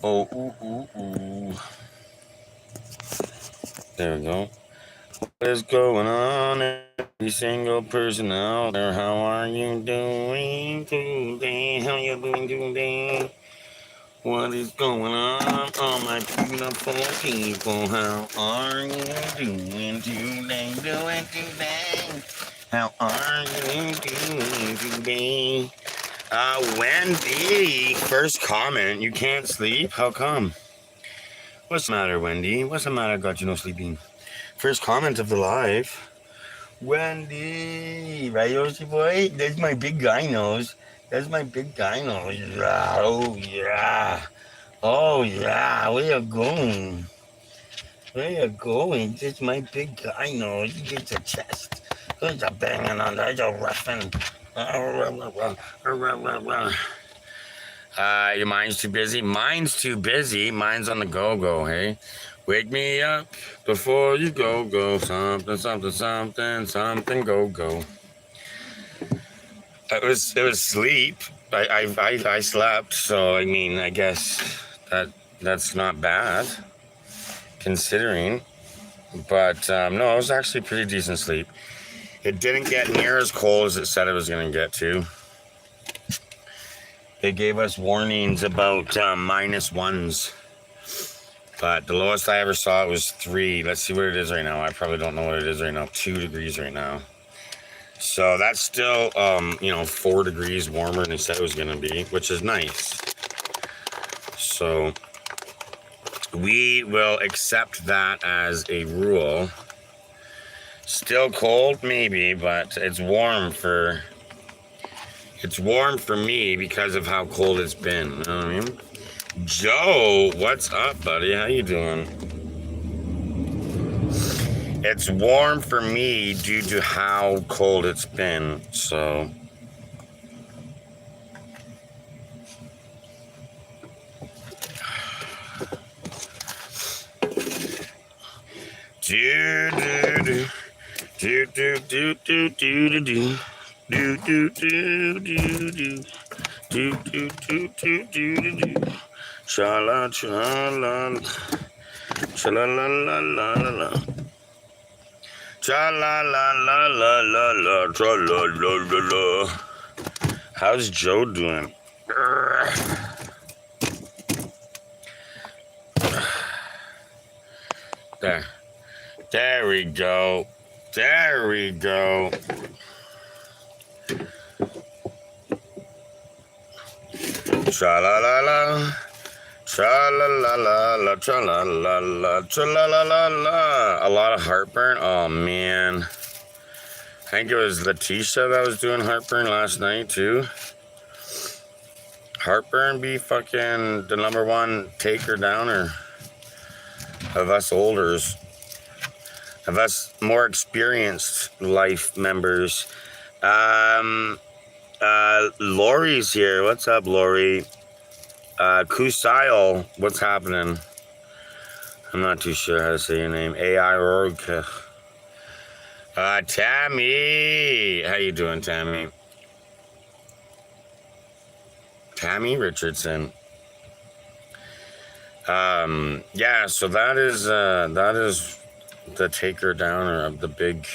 Oh, ooh, ooh, ooh. There we go. What is going on, every single person out there? How are you doing today? How you doing today? What is going on, all my beautiful people? How are you doing today? Doing today? How are you doing today? Wendy, first comment. You can't sleep? How come? What's the matter, Wendy? What's the matter? Got you no sleeping? First comment of the live. Wendy, right, Yoshi boy? That's my big guy nose. That's my big guy nose. Yeah, oh, yeah. Oh, yeah. Where you going? Where you going? That's my big guy nose. You get your chest. There's a banging on there. There's a roughing. Your mind's too busy? Mine's too busy. Mine's on the go-go, hey? Wake me up before you go. Something, something, something, something, go. It was sleep. I slept, so I mean, I guess that's not bad considering. But no, it was actually pretty decent sleep. It didn't get near as cold as it said it was going to get to. They gave us warnings about -1s. But the lowest I ever saw it was 3. Let's see what it is right now. I probably don't know what it is right now. 2 degrees right now. So that's still, 4 degrees warmer than they said it was going to be, which is nice. So we will accept that as a rule. Still cold, maybe, but it's warm for me because of how cold it's been. You know what I mean? Joe, what's up, buddy? How you doing? It's warm for me due to how cold it's been, so. Cha-la, cha-la, cha-la-la-la-la-la. Cha-la-la-la-la-la-la, cha-la-la-la-la. How's Joe doing? There we go. There we go. Cha-la-la-la. Cha-la-la-la-la, cha-la-la-la, cha-la-la-la-la. A lot of heartburn? Oh, man. I think it was Letitia that was doing heartburn last night, too. Heartburn be fucking the #1 taker downer of us olders. Of us more experienced life members. Lori's here. What's up, Lori? Kusail, what's happening? I'm not too sure how to say your name. AI Org. Tammy. How you doing, Tammy? Tammy Richardson. Yeah, so that is the taker downer of the big.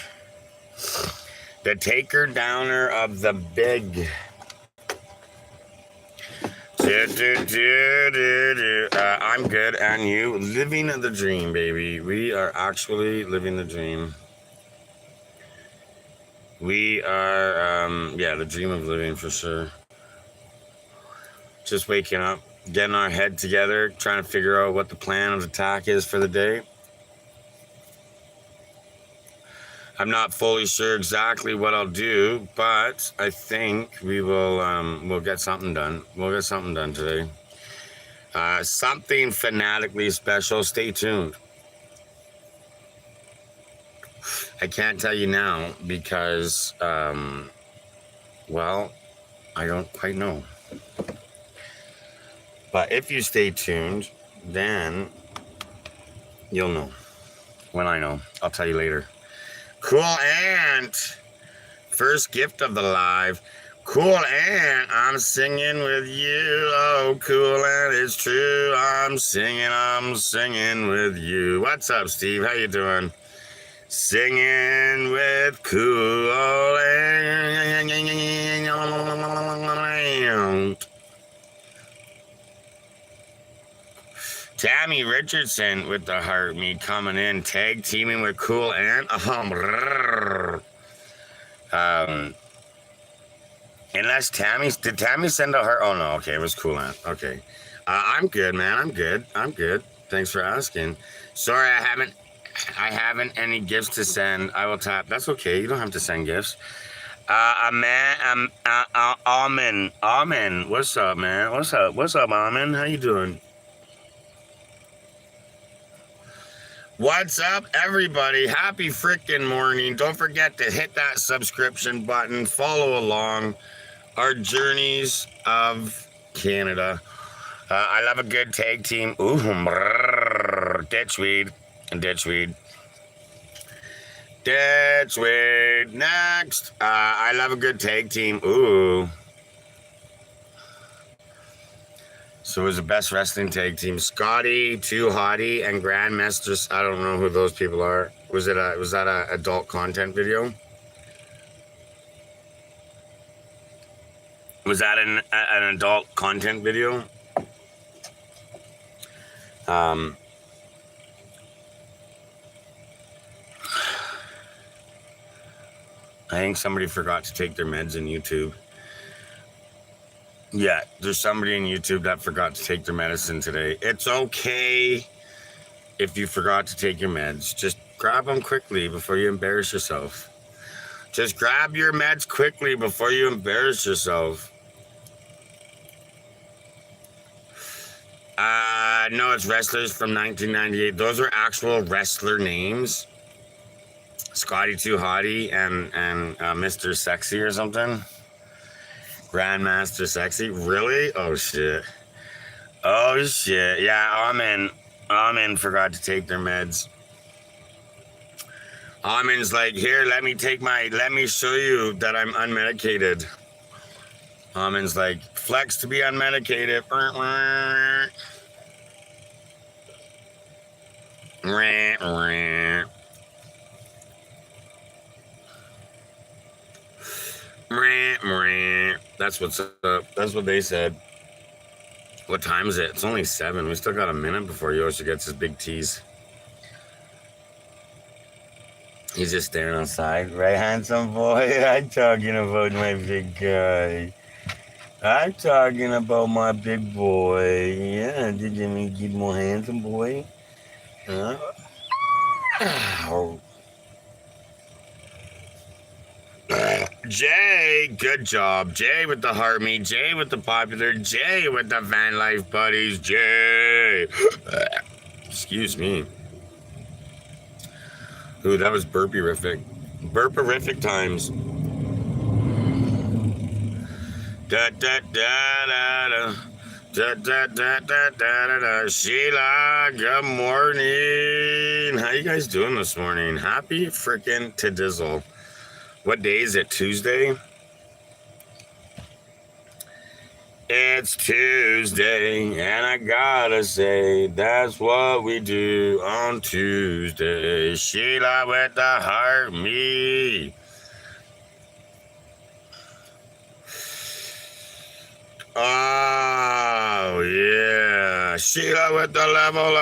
The taker downer of the big. I'm good, and you? Living the dream, baby. We are actually living the dream. We are, the dream of living for sure. Just waking up, getting our head together, trying to figure out what the plan of attack is for the day. I'm not fully sure exactly what I'll do, but I think we'll get something done. We'll get something done today. Something fanatically special. Stay tuned. I can't tell you now because, I don't quite know. But if you stay tuned, then you'll know. When I know, I'll tell you later. Cool Ant, first gift of the live. Cool and I'm singing with you. Oh, cool and it's true. I'm singing with you. What's up, Steve? How you doing? Singing with cool and Tammy Richardson with the heartbeat coming in, tag teaming with Cool and unless did Tammy send a heart? Oh no, okay, it was Cool Ant. Okay, I'm good, man. I'm good. Thanks for asking. Sorry, I haven't any gifts to send. I will tap. That's okay. You don't have to send gifts. Almond. What's up, man? What's up, Almond? How you doing? What's up, everybody? Happy freaking morning. Don't forget to hit that subscription button. Follow along our journeys of Canada. I love a good tag team. Ooh, ditchweed. Next. I love a good tag team. Ooh. So it was the best wrestling tag team. Scotty, Too Hottie, and Grandmaster. I don't know who those people are. Was that a adult content video? Was that an adult content video? I think somebody forgot to take their meds in YouTube. Yeah, there's somebody in YouTube that forgot to take their medicine today. It's okay if you forgot to take your meds. Just grab them quickly before you embarrass yourself. Just grab your meds quickly before you embarrass yourself. No, it's wrestlers from 1998. Those are actual wrestler names. Scotty Too Hottie and Mr. Sexy or something. Grandmaster Sexy. Really? Oh shit. Yeah, Amen forgot to take their meds. Amen's like, here, let me show you that I'm unmedicated. Amen's like, flex to be unmedicated. That's what's up. That's what they said. What time is it? It's only 7. We still got a minute before Yoshi gets his big tease. He's just staring outside. Right, handsome boy? I'm talking about my big guy. I'm talking about my big boy. Yeah, did you meet you more handsome boy? Huh? Jay, good job. Jay with the heart me. Jay with the popular. Jay with the van life buddies. Jay. Excuse me. Ooh, that was burperific. Burperific times. Da da da da da. Da da da da da da. Sheila, good morning. How you guys doing this morning? Happy freaking to dizzle. What day is it? Tuesday? It's Tuesday, and I gotta say, that's what we do on Tuesday. Sheila with the heart, me. Oh, yeah. Sheila with the level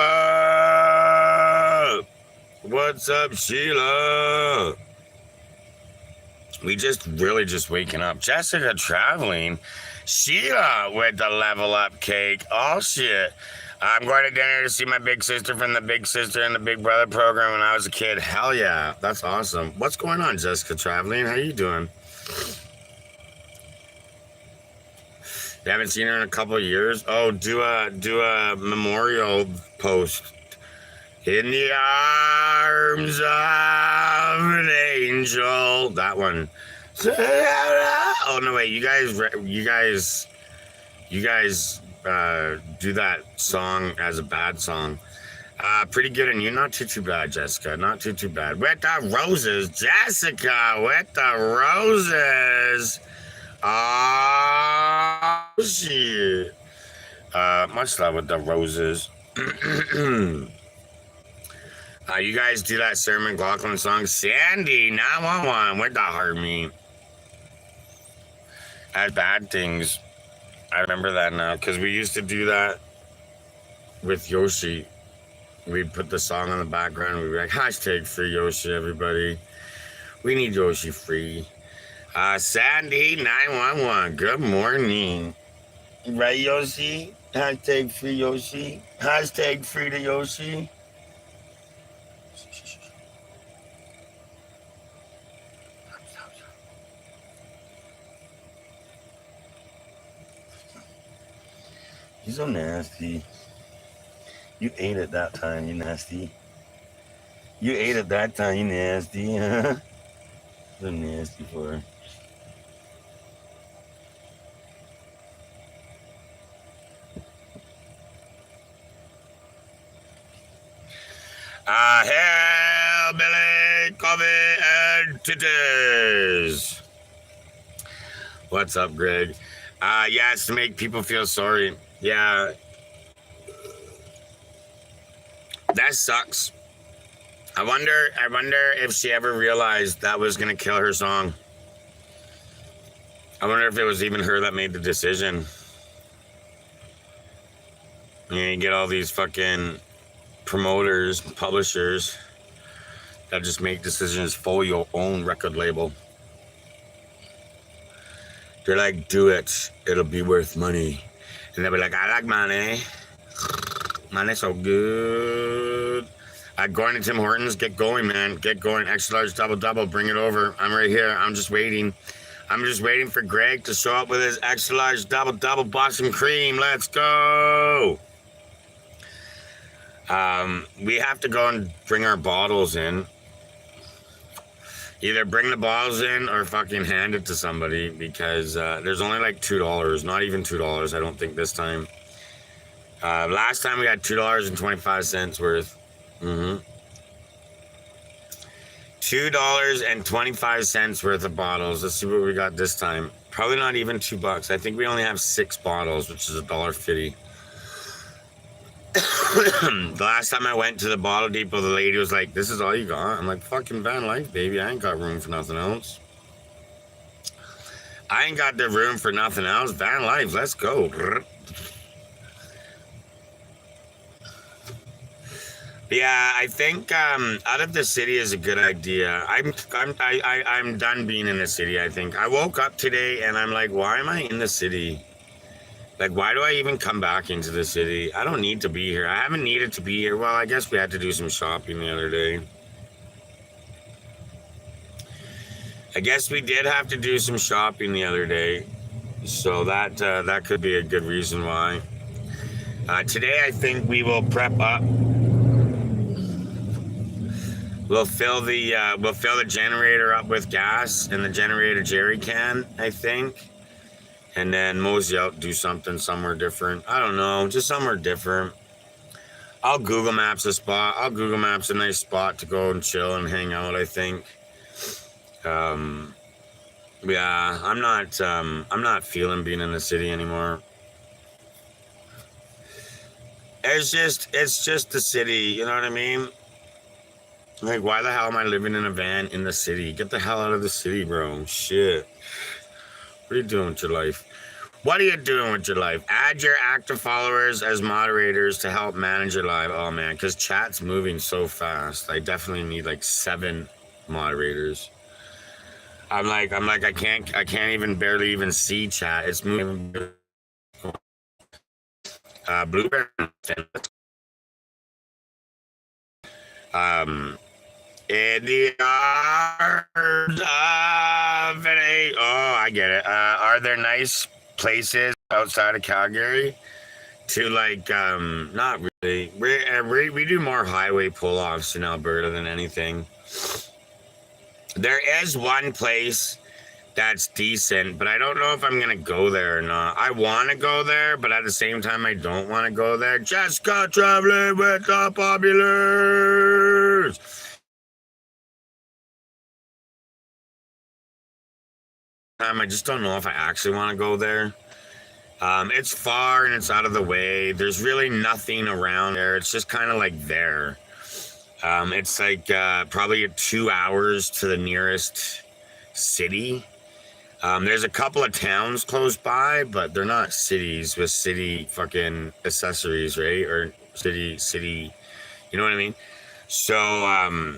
up. What's up, Sheila? We just waking up. Jessica traveling. Sheila with the level up cake. Oh, shit. I'm going to dinner to see my big sister from the Big Sister and the Big Brother program when I was a kid. Hell yeah. That's awesome. What's going on, Jessica traveling? How you doing? You haven't seen her in a couple of years? Oh, do a memorial post. In the arms of an angel. That one. Oh no, wait. You guys do that song as a bad song. Pretty good, and you're not too bad, Jessica. Not too bad. With the roses, Jessica. With the roses. Ah, shit. Much love with the roses. You guys do that Sarah McLachlan song, Sandy 911. Where'd that hurt me? At Bad Things. I remember that now because we used to do that with Yoshi. We'd put the song on the background. We'd be like, hashtag free Yoshi, everybody. We need Yoshi free. Sandy 911. Good morning. Right, Yoshi? Hashtag free Yoshi. Hashtag free to Yoshi. You're so nasty. You ate it that time, you nasty. You ate it that time, you nasty, huh? So nasty for her. Hellbilly coffee and titties. What's up, Greg? Yeah, it's to make people feel sorry. Yeah, that sucks. I wonder if she ever realized that was gonna kill her song. I wonder if it was even her that made the decision. You get all these fucking promoters, publishers that just make decisions for your own record label. They're like, do it, it'll be worth money. And they'll be like, I like money. Money's so good. Going to Tim Hortons, get going, man. Get going. Extra large double double. Bring it over. I'm right here. I'm just waiting. I'm just waiting for Greg to show up with his extra large double double Boston cream. Let's go. We have to go and bring our bottles in. Either bring the bottles in or fucking hand it to somebody because there's only like $2. Not even $2, I don't think this time. Last time we had $2.25 worth. $2.25 worth of bottles. Let's see what we got this time. Probably not even $2. I think we only have 6 bottles, which is $1.50. The last time I went to the bottle depot, the lady was like, this is all you got? I'm like, fucking van life, baby. I ain't got room for nothing else. I ain't got the room for nothing else. Van life, let's go. Yeah, I think out of the city is a good idea. I'm done being in the city. I think I woke up today and I'm like, why am I in the city? Like, why do I even come back into the city? I don't need to be here. I haven't needed to be here. Well, I guess we had to do some shopping the other day. I guess we did have to do some shopping the other day, so that could be a good reason why. Today, I think we will prep up. We'll fill the generator up with gas in the generator jerry can, I think. And then mosey out, do something somewhere different. I don't know, just somewhere different. I'll Google Maps a spot. I'll Google Maps a nice spot to go and chill and hang out, I think. Yeah, I'm not feeling being in the city anymore. It's just the city, you know what I mean? Like, why the hell am I living in a van in the city? Get the hell out of the city, bro. Shit. What are you doing with your life? What are you doing with your life? Add your active followers as moderators to help manage your live. Oh man, because chat's moving so fast. I definitely need like 7 moderators. I'm like, I can't even barely even see chat. It's moving. Blueberry. In the arms of an oh, I get it. Are there nice places outside of Calgary to like? Not really. We do more highway pull-offs in Alberta than anything. There is one place that's decent, but I don't know if I'm gonna go there or not. I want to go there, but at the same time, I don't want to go there. Just go traveling with the populars. time. I just don't know if I actually want to go there. It's far and it's out of the way. There's really nothing around there. It's just kind of like there. It's like probably 2 hours to the nearest city. There's a couple of towns close by, but they're not cities with city fucking accessories, right? Or city, you know what I mean? So,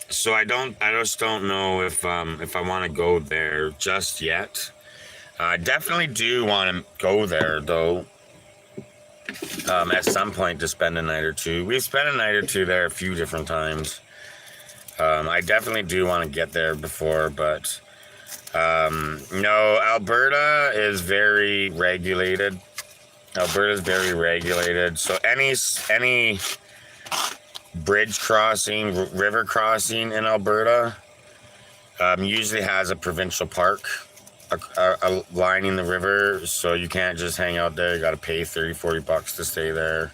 so I just don't know if I want to go there just yet. I definitely do want to go there though. At some point to spend a night or two. We've spent a night or two there a few different times. I definitely do want to get there before, but no, Alberta is very regulated. Alberta is very regulated. So any bridge crossing, river crossing in Alberta usually has a provincial park lining the river, so you can't just hang out there. You got to pay 30-40 bucks to stay there.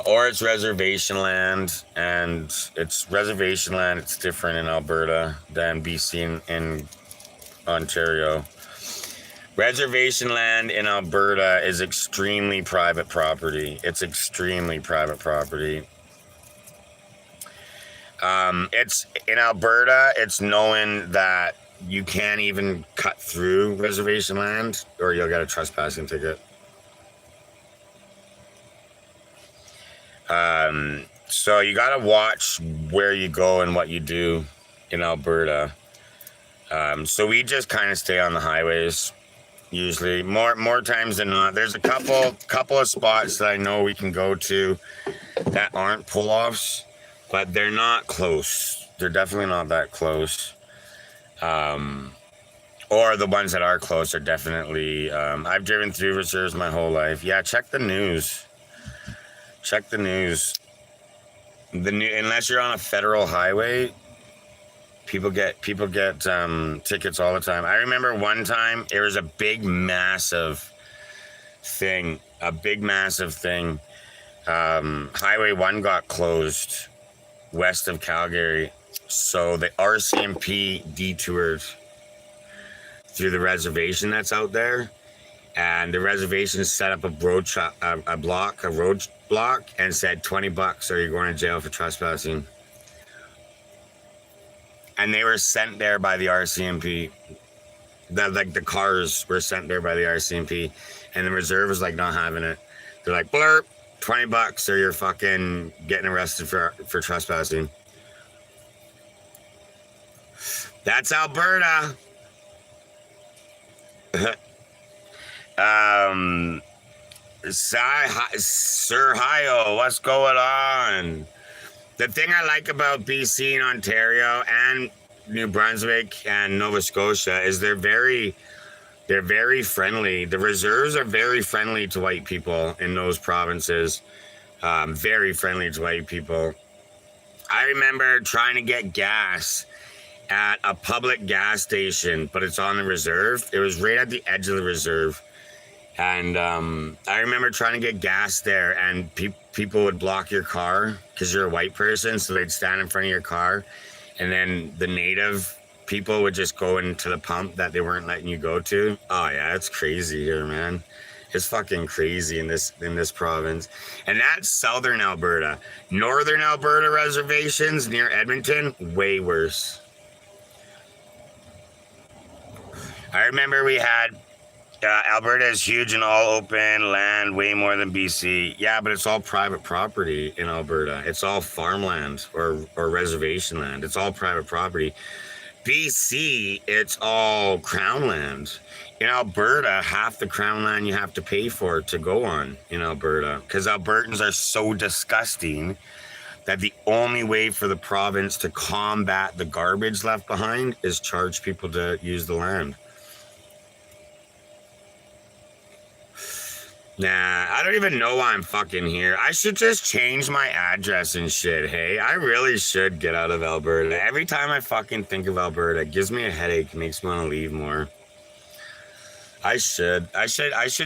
Or it's reservation land, and it's reservation land. It's different in Alberta than BC in Ontario. Reservation land in Alberta is extremely private property. It's extremely private property. It's in Alberta, it's knowing that you can't even cut through reservation land or you'll get a trespassing ticket. So you got to watch where you go and what you do in Alberta. So we just kind of stay on the highways usually more times than not. There's a couple of spots that I know we can go to that aren't pull-offs, but they're not close. They're definitely not that close. Or the ones that are close are definitely, I've driven through reserves my whole life. Yeah, check the news. Check the news. Unless you're on a federal highway, people get tickets all the time. I remember one time it was a big massive thing. Highway 1 got closed west of Calgary, so the RCMP detoured through the reservation that's out there, and the reservation set up a road block and said 20 bucks or you're going to jail for trespassing. And they were sent there by the RCMP. The cars were sent there by the RCMP, and the reserve was like not having it. They're like, blurp, 20 bucks or you're fucking getting arrested for trespassing. That's Alberta. Sir Hio, what's going on? The thing I like about BC and Ontario and New Brunswick and Nova Scotia is they're very friendly. The reserves are very friendly to white people in those provinces. Very friendly to white people. I remember trying to get gas at a public gas station, but it's on the reserve. It was right at the edge of the reserve. And I remember trying to get gas there, and people would block your car because you're a white person, so they'd stand in front of your car, and then the native people would just go into the pump that they weren't letting you go to. Oh yeah, it's crazy here, man. It's fucking crazy in this province. And that's southern Alberta. Northern Alberta reservations near Edmonton, way worse. I remember we had Alberta is huge and all open land, way more than BC. Yeah, but it's all private property in Alberta. It's all farmland or reservation land. It's all private property. BC, it's all crown land. In Alberta, half the crown land you have to pay for to go on in Alberta, because Albertans are so disgusting that the only way for the province to combat the garbage left behind is charge people to use the land. Nah, I don't even know why I'm fucking here. I should just change my address and shit, hey? I really should get out of Alberta. Every time I fucking think of Alberta, it gives me a headache, makes me want to leave more. I should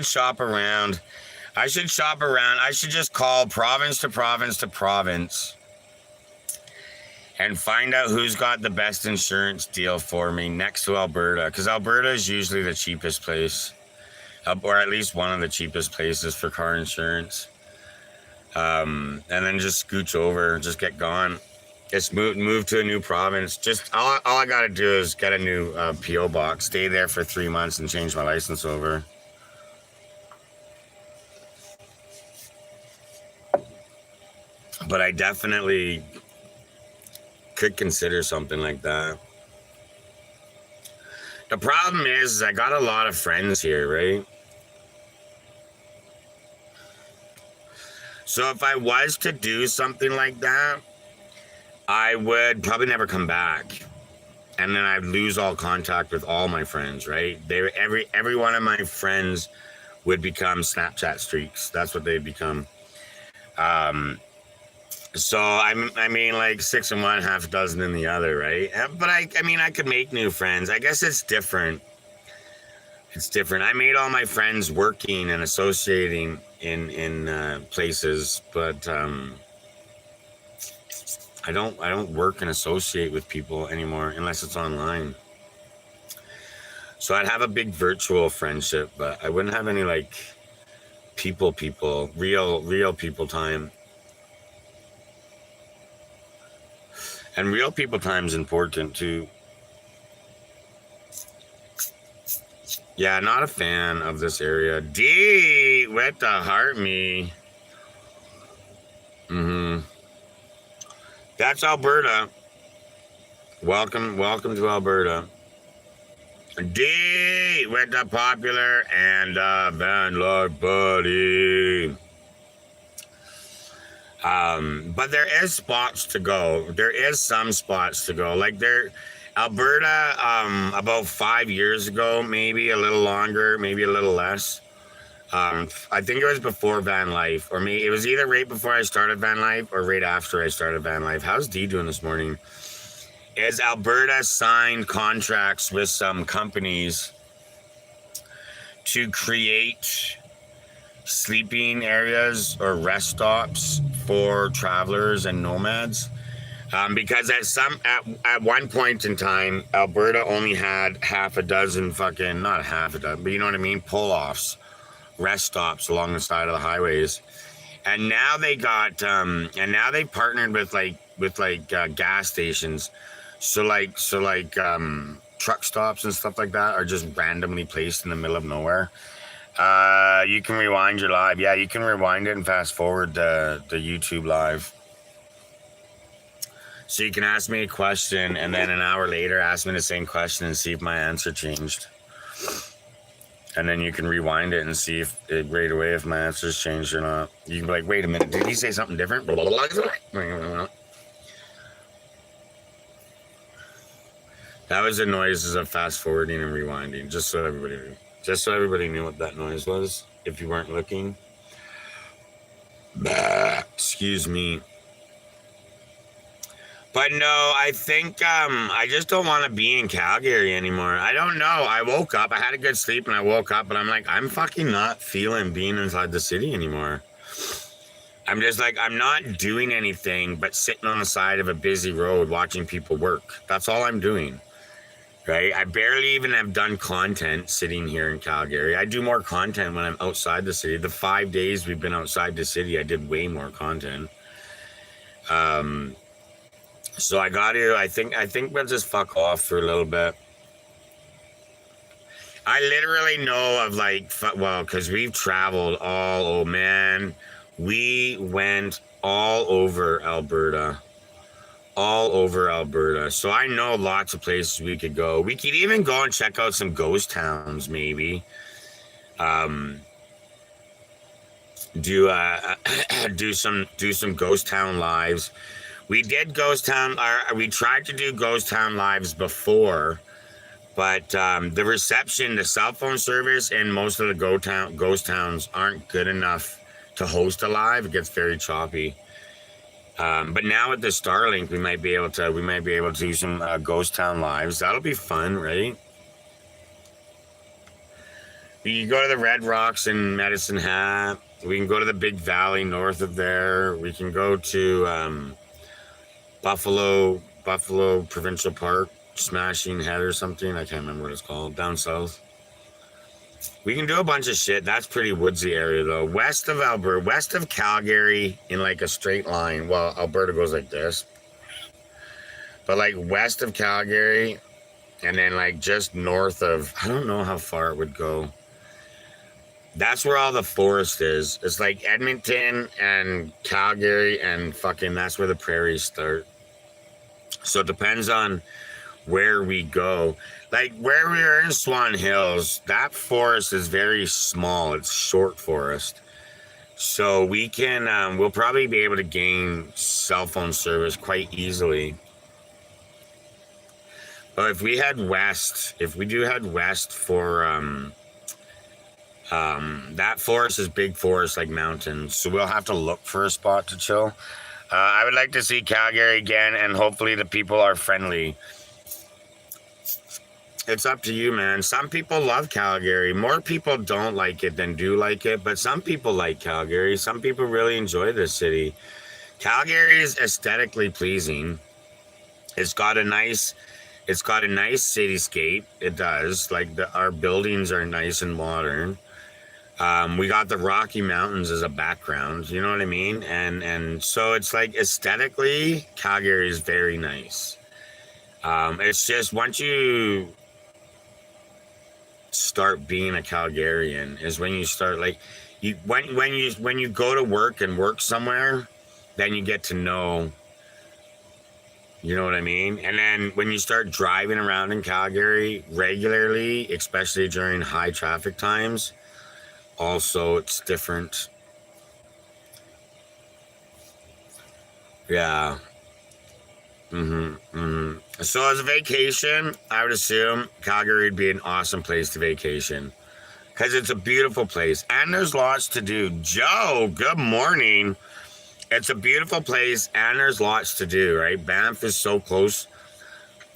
shop around. I should just call province to province to province and find out who's got the best insurance deal for me next to Alberta, because Alberta is usually the cheapest place, or at least one of the cheapest places for car insurance. And then just scooch over, just get gone. Just move to a new province. Just all I gotta do is get a new PO box, stay there for 3 months, and change my license over. But I definitely could consider something like that. The problem is I got a lot of friends here, right? So if I was to do something like that, I would probably never come back. And then I'd lose all contact with all my friends, right? Every one of my friends would become Snapchat streaks. That's what they'd become. So I mean, like 6 in one, half a dozen in the other, right? But I mean, I could make new friends. I guess it's different. It's different. I made all my friends working and associating in places, but I don't work and associate with people anymore unless it's online. So I'd have a big virtual friendship, but I wouldn't have any like real people time. And real people time is important too. Yeah, not a fan of this area. D with the heart me. That's Alberta. Welcome to Alberta. D with the popular and van life buddy. But there is spots to go. There is some spots to go. Like Alberta, about 5 years ago, maybe a little longer, maybe a little less. I think it was before van life, or maybe it was either right before I started van life or right after I started van life. How's D doing this morning? Is Alberta signed contracts with some companies to create sleeping areas or rest stops for travelers and nomads, because at one point in time, Alberta only had half a dozen not half a dozen, but you know what I mean, pull-offs, rest stops along the side of the highways, and now they got and now they partnered with gas stations, so truck stops and stuff like that are just randomly placed in the middle of nowhere. You can rewind your live. Yeah, you can rewind it and fast forward the YouTube live. So you can ask me a question and then an hour later ask me the same question and see if my answer changed. And then you can rewind it and see if right away if my answer's changed or not. You can be like, wait a minute, did he say something different? That was the noises of fast forwarding and rewinding, just so everybody knew what that noise was, if you weren't looking. Excuse me. But no, I think I just don't want to be in Calgary anymore. I don't know. I woke up. I had a good sleep and I woke up, but I'm like, I'm fucking not feeling being inside the city anymore. I'm just like, I'm not doing anything but sitting on the side of a busy road watching people work. That's all I'm doing. Right? I barely even have done content sitting here in Calgary. I do more content when I'm outside the city. The 5 days we've been outside the city, I did way more content. So I think we'll just fuck off for a little bit. I literally know of because we've traveled we went all over Alberta. So I know lots of places we could go. We could even go and check out some ghost towns, maybe. Do some ghost town lives. We did we tried to do ghost town lives before, but the reception, the cell phone service in most of the ghost towns aren't good enough to host a live. It gets very choppy. But now with the Starlink, we might be able to do some ghost town lives. That'll be fun, right? We can go to the Red Rocks in Medicine Hat. We can go to the Big Valley north of there. We can go to Buffalo Buffalo Provincial Park, Smashing Head or something. I can't remember what it's called. Down south. We can do a bunch of shit. That's pretty woodsy area though. West of Alberta, west of Calgary in like a straight line. Well, Alberta goes like this. But like west of Calgary and then like just north of, I don't know how far it would go. That's where all the forest is. It's like Edmonton and Calgary and fucking that's where the prairies start. So it depends on where we go. Like where we are in Swan Hills, that forest is very small. It's short forest. So we can, we'll probably be able to gain cell phone service quite easily. But if we head west, if we do head west for, that forest is big forest like mountains. So we'll have to look for a spot to chill. I would like to see Calgary again and hopefully the people are friendly. It's up to you, man. Some people love Calgary. More people don't like it than do like it, but some people like Calgary. Some people really enjoy this city. Calgary is aesthetically pleasing. It's got a nice cityscape. It does. Like our buildings are nice and modern. We got the Rocky Mountains as a background, you know what I mean? And so it's like aesthetically, Calgary is very nice. It's just once you start being a Calgarian is when you start like when you go to work and work somewhere, then you get to know, you know what I mean? And then when you start driving around in Calgary regularly, especially during high traffic times, also it's different. Yeah. So as a vacation, I would assume Calgary would be an awesome place to vacation because it's a beautiful place and there's lots to do. Joe, good morning. It's a beautiful place and there's lots to do, right? Banff is so close.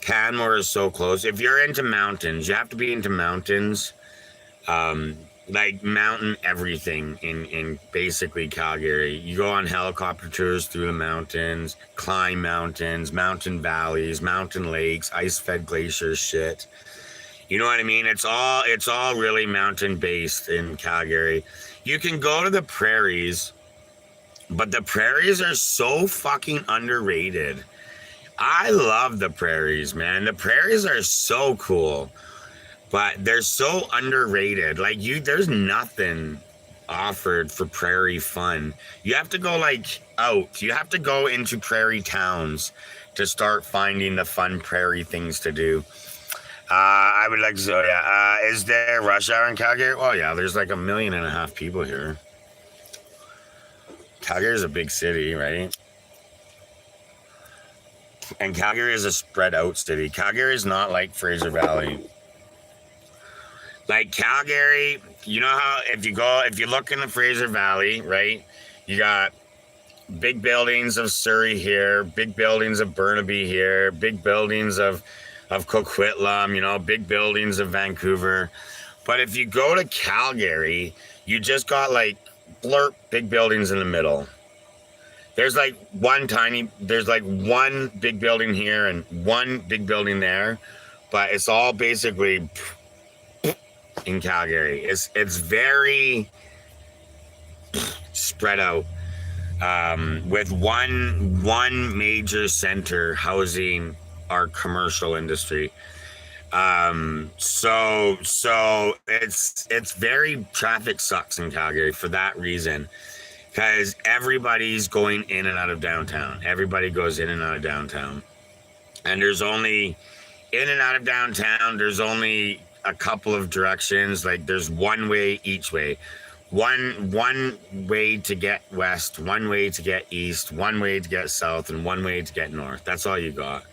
Canmore is so close. If you're into mountains, you have to be into mountains. Like mountain everything in basically Calgary. You go on helicopter tours through the mountains, climb mountains, mountain valleys, mountain lakes, ice-fed glaciers, shit. You know what I mean? It's all really mountain based in Calgary. You can go to the prairies, but the prairies are so fucking underrated. I love the prairies, man. The prairies are so cool. But they're so underrated. Like there's nothing offered for prairie fun. You have to go like out. You have to go into prairie towns to start finding the fun prairie things to do. I would like to say, yeah. Is there rush hour in Calgary? Oh yeah, there's like 1.5 million people here. Calgary is a big city, right? And Calgary is a spread out city. Calgary is not like Fraser Valley. Like Calgary, you know how if you look in the Fraser Valley, right, you got big buildings of Surrey here, big buildings of Burnaby here, big buildings of Coquitlam, you know, big buildings of Vancouver. But if you go to Calgary, you just got like blurp big buildings in the middle. There's like one big building here and one big building there, but it's all basically in Calgary. It's very spread out, with one major center housing our commercial industry. So it's very traffic sucks in Calgary for that reason, because everybody's going in and out of downtown. Everybody goes in and out of downtown, and there's only in and out of downtown. There's only a couple of directions. Like there's one way each way, one way to get west, one way to get east, one way to get south, and one way to get north. That's all you got.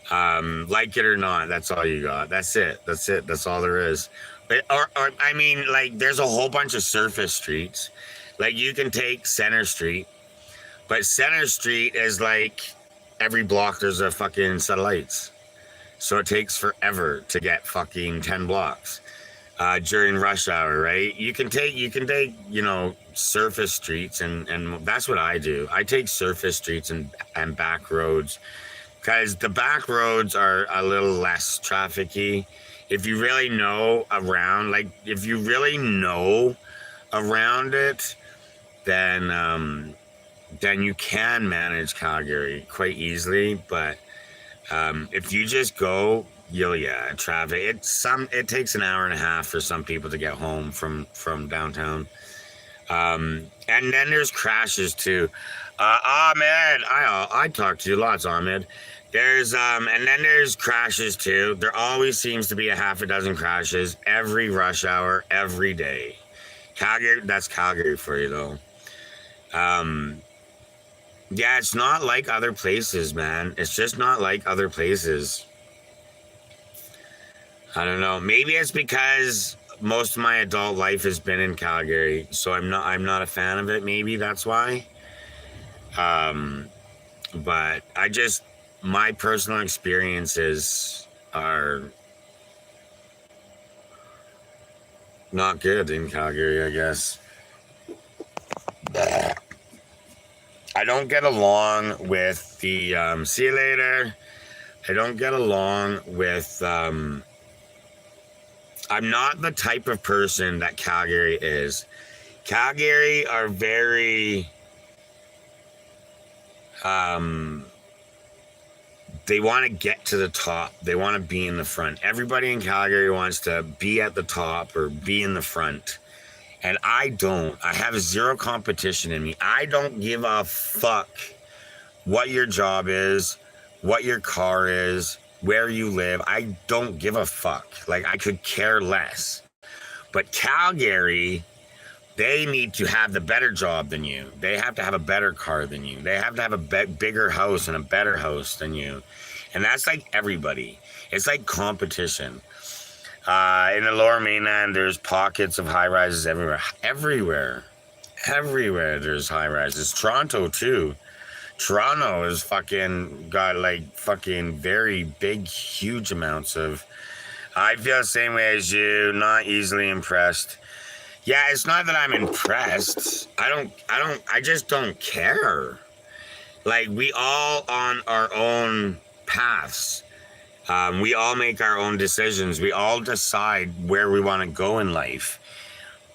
Like it or not, that's all you got. That's it. That's all there is. But, or I mean, like there's a whole bunch of surface streets. Like you can take Center Street, but Center Street is like every block there's a fucking set of lights. So it takes forever to get fucking 10 blocks during rush hour, right? You can take, you know, surface streets and that's what I do. I take surface streets and back roads because the back roads are a little less trafficy. If you really know around, like if you really know around it, then you can manage Calgary quite easily. But if you just go, yeah, traffic. It takes an hour and a half for some people to get home from downtown. And then there's crashes too. Ahmed, I talk to you lots, Ahmed. There's and then there's crashes too. There always seems to be a half a dozen crashes every rush hour, every day. Calgary, that's Calgary for you though. Um, yeah, it's not like other places, man. It's just not like other places. I don't know. Maybe it's because most of my adult life has been in Calgary, so I'm not a fan of it. Maybe that's why. Um, but my personal experiences are not good in Calgary, I guess. I don't get along with the see you later. I don't get along with I'm not the type of person that Calgary is. Calgary are very um they want to get to the top. They want to be in the front. Everybody in Calgary wants to be at the top or be in the front. And I don't. I have zero competition in me. I don't give a fuck what your job is, what your car is, where you live. I don't give a fuck. Like, I could care less. But Calgary, they need to have the better job than you. They have to have a better car than you. They have to have a bigger house and a better house than you. And that's like everybody. It's like competition. In the lower mainland, there's pockets of high rises everywhere. Everywhere there's high rises. Toronto, too. Toronto is fucking got like fucking very big, huge amounts of. I feel the same way as you, not easily impressed. Yeah, it's not that I'm impressed. I just don't care. Like, we all on our own paths. We all make our own decisions. We all decide where we want to go in life.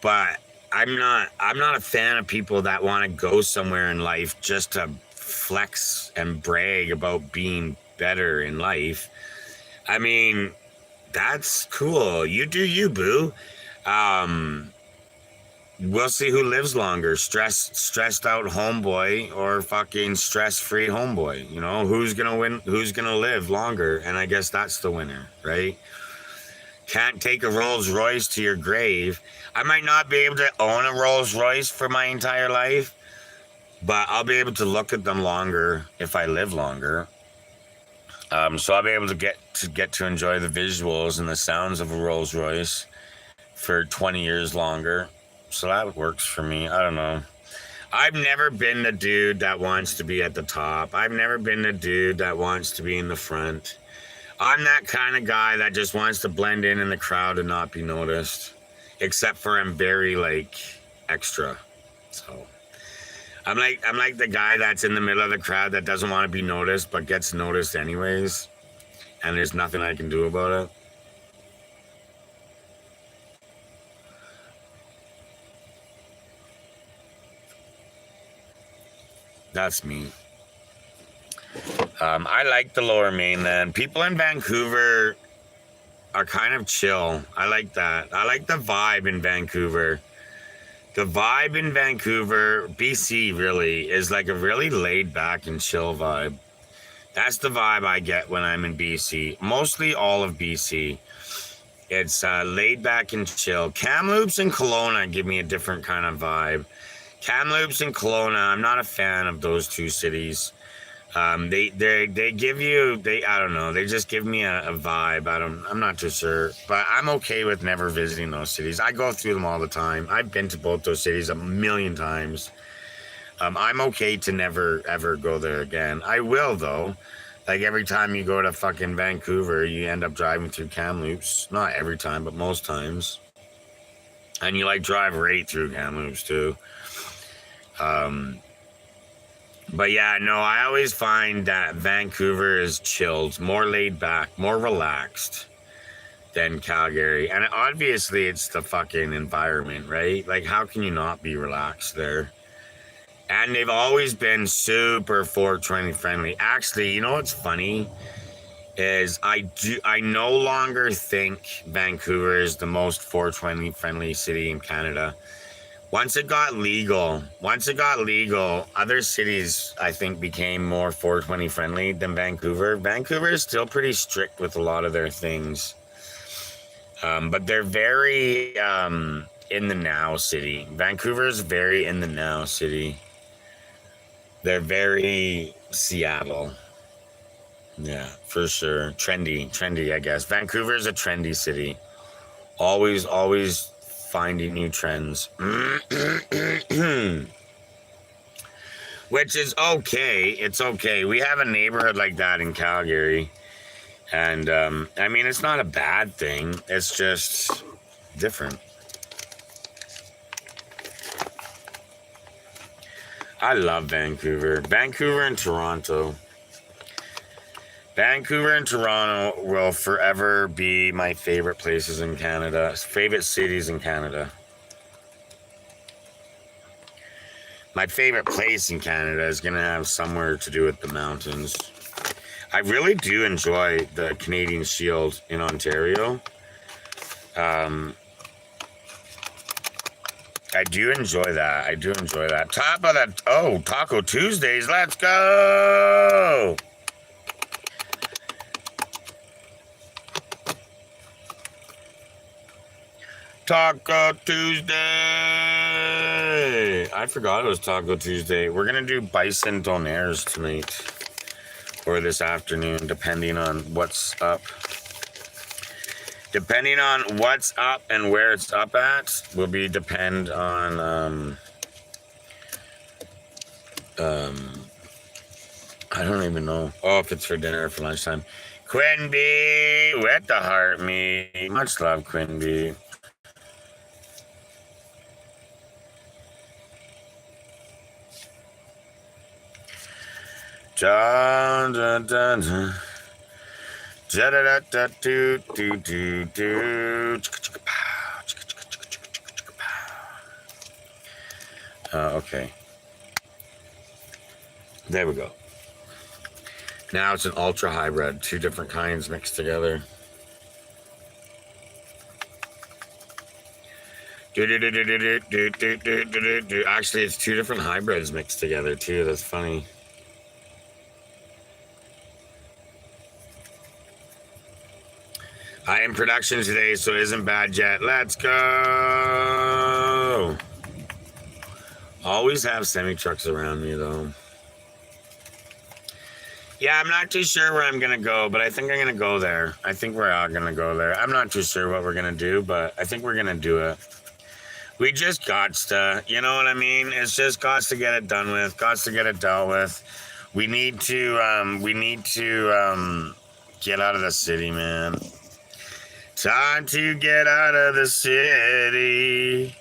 But I'm not a fan of people that want to go somewhere in life just to flex and brag about being better in life. I mean, that's cool. You do you, boo. Um, we'll see who lives longer, stressed out homeboy or fucking stress free homeboy. You know, who's gonna win, who's gonna live longer, and I guess that's the winner, right? Can't take a Rolls Royce to your grave. I might not be able to own a Rolls Royce for my entire life, but I'll be able to look at them longer if I live longer. So I'll be able to get to enjoy the visuals and the sounds of a Rolls Royce for 20 years longer. So that works for me. I don't know. I've never been the dude that wants to be at the top. I've never been the dude that wants to be in the front. I'm that kind of guy that just wants to blend in the crowd and not be noticed. Except for I'm very like extra. So I'm like the guy that's in the middle of the crowd that doesn't want to be noticed but gets noticed anyways. And there's nothing I can do about it. That's me. I like the lower mainland. People in Vancouver are kind of chill. I like that. I like the vibe in Vancouver. The vibe in Vancouver, BC, really, is like a really laid back and chill vibe. That's the vibe I get when I'm in BC. Mostly all of BC. It's laid back and chill. Kamloops and Kelowna give me a different kind of vibe. Kamloops and Kelowna, I'm not a fan of those two cities. They give you I don't know, they just give me a vibe. I'm not too sure, but I'm okay with never visiting those cities. I go through them all the time. I've been to both those cities a million times. I'm okay to never ever go there again. I will though. Like every time you go to fucking Vancouver, you end up driving through Kamloops. Not every time, but most times. And you like drive right through Kamloops too. Um, But yeah, no, I always find that Vancouver is chilled, more laid back, more relaxed than Calgary. And obviously it's the fucking environment, right? Like, how can you not be relaxed there? And they've always been super 420 friendly. Actually, you know what's funny is I no longer think Vancouver is the most 420 friendly city in Canada. Once it got legal, other cities I think became more 420 friendly than Vancouver. Vancouver is still pretty strict with a lot of their things. But they're very in the now city. Vancouver is very in the now city. They're very Seattle. Yeah, for sure. Trendy, I guess. Vancouver is a trendy city. Always finding new trends. Which is okay. It's okay. We have a neighborhood like that in Calgary. And, I mean, it's not a bad thing. It's just different. I love Vancouver. Vancouver and Toronto. Vancouver and Toronto will forever be my favorite places in Canada. Favorite cities in Canada. My favorite place in Canada is going to have somewhere to do with the mountains. I really do enjoy the Canadian Shield in Ontario. I do enjoy that. Top of that. Oh, Taco Tuesdays. Let's go. Taco Tuesday. I forgot it was Taco Tuesday. We're going to do bison donaires tonight. Or this afternoon, depending on what's up. Depending on what's up and where it's up at, will be depend on I don't even know. Oh, if it's for dinner or for lunchtime. Quinby with the heart me. Much love, Quinby. Dun, dun, dun, dun. Okay. There we go. Now it's an ultra hybrid, 2 different kinds mixed together. Actually, it's 2 different hybrids mixed together too. That's funny. In production today, so it isn't bad yet. Let's go. Always have semi-trucks around me, though. Yeah, I'm not too sure where I'm going to go, but I think I'm going to go there. I think we're all going to go there. I'm not too sure what we're going to do, but I think we're going to do it. We just got to, you know what I mean? It's just got to get it done with, got to get it dealt with. We need to get out of the city, man. Time to get out of the city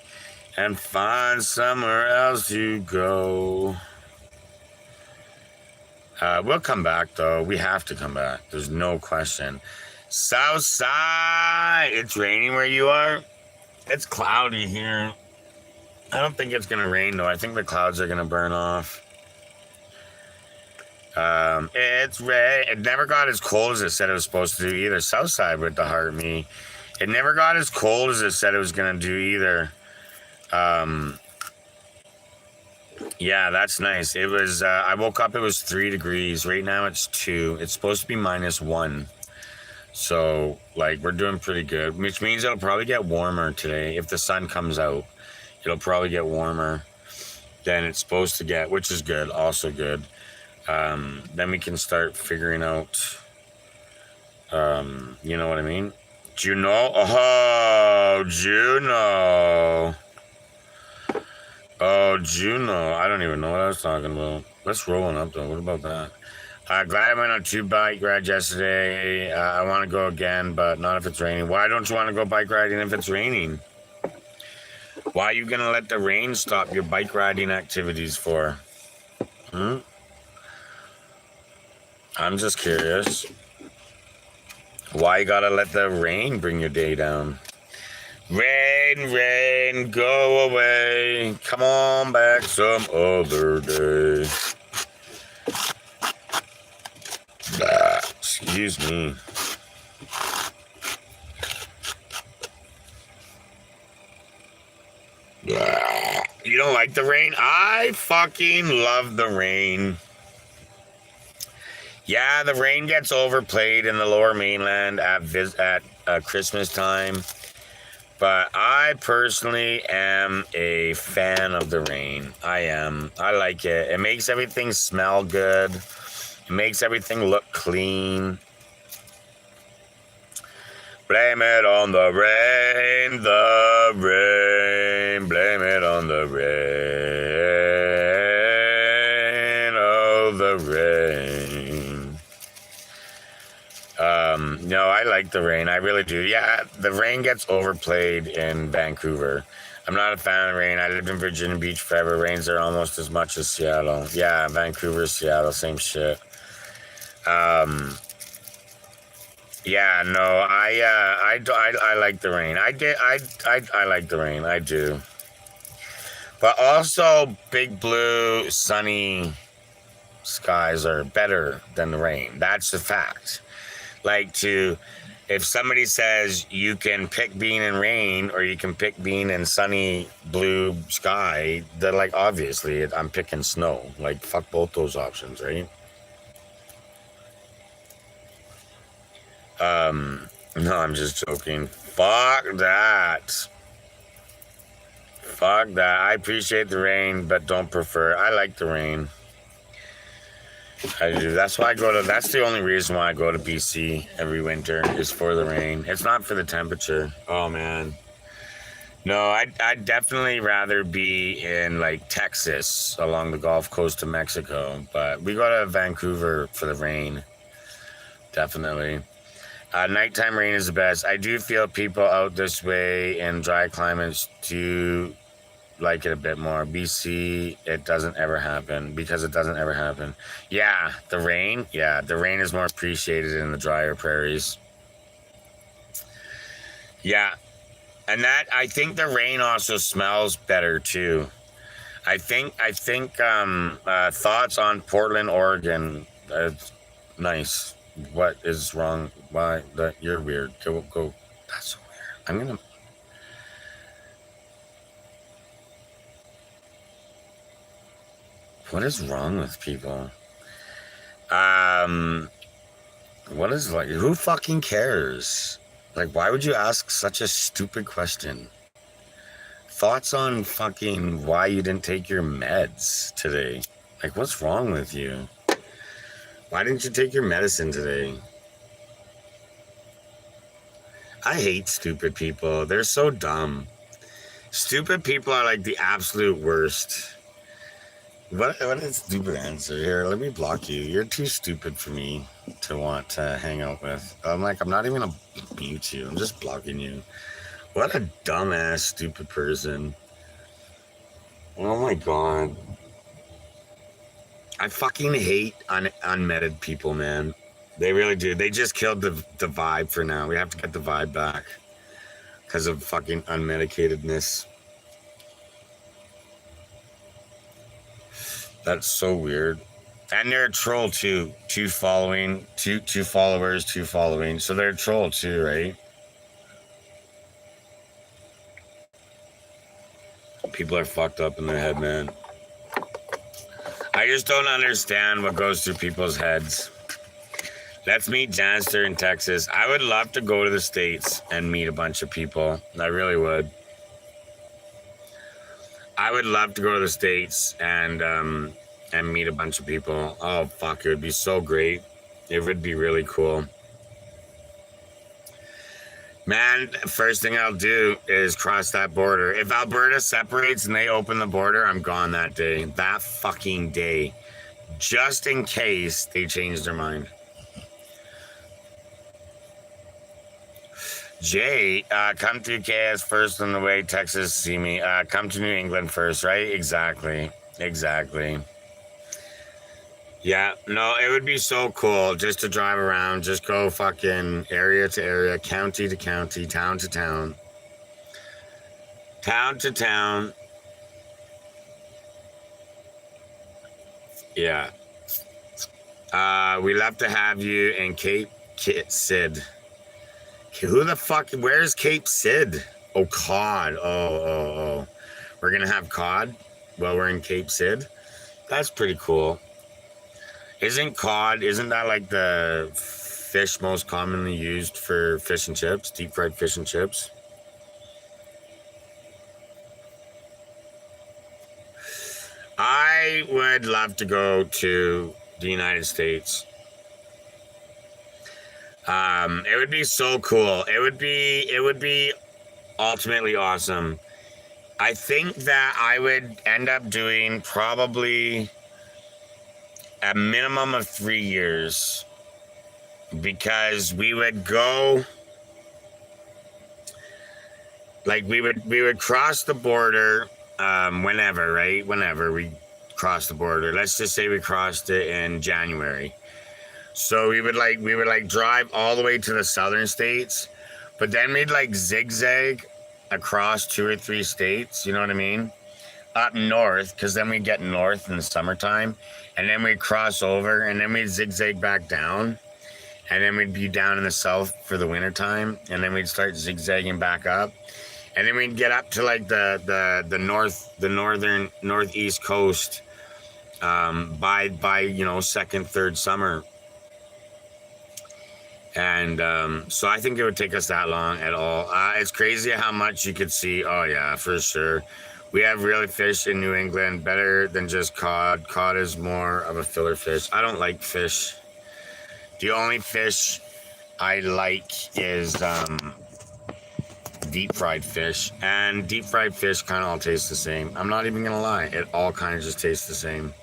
and find somewhere else to go. We'll come back, though. We have to come back. There's no question. Southside. It's raining where you are. It's cloudy here. I don't think it's going to rain, though. I think the clouds are going to burn off. It's rain. It never got as cold as it said it was supposed to do either. Southside with the heart me. It never got as cold as it said it was going to do either. Yeah, that's nice. It was, I woke up, it was 3 degrees. Right now it's 2. It's supposed to be -1. So, like, we're doing pretty good, which means it'll probably get warmer today. If the sun comes out, it'll probably get warmer than it's supposed to get, which is good, also good. Then we can start figuring out, you know what I mean? Juno? Oh, Juno. Oh, Juno. I don't even know what I was talking about. Let's roll on up, though. What about that? Glad I went on 2 bike rides yesterday. I want to go again, but not if it's raining. Why don't you want to go bike riding if it's raining? Why are you going to let the rain stop your bike riding activities for? I'm just curious. Why you gotta let the rain bring your day down? Rain, rain, go away. Come on back some other day. Excuse me. You don't like the rain? I fucking love the rain. Yeah, the rain gets overplayed in the lower mainland at Christmas time. But I personally am a fan of the rain. I am. I like it. It makes everything smell good. It makes everything look clean. Blame it on the rain, the rain. Blame it on the rain, oh, the rain. No, I like the rain. I really do. Yeah, the rain gets overplayed in Vancouver. I'm not a fan of the rain. I lived in Virginia Beach forever. Rains are almost as much as Seattle. Yeah, Vancouver, Seattle, same shit. Yeah, no, I like the rain. I like the rain. I do. But also, big blue, sunny skies are better than the rain. That's the fact. Like if somebody says you can pick being in rain or you can pick being in sunny blue sky, they're like, obviously, I'm picking snow. Like, fuck both those options, right? No, I'm just joking. Fuck that. Fuck that. I appreciate the rain, but don't prefer. I like the rain. I do. That's why that's the only reason why I go to BC every winter is for the rain. It's not for the temperature. Oh, man. No, I'd definitely rather be in like Texas along the Gulf Coast of Mexico, but we go to Vancouver for the rain. Definitely. Nighttime rain is the best. I do feel people out this way in dry climates do like it a bit more. BC, it doesn't ever happen because it doesn't ever happen. Yeah, the rain. Yeah, the rain is more appreciated in the drier prairies. Yeah, and that I think the rain also smells better too. I think thoughts on Portland, Oregon. Nice. What is wrong? Why that you're weird. Go. That's so weird. I'm gonna. What is wrong with people? What is like? Who fucking cares? Like, why would you ask such a stupid question? Thoughts on fucking why you didn't take your meds today? Like, what's wrong with you? Why didn't you take your medicine today? I hate stupid people. They're so dumb. Stupid people are like the absolute worst. What a stupid answer. Here, let me block you. You're too stupid for me to want to hang out with. I'm not even gonna mute you. I'm just blocking you. What a dumbass, stupid person. Oh my god. I fucking hate unmeted people, man. They really do. They just killed the vibe for now. We have to get the vibe back because of fucking unmedicatedness. That's so weird. And they're a troll too. Two followers, two following. So they're a troll too, right? People are fucked up in their head, man. I just don't understand what goes through people's heads. Let's meet Janster in Texas. I would love to go to the States and meet a bunch of people. I really would. I would love to go to the States and meet a bunch of people. Oh, fuck. It would be so great. It would be really cool. Man, first thing I'll do is cross that border. If Alberta separates and they open the border, I'm gone that day. That fucking day. Just in case they change their mind. Jay, come to KS first on the way, Texas, see me. Come to New England first, right? Exactly. Yeah, no, it would be so cool just to drive around, just go fucking area to area, county to county, town to town, town to town. Yeah. We love to have you in Cape Sid. Who the fuck? Where's Cape Sid? Oh, cod. Oh. We're gonna have cod while we're in Cape Sid. That's pretty cool. Isn't cod? Isn't that like the fish most commonly used for fish and chips? Deep fried fish and chips. I would love to go to the United States. It would be so cool. It would be ultimately awesome. I think that I would end up doing probably a minimum of 3 years because we would go like we would cross the border whenever, right? Whenever we cross the border. Let's just say we crossed it in January. So we would drive all the way to the southern states, but then we'd like zigzag across 2 or 3 states, you know what I mean? Up north, because then we get north in the summertime, and then we'd cross over, and then we'd zigzag back down, and then we'd be down in the south for the wintertime, and then we'd start zigzagging back up. And then we'd get up to like the northern northeast coast by second, third summer. And so I think it would take us that long at all. It's crazy how much you could see. Oh yeah, for sure. We have really fish in New England, better than just cod. Cod is more of a filler fish. I don't like fish. The only fish I like is deep fried fish. And deep fried fish kind of all taste the same. I'm not even gonna lie. It all kind of just tastes the same.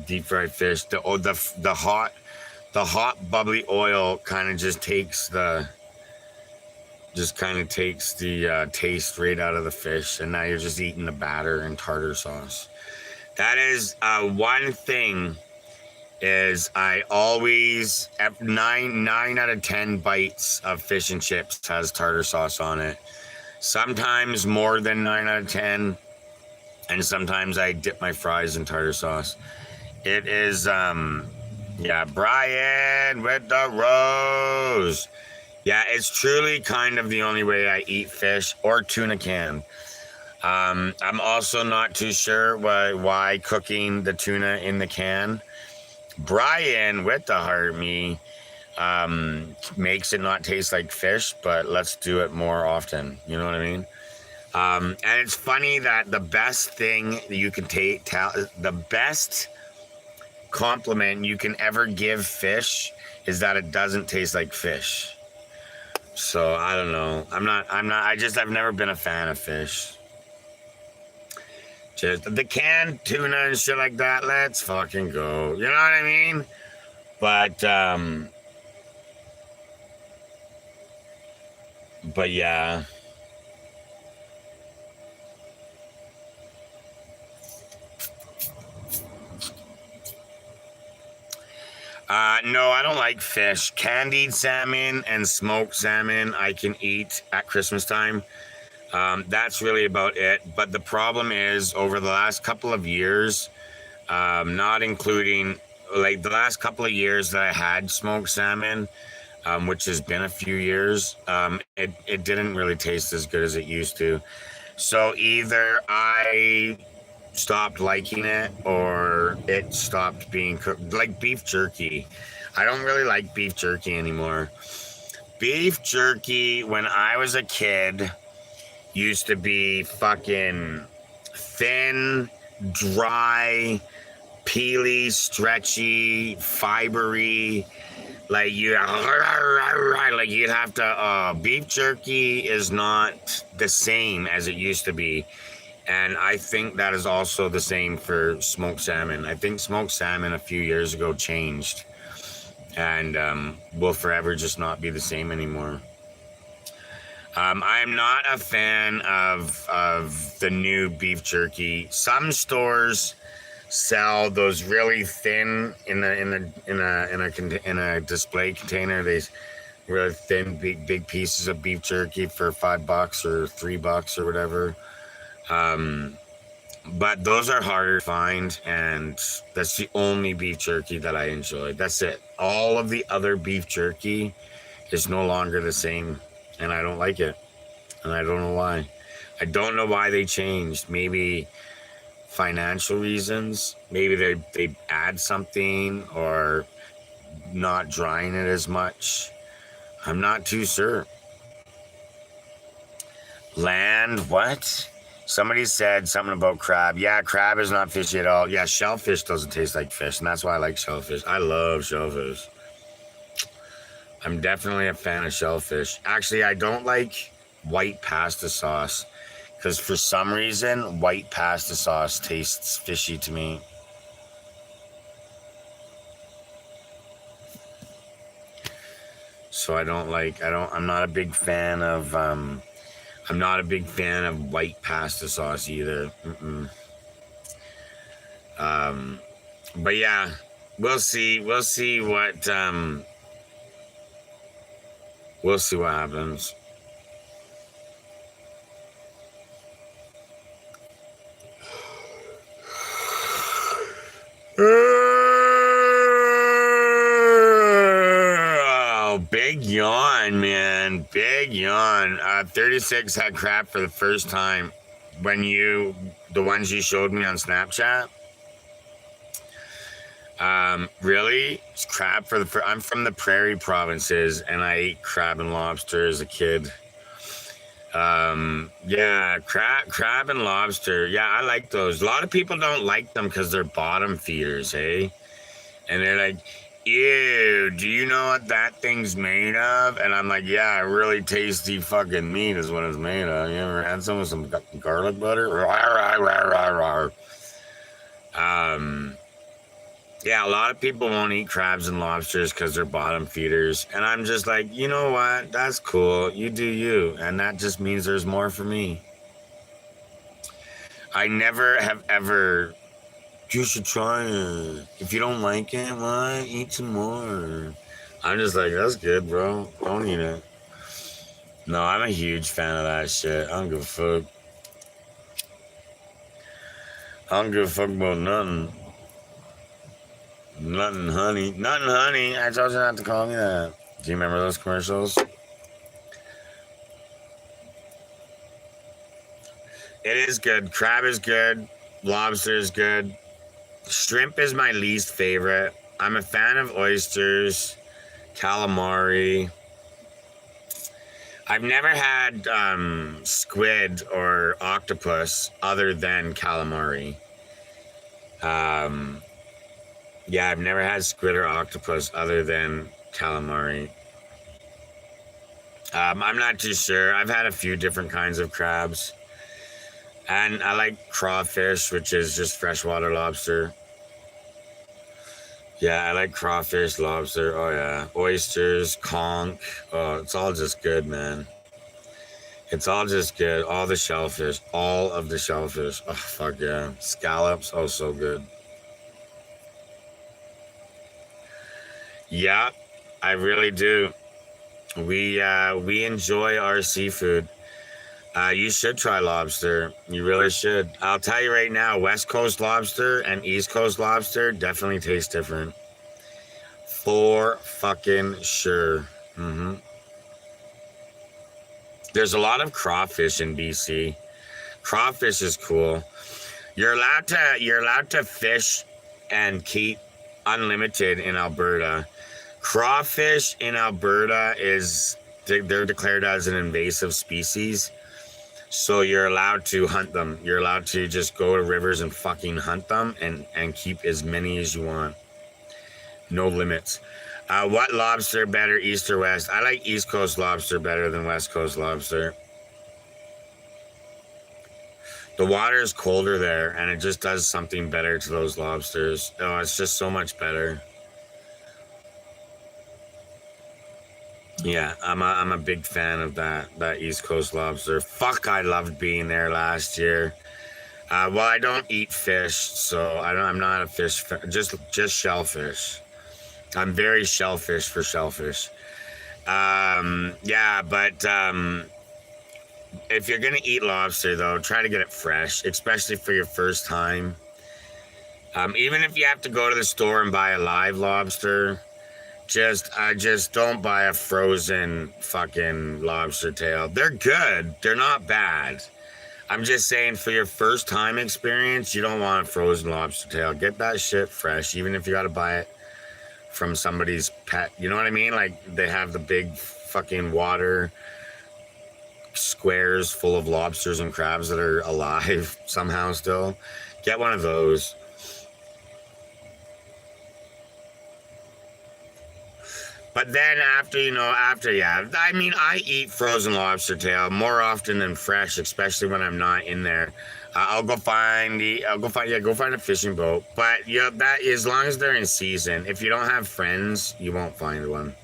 Deep fried fish. The hot bubbly oil kind of just takes the taste right out of the fish, and now you're just eating the batter and tartar sauce. That is one thing. Is I always 9 out of 10 bites of fish and chips has tartar sauce on it. Sometimes more than 9 out of 10, and sometimes I dip my fries in tartar sauce. It is yeah, Brian with the rose. Yeah, it's truly kind of the only way I eat fish or tuna can. I'm also not too sure why cooking the tuna in the can. Brian with the heart me makes it not taste like fish, but let's do it more often. You know what I mean? And it's funny that the best thing that you can the best compliment you can ever give fish is that it doesn't taste like fish. So I don't know. I've never been a fan of fish. Just the canned tuna and shit like that, let's fucking go. You know what I mean? But yeah. No, I don't like fish. Candied salmon and smoked salmon I can eat at Christmas time. That's really about it. But the problem is, over the last couple of years, not including like the last couple of years that I had smoked salmon, which has been a few years, it didn't really taste as good as it used to. So either I stopped liking it or it stopped being cooked. Like beef jerky. I don't really like beef jerky anymore. Beef jerky, when I was a kid, used to be fucking thin, dry, peely, stretchy, fibery. Like you'd have to. Beef jerky is not the same as it used to be, and I think that is also the same for smoked salmon. I think smoked salmon a few years ago changed, and will forever just not be the same anymore. I am not a fan of the new beef jerky. Some stores sell those really thin in a display container. They really thin, big pieces of beef jerky for $5 or $3 or whatever. But those are harder to find, and that's the only beef jerky that I enjoy. That's it. All of the other beef jerky is no longer the same, and I don't like it, and I don't know why. I don't know why they changed. Maybe financial reasons. Maybe they add something or not drying it as much. I'm not too sure. Land, what? Somebody said something about crab. Yeah, crab is not fishy at all. Yeah, shellfish doesn't taste like fish, and that's why I like shellfish. I love shellfish. I'm definitely a fan of shellfish. Actually, I don't like white pasta sauce because for some reason, white pasta sauce tastes fishy to me. So I'm not a big fan of, I'm not a big fan of white pasta sauce either. But yeah, we'll see. We'll see what happens. Oh, big yawn, man. Big yawn. 36 had crap for the first time when the ones you showed me on Snapchat. Really? It's crab for I'm from the prairie provinces and I ate crab and lobster as a kid. Yeah, crab and lobster. Yeah, I like those. A lot of people don't like them because they're bottom feeders, eh? And they're like, ew, do you know what that thing's made of? And I'm like, yeah, really tasty fucking meat is what it's made of. You ever had some with some garlic butter? Yeah, a lot of people won't eat crabs and lobsters because they're bottom feeders. And I'm just like, you know what? That's cool. You do you. And that just means there's more for me. I never have ever, you should try it. If you don't like it, why? Eat some more. I'm just like, that's good, bro. Don't eat it. No, I'm a huge fan of that shit. I don't give a fuck. I don't give a fuck about nothing. Nothing, honey. Nothing, honey. I told you not to call me that. Do you remember those commercials? It is good. Crab is good. Lobster is good. Shrimp is my least favorite. I'm a fan of oysters, calamari. I've never had squid or octopus other than calamari. Yeah, I've never had squid or octopus other than calamari. I'm not too sure. I've had a few different kinds of crabs. And I like crawfish, which is just freshwater lobster. Yeah, I like crawfish, lobster. Oh, yeah. Oysters, conch. Oh, it's all just good, man. It's all just good. All the shellfish. All of the shellfish. Oh, fuck yeah. Scallops. Oh, so good. Yeah, I really do. We enjoy our seafood. You should try lobster. You really should. I'll tell you right now, West Coast lobster and East Coast lobster definitely taste different. For fucking sure. There's a lot of crawfish in BC. Crawfish is cool. You're allowed to fish and keep unlimited in Alberta. Crawfish in Alberta they're declared as an invasive species. So you're allowed to hunt them. You're allowed to just go to rivers and fucking hunt them and keep as many as you want. No limits. What lobster better, East or West? I like East Coast lobster better than West Coast lobster. The water is colder there and it just does something better to those lobsters. Oh, it's just so much better. Yeah, I'm a big fan of that East Coast lobster. Fuck, I loved being there last year. Well, I don't eat fish, so I'm not a fish. Just shellfish. I'm very shellfish for shellfish. Yeah, but if you're gonna eat lobster, though, try to get it fresh, especially for your first time. Even if you have to go to the store and buy a live lobster, just don't buy a frozen fucking lobster tail. They're good. They're not bad. I'm just saying for your first time experience, you don't want a frozen lobster tail. Get that shit fresh, even if you got to buy it from somebody's pet. You know what I mean? Like they have the big fucking water squares full of lobsters and crabs that are alive somehow still. Get one of those. But then yeah, I mean, I eat frozen lobster tail more often than fresh, especially when I'm not in there. Go find a fishing boat. But yeah, that as long as they're in season. If you don't have friends, you won't find one.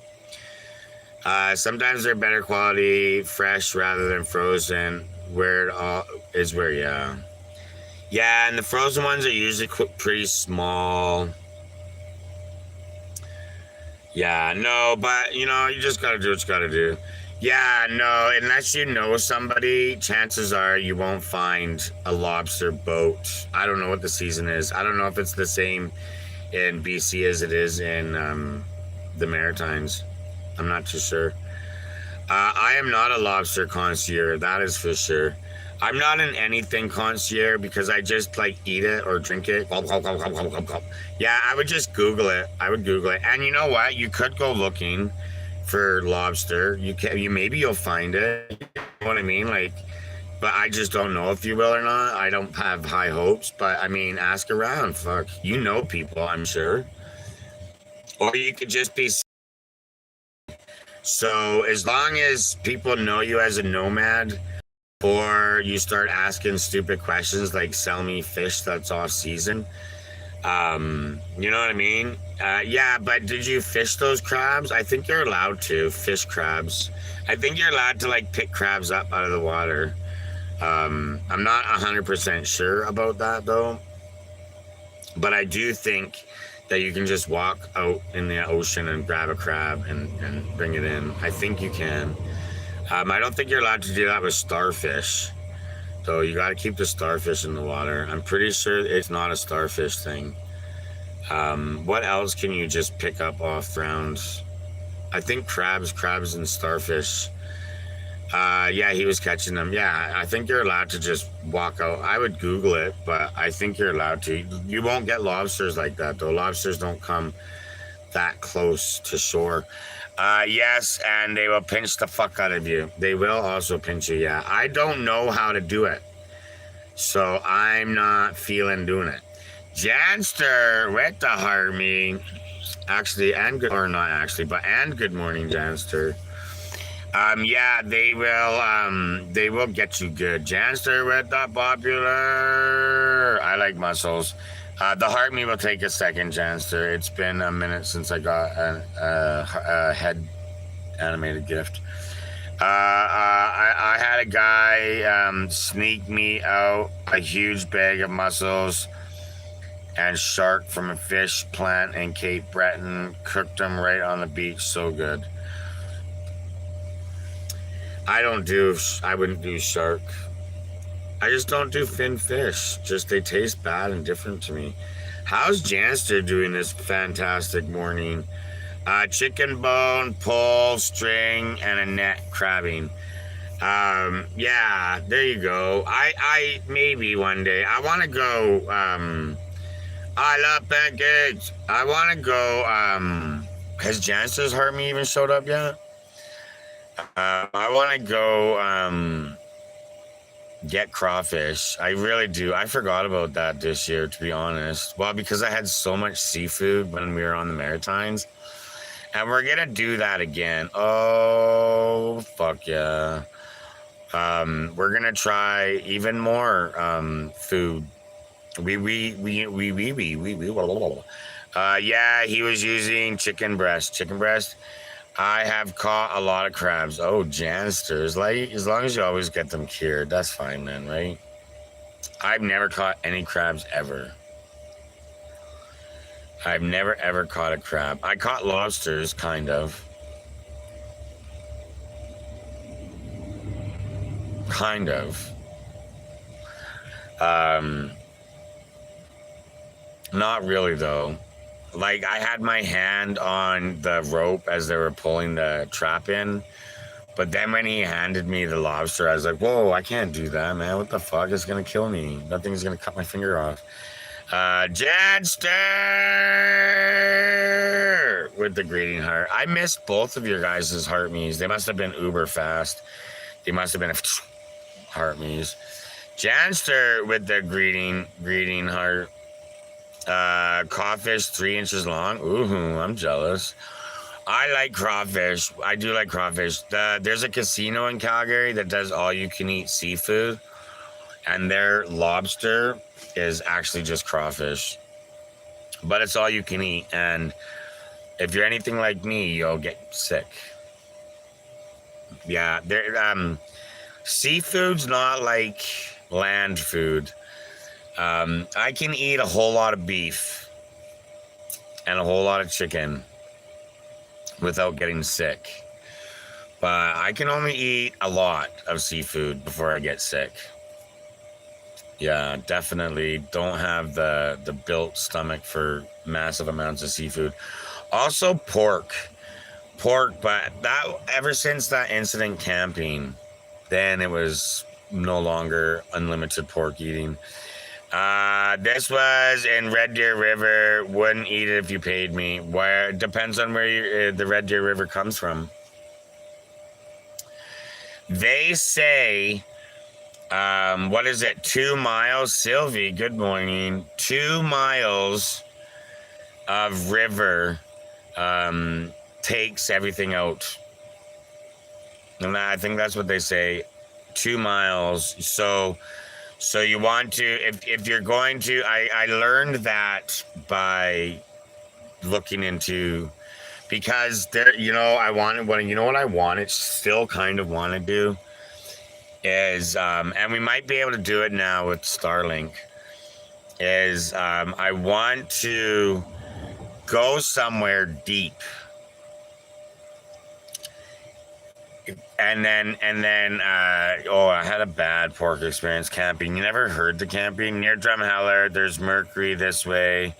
Sometimes they're better quality fresh rather than frozen. Where it all is where yeah, and the frozen ones are usually pretty small. Yeah, no, but you just gotta do what you gotta do. Yeah, no, unless you know somebody, chances are you won't find a lobster boat. I don't know what the season is. I don't know if it's the same in BC as it is in the Maritimes. I'm not too sure. I am not a lobster connoisseur, that is for sure. I'm not an anything connoisseur because I just like eat it or drink it. Gulp, gulp, gulp, gulp, gulp, gulp, gulp. Yeah, I would just Google it. I would Google it. And you know what? You could go looking for lobster. Maybe you'll find it. You know what I mean? Like, but I just don't know if you will or not. I don't have high hopes, but I mean, ask around. Fuck, you know people, I'm sure. Or you could just be. So as long as people know you as a nomad, or you start asking stupid questions like sell me fish that's off season. You know what I mean? Yeah, but did you fish those crabs? I think you're allowed to fish crabs. I think you're allowed to like pick crabs up out of the water. I'm not 100% sure about that though, but I do think that you can just walk out in the ocean and grab a crab and bring it in. I think you can. I don't think you're allowed to do that with starfish. So you got to keep the starfish in the water. I'm pretty sure it's not a starfish thing. What else can you just pick up off ground? I think crabs and starfish. Yeah, he was catching them. Yeah, I think you're allowed to just walk out. I would Google it, but I think you're allowed to. You won't get lobsters like that, though. Lobsters don't come that close to shore. Yes, and they will pinch the fuck out of you. They will also pinch you, yeah. I don't know how to do it, so I'm not feeling doing it. Janster with the Harmy. Actually, and good, or not actually, but and good morning, Janster. Yeah, they will get you good. Janster with the popular. I like mussels. The heart me will take a second, Janster. It's been a minute since I got a head animated gift. I had a guy sneak me out a huge bag of mussels and shark from a fish plant in Cape Breton. Cooked them right on the beach. So good. I wouldn't do shark. I just don't do fin fish. Just they taste bad and different to me. How's Janster doing this fantastic morning? Chicken bone, pole, string, and a net crabbing. Yeah, there you go. I maybe one day. I want to go. I love pancakes. I want to go. Has Janster's heart me even showed up yet? I want to go get crawfish. I really do. I forgot about that this year, to be honest. Well, because I had so much seafood when we were on the Maritimes. And we're going to do that again. Oh, fuck yeah. We're going to try even more food. Yeah, he was using chicken breast. Chicken breast. I have caught a lot of crabs. Oh, janisters. Like, as long as you always get them cured, that's fine, man, right? I've never caught any crabs ever. I've never ever caught a crab. I caught lobsters, kind of. Kind of. Um, Not really, though. Like, I had my hand on the rope as they were pulling the trap in. But then when he handed me the lobster, I was like, whoa, I can't do that, man. What the fuck? It's going to kill me. Nothing's going to cut my finger off. Jadster with the greeting heart. I missed both of your guys' heart me's. They must have been uber fast. They must have been heart me's. Janster with the greeting heart. Crawfish 3 inches long. Ooh, I'm jealous. I like crawfish. I do like crawfish. There's a casino in Calgary that does all you can eat seafood, and their lobster is actually just crawfish, but it's all you can eat. And if you're anything like me, you'll get sick. Yeah, seafood's not like land food. I can eat a whole lot of beef and a whole lot of chicken without getting sick, but I can only eat a lot of seafood before I get sick. Yeah, definitely don't have the built stomach for massive amounts of seafood. Also pork, but that ever since that incident camping, then it was no longer unlimited pork eating. This was in Red Deer River. Wouldn't eat it if you paid me. Where depends on where the Red Deer River comes from. They say, what is it? 2 miles, Sylvie. Good morning. 2 miles of river takes everything out, and I think that's what they say. 2 miles. So you want to, if you're going to, I learned that by looking into, because there, I wanted what, what I wanted, still kind of want to do is, and we might be able to do it now with Starlink, is I want to go somewhere deep. And then, I had a bad pork experience camping. You never heard the camping? Near Drumheller, there's mercury this way.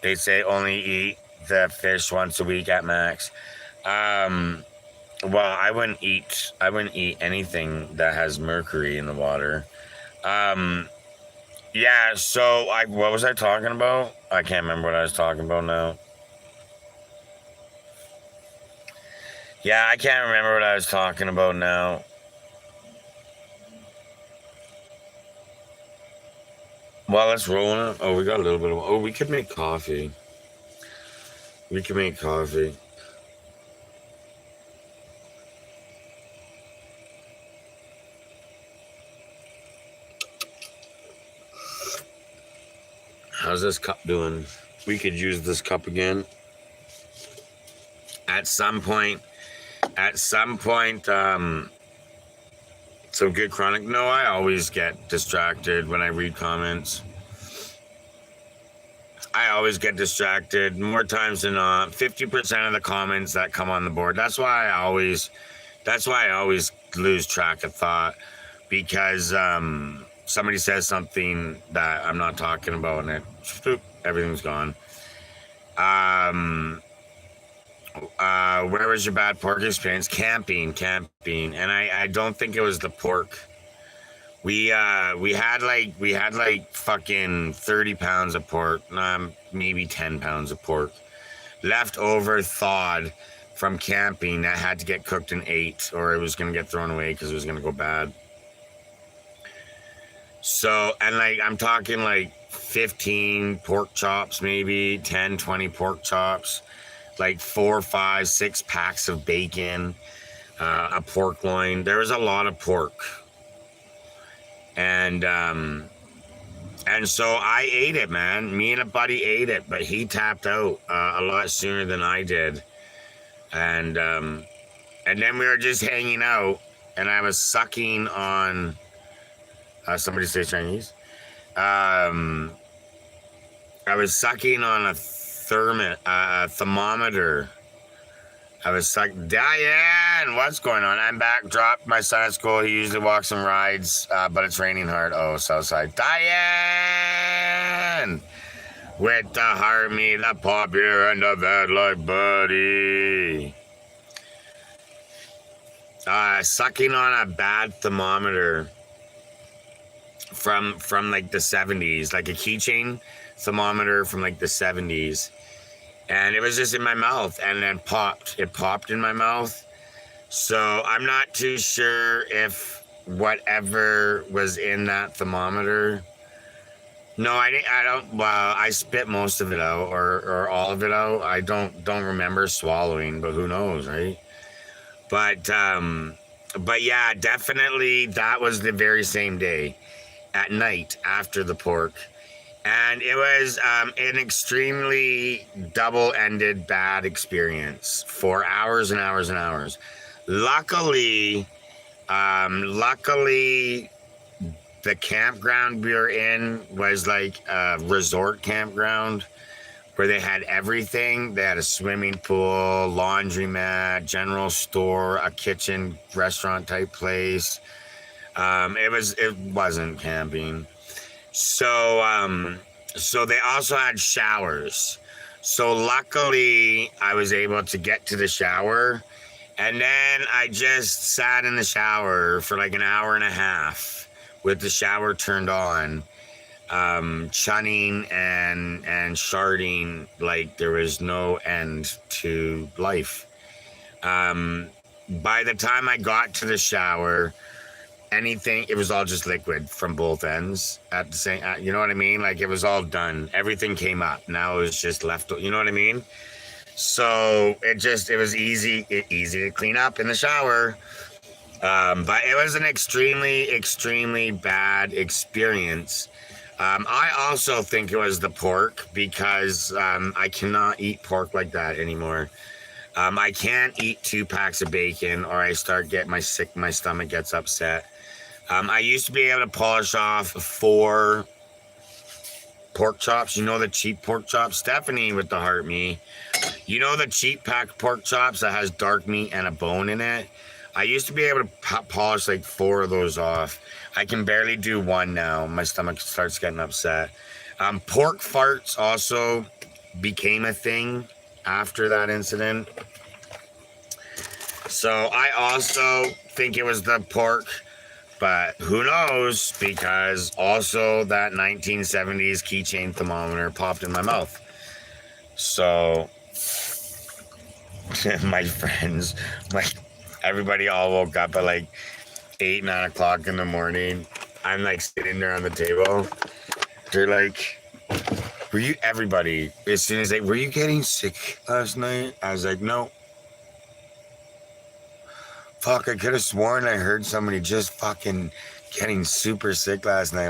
They say only eat the fish once a week at max. Well, I wouldn't eat anything that has mercury in the water. Yeah, so what was I talking about? I can't remember what I was talking about now. Yeah, I can't remember what I was talking about now. Well, let's roll it. Oh, we got a little bit of... Oh, we could make coffee. We can make coffee. How's this cup doing? We could use this cup again. At some point, some good chronic. No, I always get distracted when I read comments. I always get distracted more times than not. 50% of the comments that come on the board. That's why I always lose track of thought, because somebody says something that I'm not talking about, and everything's gone. Where was your bad pork experience? Camping, and I don't think it was the pork. We had like fucking 30 pounds of pork, maybe 10 pounds of pork left over, thawed from camping, that had to get cooked and ate, or it was gonna get thrown away because it was gonna go bad. So, and I'm talking like 15 pork chops, maybe 10, 20 pork chops, like 4, 5, 6 packs of bacon, a pork loin. There was a lot of pork. And so I ate it, man. Me and a buddy ate it, but he tapped out a lot sooner than I did. And then we were just hanging out, and I was sucking on. Somebody say Chinese. Um, I was sucking on a thermometer. I was sucking. Diane, what's going on? I'm back. Dropped my son at school. He usually walks and rides, but it's raining hard. Oh, Southside. Diane! With the heart, me, the pop here, and the bad like buddy. Sucking on a bad thermometer from like the 70s, like a keychain thermometer from like the 70s, and it was just in my mouth, and then it popped in my mouth. So I'm not too sure if whatever was in that thermometer. No, I don't. Well, I spit most of it out, or all of it out. I don't remember swallowing, but who knows, right? But yeah, definitely that was the very same day, at night after the pork. And it was an extremely double-ended bad experience for hours and hours and hours. Luckily, the campground we were in was like a resort campground where they had everything. They had a swimming pool, laundromat, general store, a kitchen, restaurant type place. It wasn't camping. So they also had showers. So luckily I was able to get to the shower, and then I just sat in the shower for like an hour and a half with the shower turned on, chunning and sharding like there was no end to life. By the time I got to the shower, it was all just liquid from both ends at the same, you know what I mean? Like it was all done. Everything came up. Now it was just left, you know what I mean? So it was easy to clean up in the shower. But it was an extremely, extremely bad experience. I also think it was the pork, because I cannot eat pork like that anymore. I can't eat 2 packs of bacon, or I start getting my stomach gets upset. I used to be able to polish off 4 pork chops. You know, the cheap pork chops? Stephanie with the heart me. You know the cheap pack pork chops that has dark meat and a bone in it? I used to be able to polish like 4 of those off. I can barely do 1 now. My stomach starts getting upset. Pork farts also became a thing after that incident. So I also think it was the pork, but who knows, because also that 1970s keychain thermometer popped in my mouth. So my friends, everybody all woke up at like 8, 9 o'clock in the morning. I'm like sitting there on the table. They're like, everybody, as soon as were you getting sick last night? I was like, no. Fuck, I could have sworn I heard somebody just fucking getting super sick last night.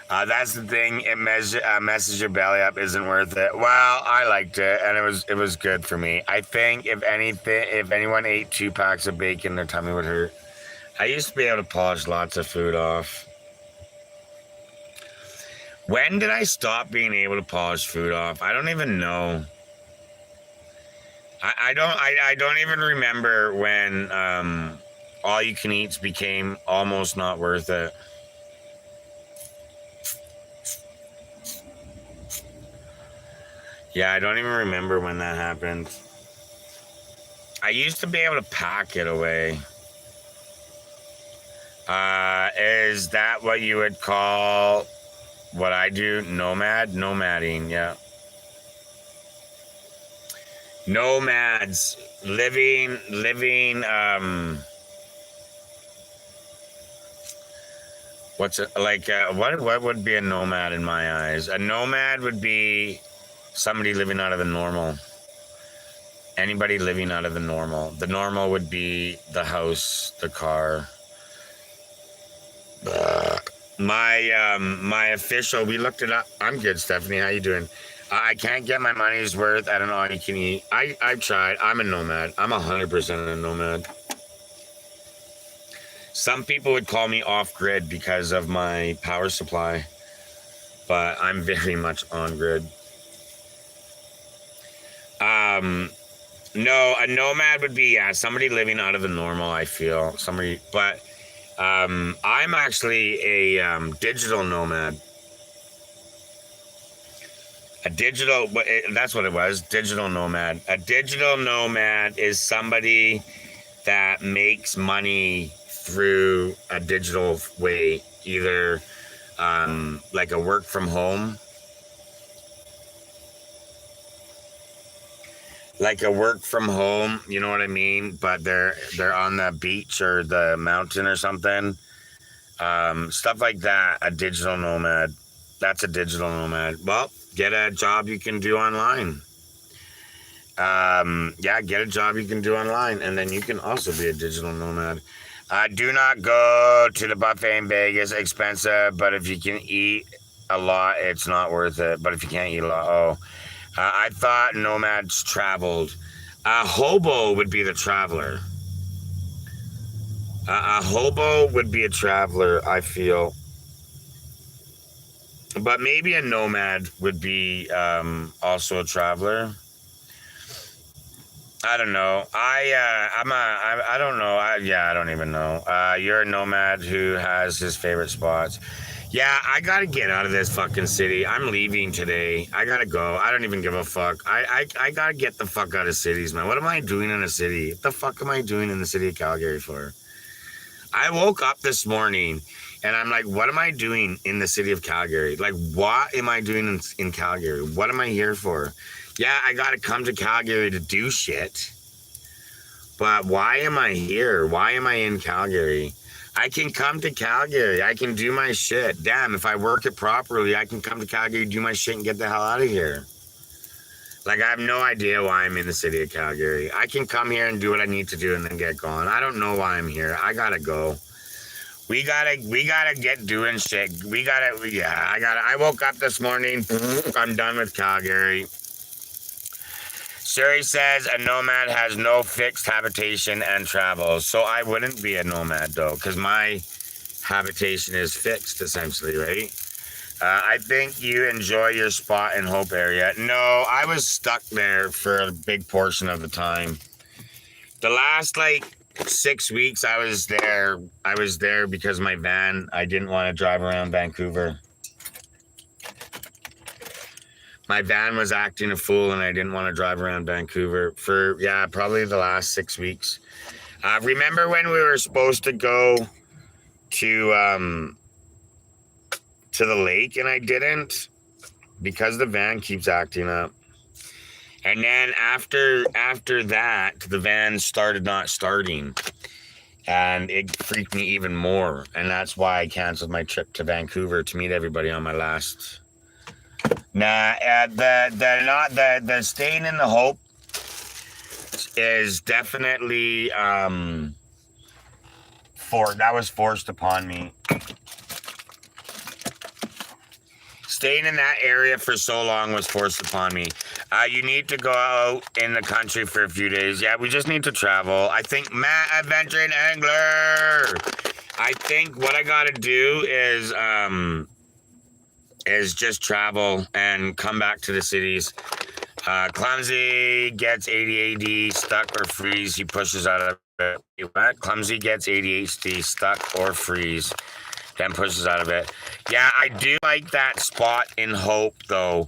That's the thing. Message your belly up isn't worth it. Well, I liked it, and it was good for me. I think if anyone ate 2 packs of bacon, their tummy would hurt. I used to be able to polish lots of food off. When did I stop being able to polish food off? I don't even know. I don't even remember when all you can eats became almost not worth it. Yeah, I don't even remember when that happened. I used to be able to pack it away. Is that what you would call what I do? Nomading, yeah. Nomads, living, what's it like? What would be a nomad in my eyes? A nomad would be somebody living out of the normal. Anybody living out of the normal. The normal would be the house, the car. My official, we looked it up. I'm good, Stephanie. How you doing? I can't get my money's worth. I don't know how you can eat. I've tried. I'm a nomad. I'm 100% a nomad. Some people would call me off grid because of my power supply, but I'm very much on grid. No, a nomad would be somebody living out of the normal. I feel somebody, but I'm actually a digital nomad. A digital, that's what it was. Digital nomad. A digital nomad is somebody that makes money through a digital way, either like a work from home, you know what I mean? But they're on the beach or the mountain or something. Stuff like that. A digital nomad. That's a digital nomad. Well, get a job you can do online. Yeah, get a job you can do online, and then you can also be a digital nomad. Do not go to the buffet in Vegas. Expensive, but if you can eat a lot, it's not worth it. But if you can't eat a lot, I thought nomads traveled. A hobo would be the traveler. A hobo would be a traveler, I feel. But maybe a nomad would be also a traveler. I don't know. I don't know. I don't even know. You're a nomad who has his favorite spots. Yeah, I gotta get out of this fucking city. I'm leaving today. I gotta go. I don't even give a fuck. I gotta get the fuck out of cities, man. What am I doing in a city? What the fuck am I doing in the city of Calgary for? I woke up this morning and I'm like, what am I doing in the city of Calgary? Like, what am I doing in Calgary? What am I here for? Yeah, I got to come to Calgary to do shit. But why am I here? Why am I in Calgary? I can come to Calgary. I can do my shit. Damn, if I work it properly, I can come to Calgary, do my shit, and get the hell out of here. Like, I have no idea why I'm in the city of Calgary. I can come here and do what I need to do and then get gone. I don't know why I'm here. I gotta go. We gotta get doing shit. I woke up this morning. I'm done with Calgary. Suri says a nomad has no fixed habitation and travels. So I wouldn't be a nomad though, because my habitation is fixed essentially, right? I think you enjoy your spot in Hope area. No, I was stuck there for a big portion of the time. The last 6 weeks I was there. I was there because my van, I didn't want to drive around Vancouver. My van was acting a fool and I didn't want to drive around Vancouver for, probably the last 6 weeks. Remember when we were supposed to go to the lake and I didn't because the van keeps acting up. And then after that, the van started not starting. And it freaked me even more. And that's why I canceled my trip to Vancouver to meet everybody on my last. The staying in the Hope is definitely that was forced upon me. Staying in that area for so long was forced upon me. You need to go out in the country for a few days. Yeah, we just need to travel. I think Matt Adventuring Angler. I think what I gotta do is just travel and come back to the cities. Clumsy gets ADHD, stuck or freeze. He pushes out of it. What? Clumsy gets ADHD, stuck or freeze. Then pushes out of it. Yeah, I do like that spot in Hope though.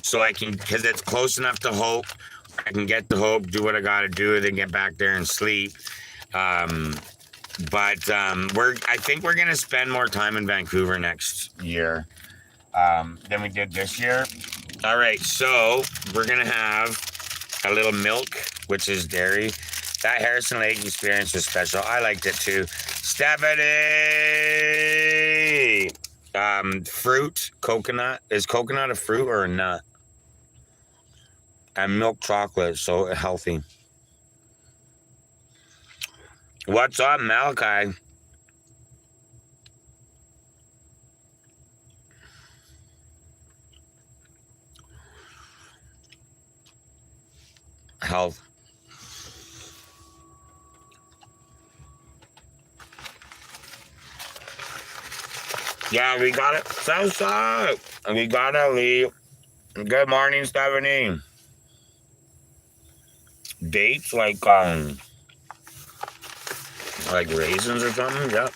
So I can, because it's close enough to Hope. I can get to Hope, do what I gotta do, then get back there and sleep. I think we're gonna spend more time in Vancouver next year than we did this year. All right, so we're gonna have a little milk, which is dairy. That Harrison Lake experience was special. I liked it too. Stephanie! Fruit, coconut. Is coconut a fruit or a nut? And milk chocolate, so healthy. What's up, Malachi? health. Yeah, we got it. So. We gotta leave. Good morning, Stephanie. Dates like raisins or something. Yep.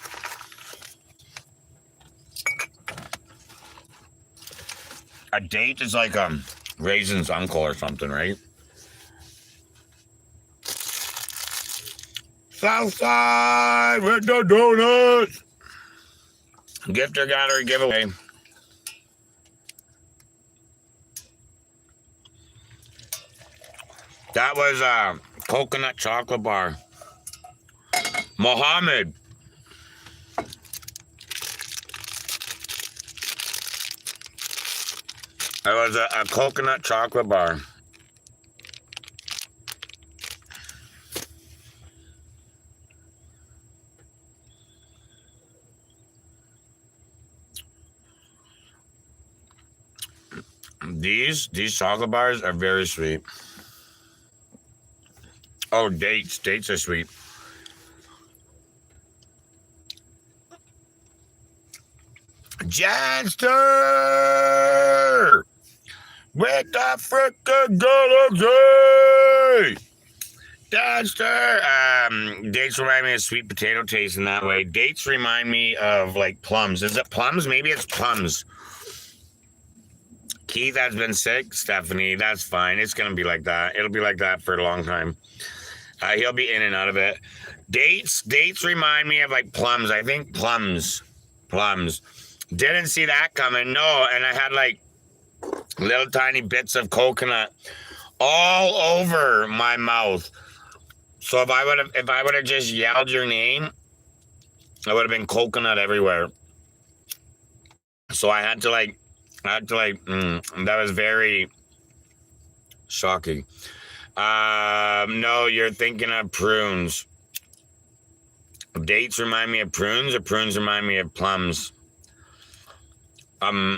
A date is like raisin's uncle or something, right? Southside with the donuts. Gifter gallery giveaway. That was a coconut chocolate bar. Mohammed. It was a coconut chocolate bar. These chocolate bars are very sweet. Oh, dates. Dates are sweet. Janster! With the frickin' galaxy! Janster! Dates remind me of sweet potato taste in that way. Dates remind me of, like, plums. Is it plums? Maybe it's plums. Keith has been sick. Stephanie, that's fine. It's going to be like that. It'll be like that for a long time. He'll be in and out of it. Dates remind me of, like, plums. I think plums. Didn't see that coming. No, and I had, like, little tiny bits of coconut all over my mouth. So if I would have just yelled your name, it would have been coconut everywhere. So I had to like, that was very shocking. No, you're thinking of prunes. Dates remind me of prunes, or prunes remind me of plums.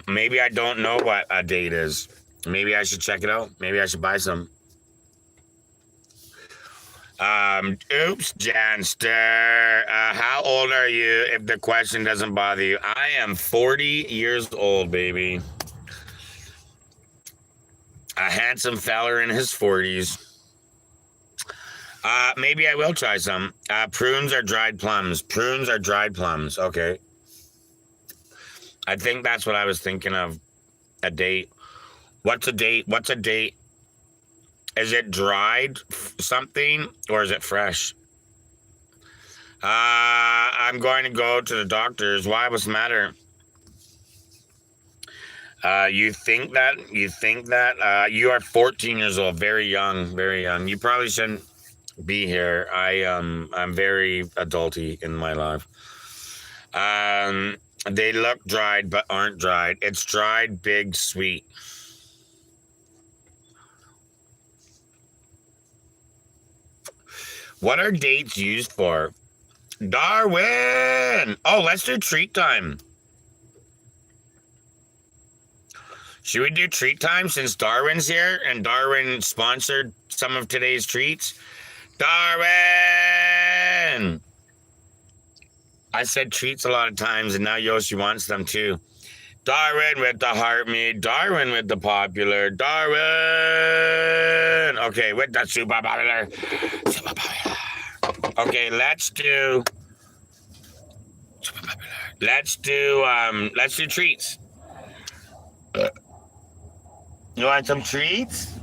Maybe I don't know what a date is. Maybe I should check it out. Maybe I should buy some. Oops, Janster. How old are you if the question doesn't bother you? I am 40 years old, baby. A handsome feller in his 40s. Maybe I will try some. Prunes are dried plums. Prunes are dried plums. Okay. I think that's what I was thinking of. A date. What's a date? What's a date? Is it dried something or is it fresh? I'm going to go to the doctors. Why? What's the matter? You think that you are 14 years old, very young, very young. You probably shouldn't be here. I'm very adulty in my life. They look dried but aren't dried. It's dried, big, sweet. What are dates used for? Darwin! Oh, let's do treat time. Should we do treat time since Darwin's here and Darwin sponsored some of today's treats? Darwin! I said treats a lot of times and now Yoshi wants them too. Darwin with the heart meat. Darwin with the popular. Darwin! Okay, with the super popular. Super popular. Okay, let's do treats. You want some treats?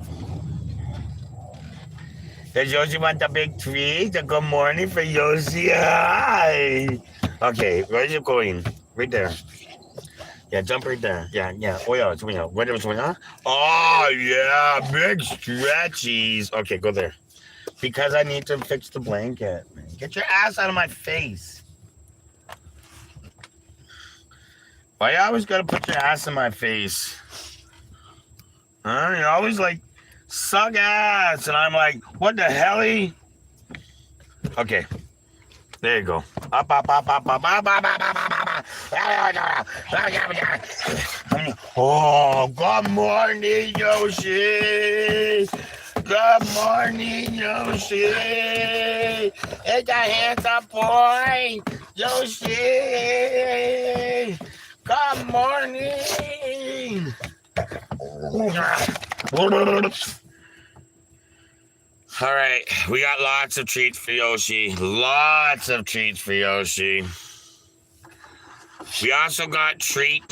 Does Yoshi want a big treat? A good morning for Yoshi. Hi. Okay, where's you going? Right there. Yeah, jump right there. Yeah. Oh yeah, oh yeah, big stretchies. Okay, go there. Because I need to fix the blanket. Get your ass out of my face. Why you always gotta put your ass in my face? Huh? You're always like, suck ass. And I'm like, what the hell? Okay. There you go. Up. Oh, good morning, Yoshi. Good morning, Yoshi. It's a handsome boy, Yoshi. Good morning. All right, we got lots of treats for Yoshi. Lots of treats for Yoshi. We also got treat.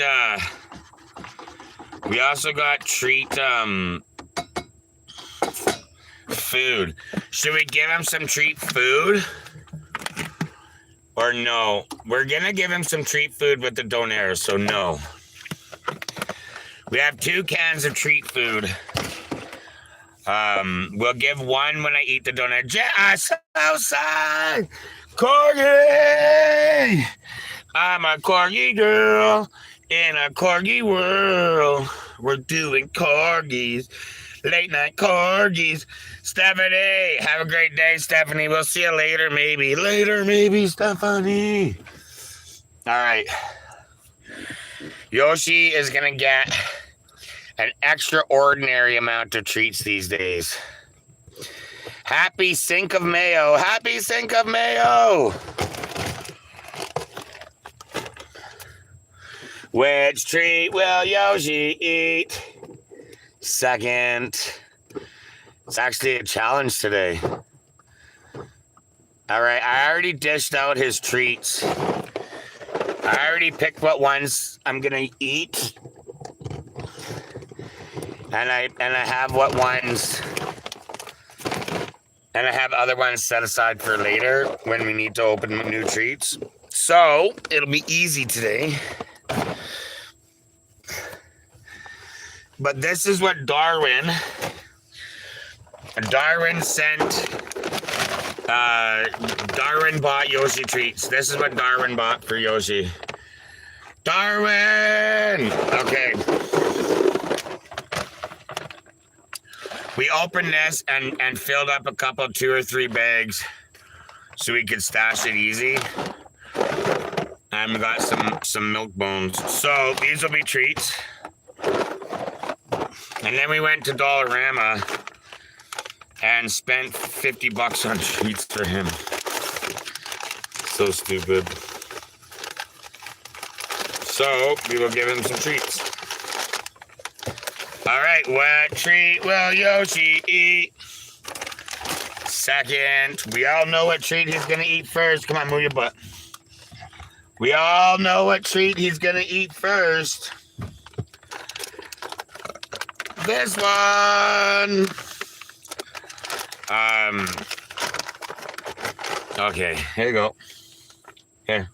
Food. Should we give him some treat food? Or no? We're gonna give him some treat food with the donaire, so no. We have 2 cans of treat food. We'll give one when I eat the donaire. Just outside! Corgi! I'm a corgi girl in a corgi world. We're doing corgis. Late night corgis. Stephanie, have a great day, Stephanie. We'll see you later, maybe. Later, maybe, Stephanie. All right. Yoshi is going to get an extraordinary amount of treats these days. Happy Cinco of Mayo. Happy Cinco of Mayo. Which treat will Yoshi eat? Second. It's actually a challenge today. All right, I already dished out his treats. I already picked what ones I'm gonna eat. And I have what ones, and I have other ones set aside for later when we need to open new treats. So it'll be easy today. But this is what Darwin sent. Darwin bought Yoshi treats. This is what Darwin bought for Yoshi. Darwin! Okay. We opened this and filled up a couple, 2 or 3 bags so we could stash it easy. And we got some milk bones. So these will be treats. And then we went to Dollarama and spent $50 on treats for him. So stupid. So we will give him some treats. All right, what treat will Yoshi eat? Second, we all know what treat he's gonna eat first. Come on, move your butt. We all know what treat he's gonna eat first. This one. Okay, here you go. Here.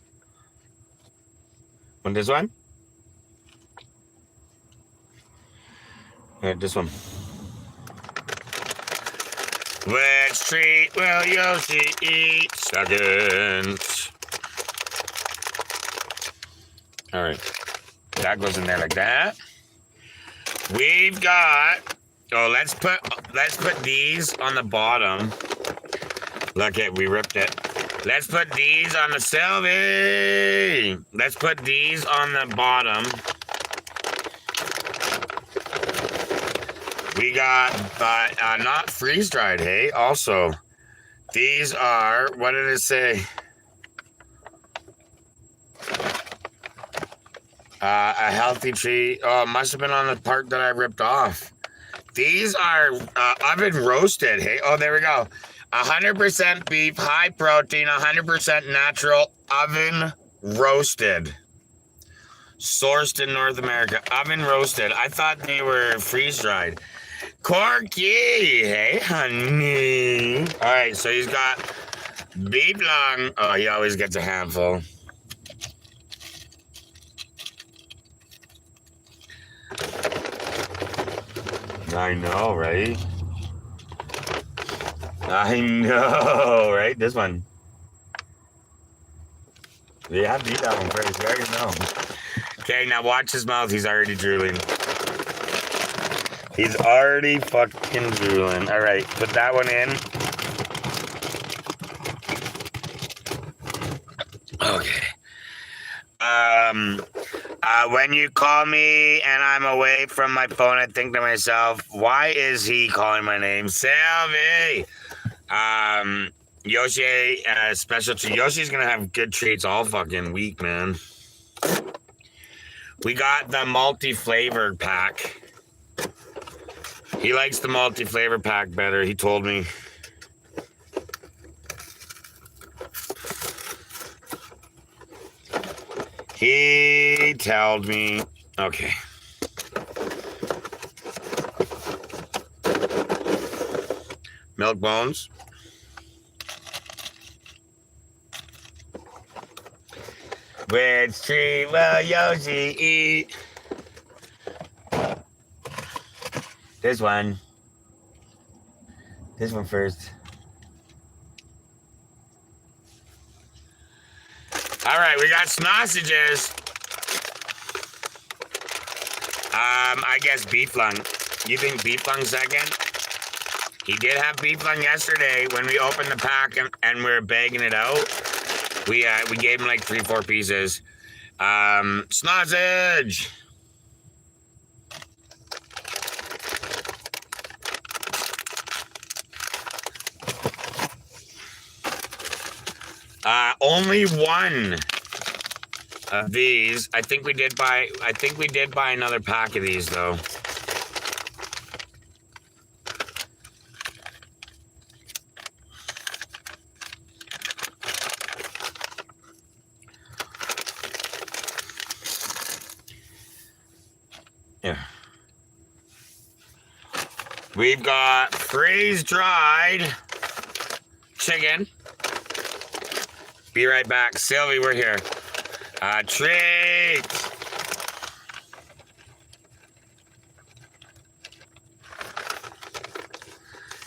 Want this one? This one. Which treat will Yoshi eat second? All right. That goes in there like that. We've got, let's put these on the bottom. Look it, we ripped it. Let's put these on the Sylvie. Let's put these on the bottom. We got, not freeze dried, hey? Also, these are, what did it say? A healthy treat. Oh, it must have been on the part that I ripped off. These are oven roasted, hey? Oh, there we go. 100% beef, high protein, 100% natural, oven roasted. Sourced in North America, oven roasted. I thought they were freeze dried. Corky, hey, honey. All right, so he's got beef long. Oh, he always gets a handful. I know, right? I know, right? This one. Yeah, beat that one first. There you go. Okay, now watch his mouth. He's already drooling. He's already fucking drooling. All right, put that one in. Okay. When you call me and I'm away from my phone, I think to myself, why is he calling my name? Selby! Yoshi, special treat. Yoshi's gonna have good treats all fucking week, man. We got the multi-flavored pack. He likes the multi-flavor pack better, he told me. He told me. Okay. Milk bones. Which tree will Yoshi eat? This one. This one first. All right, we got sausages. I guess beef lung. You think beef lung second? He did have beef lung yesterday when we opened the pack and we were bagging it out. We gave him like 3-4 pieces. Sausage. Only one of these. I think we did buy another pack of these though. Yeah. We've got freeze-dried chicken. Be right back. Sylvie, we're here. Treat.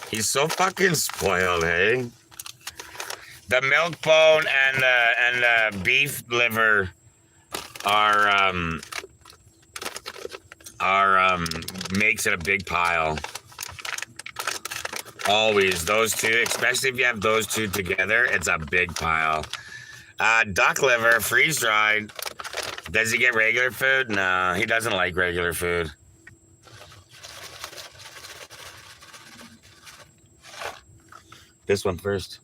He's so fucking spoiled, hey? The milk bone and the beef liver are makes it a big pile. Always those two, especially if you have those two together, it's a big pile. Duck liver, freeze dried. Does he get regular food? No, he doesn't like regular food. This one first.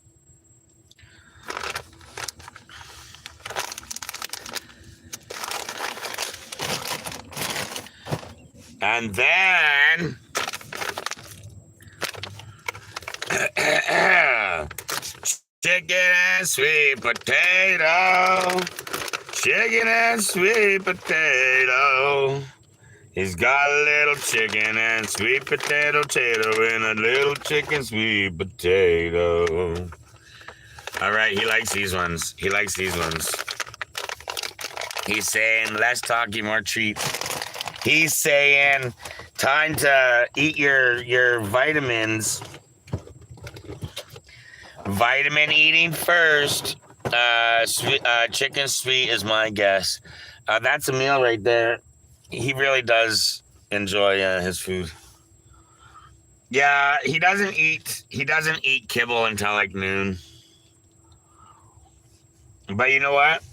And then chicken and sweet potato. Chicken and sweet potato. He's got a little chicken and sweet potato and a little chicken sweet potato. All right, he likes these ones. He likes these ones. He's saying, less talky, more treats. He's saying, time to eat your vitamins. Vitamin eating first. Chicken sweet is my guess. That's a meal right there. He really does enjoy his food. Yeah, he doesn't eat kibble until like noon. But you know what?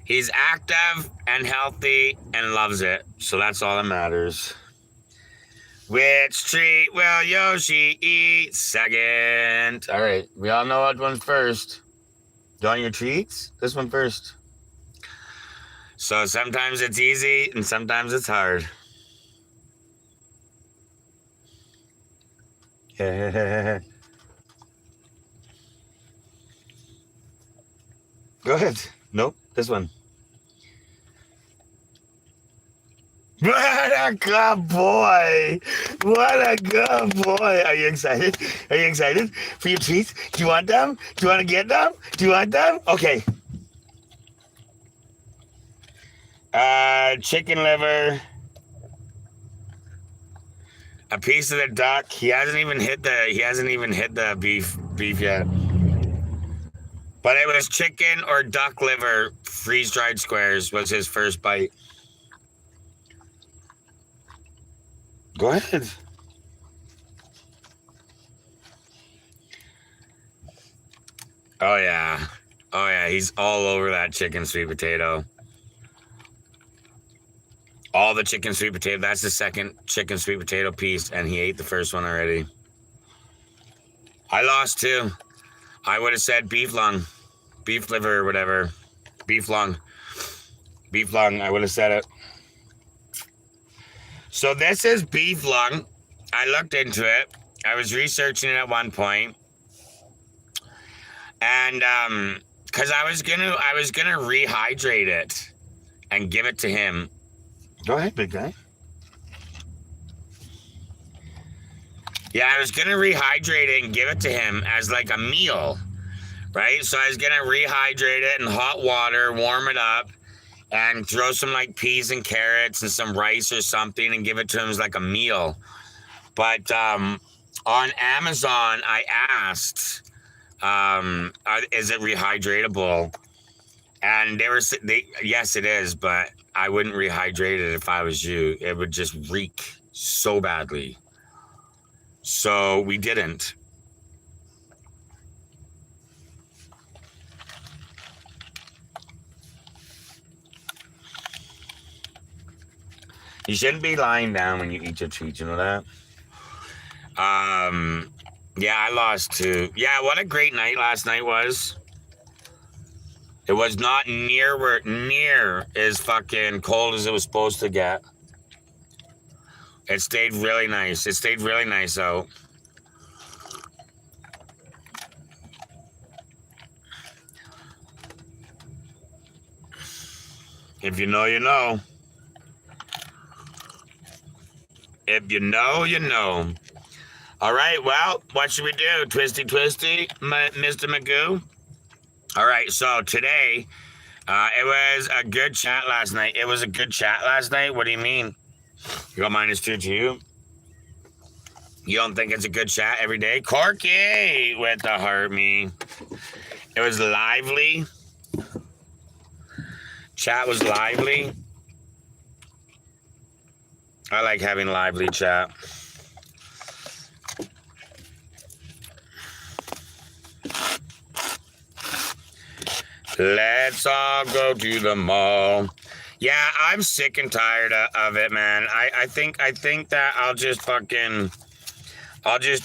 He's active and healthy and loves it. So that's all that matters. Which treat will Yoshi eat second? All right, we all know what one's first. Do you want your treats? This one first. So sometimes it's easy and sometimes it's hard. Go ahead. Nope, this one. What a good boy. What a good boy. Are you excited? Are you excited for your treats? Do you want them? Do you want to get them? Do you want them? Okay. Chicken liver. A piece of the duck. He hasn't even hit the beef yet. But it was chicken or duck liver, freeze-dried squares was his first bite. Go ahead. Oh yeah. Oh yeah, he's all over that chicken sweet potato. All the chicken sweet potato. That's the second chicken sweet potato piece, and he ate the first one already. I lost too. I would have said beef lung, beef liver, or whatever. Beef lung. Beef lung. I would have said it. So this is beef lung. I looked into it. I was researching it at one point, and because I was gonna rehydrate it and give it to him. Go ahead, big guy. Yeah, I was gonna rehydrate it and give it to him as like a meal, right? So I was gonna rehydrate it in hot water, warm it up, and throw some like peas and carrots and some rice or something and give it to him as like a meal. But on Amazon, I asked, is it rehydratable? And yes, it is, but I wouldn't rehydrate it if I was you. It would just reek so badly. So we didn't. You shouldn't be lying down when you eat your treats, you know that? Yeah, I lost too. Yeah, what a great night last night was. It was not near as fucking cold as it was supposed to get. It stayed really nice. It stayed really nice out. If you know, you know. If you know, you know. All right, well, what should we do? Twisty, Mr. Magoo? All right, so today, it was a good chat last night. It was a good chat last night? What do you mean? You got -2 to you? You don't think it's a good chat every day? Corky with the heart me. It was lively. Chat was lively. I like having lively chat. Let's all go to the mall. Yeah, I'm sick and tired of it, man. I think that I'll just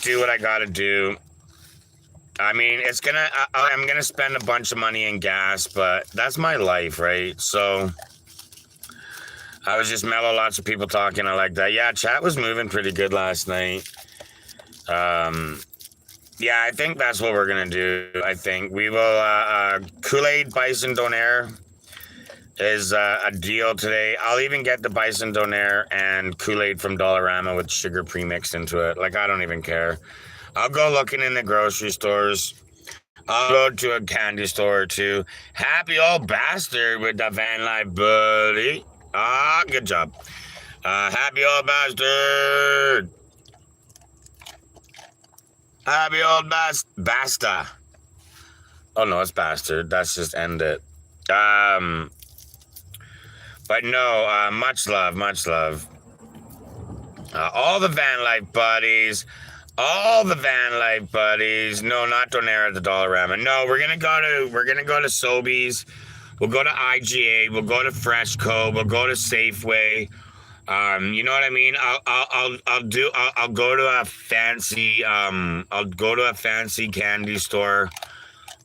do what I gotta do. I mean, I'm gonna spend a bunch of money in gas, but that's my life, right? So I was just mellow, lots of people talking. I like that. Yeah, chat was moving pretty good last night. Yeah, I think that's what we're gonna do. I think we will Kool-Aid Bison Donair is a deal today. I'll even get the Bison Donair and Kool-Aid from Dollarama with sugar pre-mixed into it. Like, I don't even care. I'll go looking in the grocery stores. I'll go to a candy store or two. Happy old bastard with the van life buddy. Ah, good job. Happy old bastard. Happy old basta. Oh no, it's bastard. That's just end it. But no, much love. All the van life buddies. No, not Donair at the Dollarama. No, we're gonna go to Sobeys. We'll go to IGA. We'll go to Freshco. We'll go to Safeway. You know what I mean? I'll go to a fancy candy store.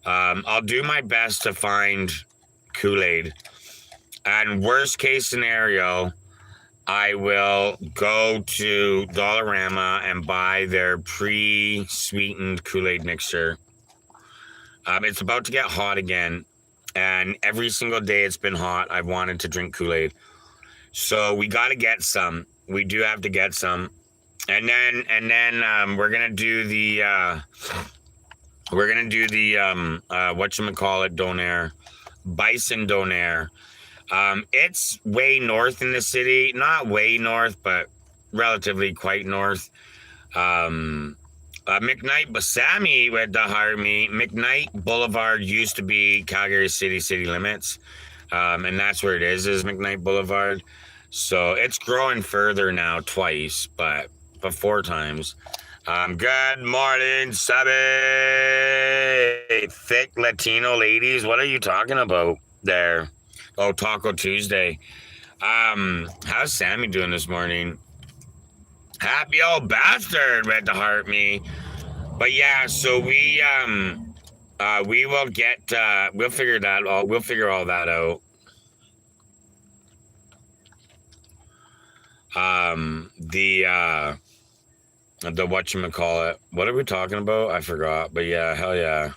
I'll do my best to find Kool-Aid. And worst case scenario, I will go to Dollarama and buy their pre-sweetened Kool-Aid mixture. It's about to get hot again, and every single day it's been hot. I've wanted to drink Kool-Aid. So we got to get some. We do have to get some. And then we're going to do the whatchamacallit Donair, Bison Donair. It's way north in the city, not way north, but relatively quite north. McKnight Basami with the Harmy. McKnight Boulevard used to be Calgary city limits. And that's where it is McKnight Boulevard. So it's growing further now twice, but 4 times. Good morning, Sabe. Thick Latino ladies. What are you talking about there? Oh, Taco Tuesday. How's Sammy doing this morning? Happy old bastard read to heart me. But yeah, so we will get we'll figure that all we'll figure all that out. The whatchamacallit. What are we talking about? I forgot. But yeah, hell yeah.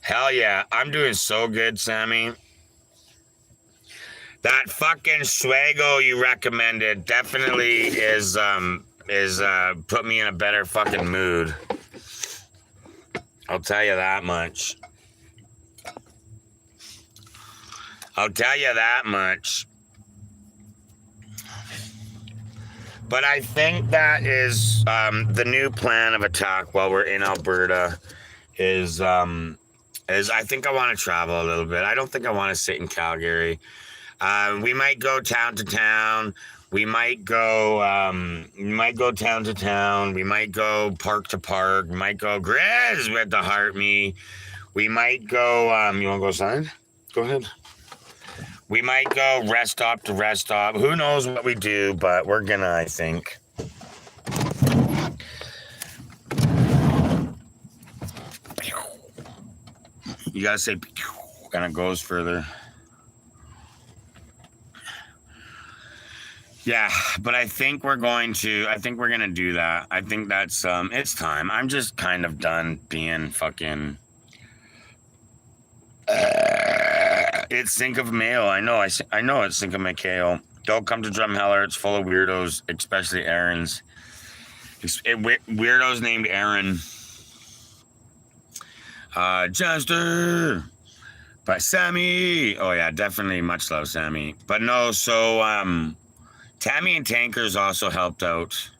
Hell yeah. I'm doing so good, Sammy. That fucking Swago you recommended definitely is put me in a better fucking mood. I'll tell you that much. I'll tell you that much. But I think that is the new plan of attack while we're in Alberta is I think I want to travel a little bit. I don't think I want to sit in Calgary. We might go town to town. We might go town to town. We might go park to park. We might go Grizz with the heart me. We might go you want to go outside? Go ahead. We might go rest stop to rest stop. Who knows what we do, but we're gonna, I think. You gotta say and it goes further. Yeah, but I think we're gonna do that. I think that's it's time. I'm just kind of done being fucking it's Cinco de Mayo. I know it's Cinco de Mayo. Don't come to Drumheller. It's full of weirdos, especially Aaron's. Weirdos named Aaron. Jester. By Sammy. Oh yeah, definitely much love, Sammy. But no, so Tammy and Tankers also helped out.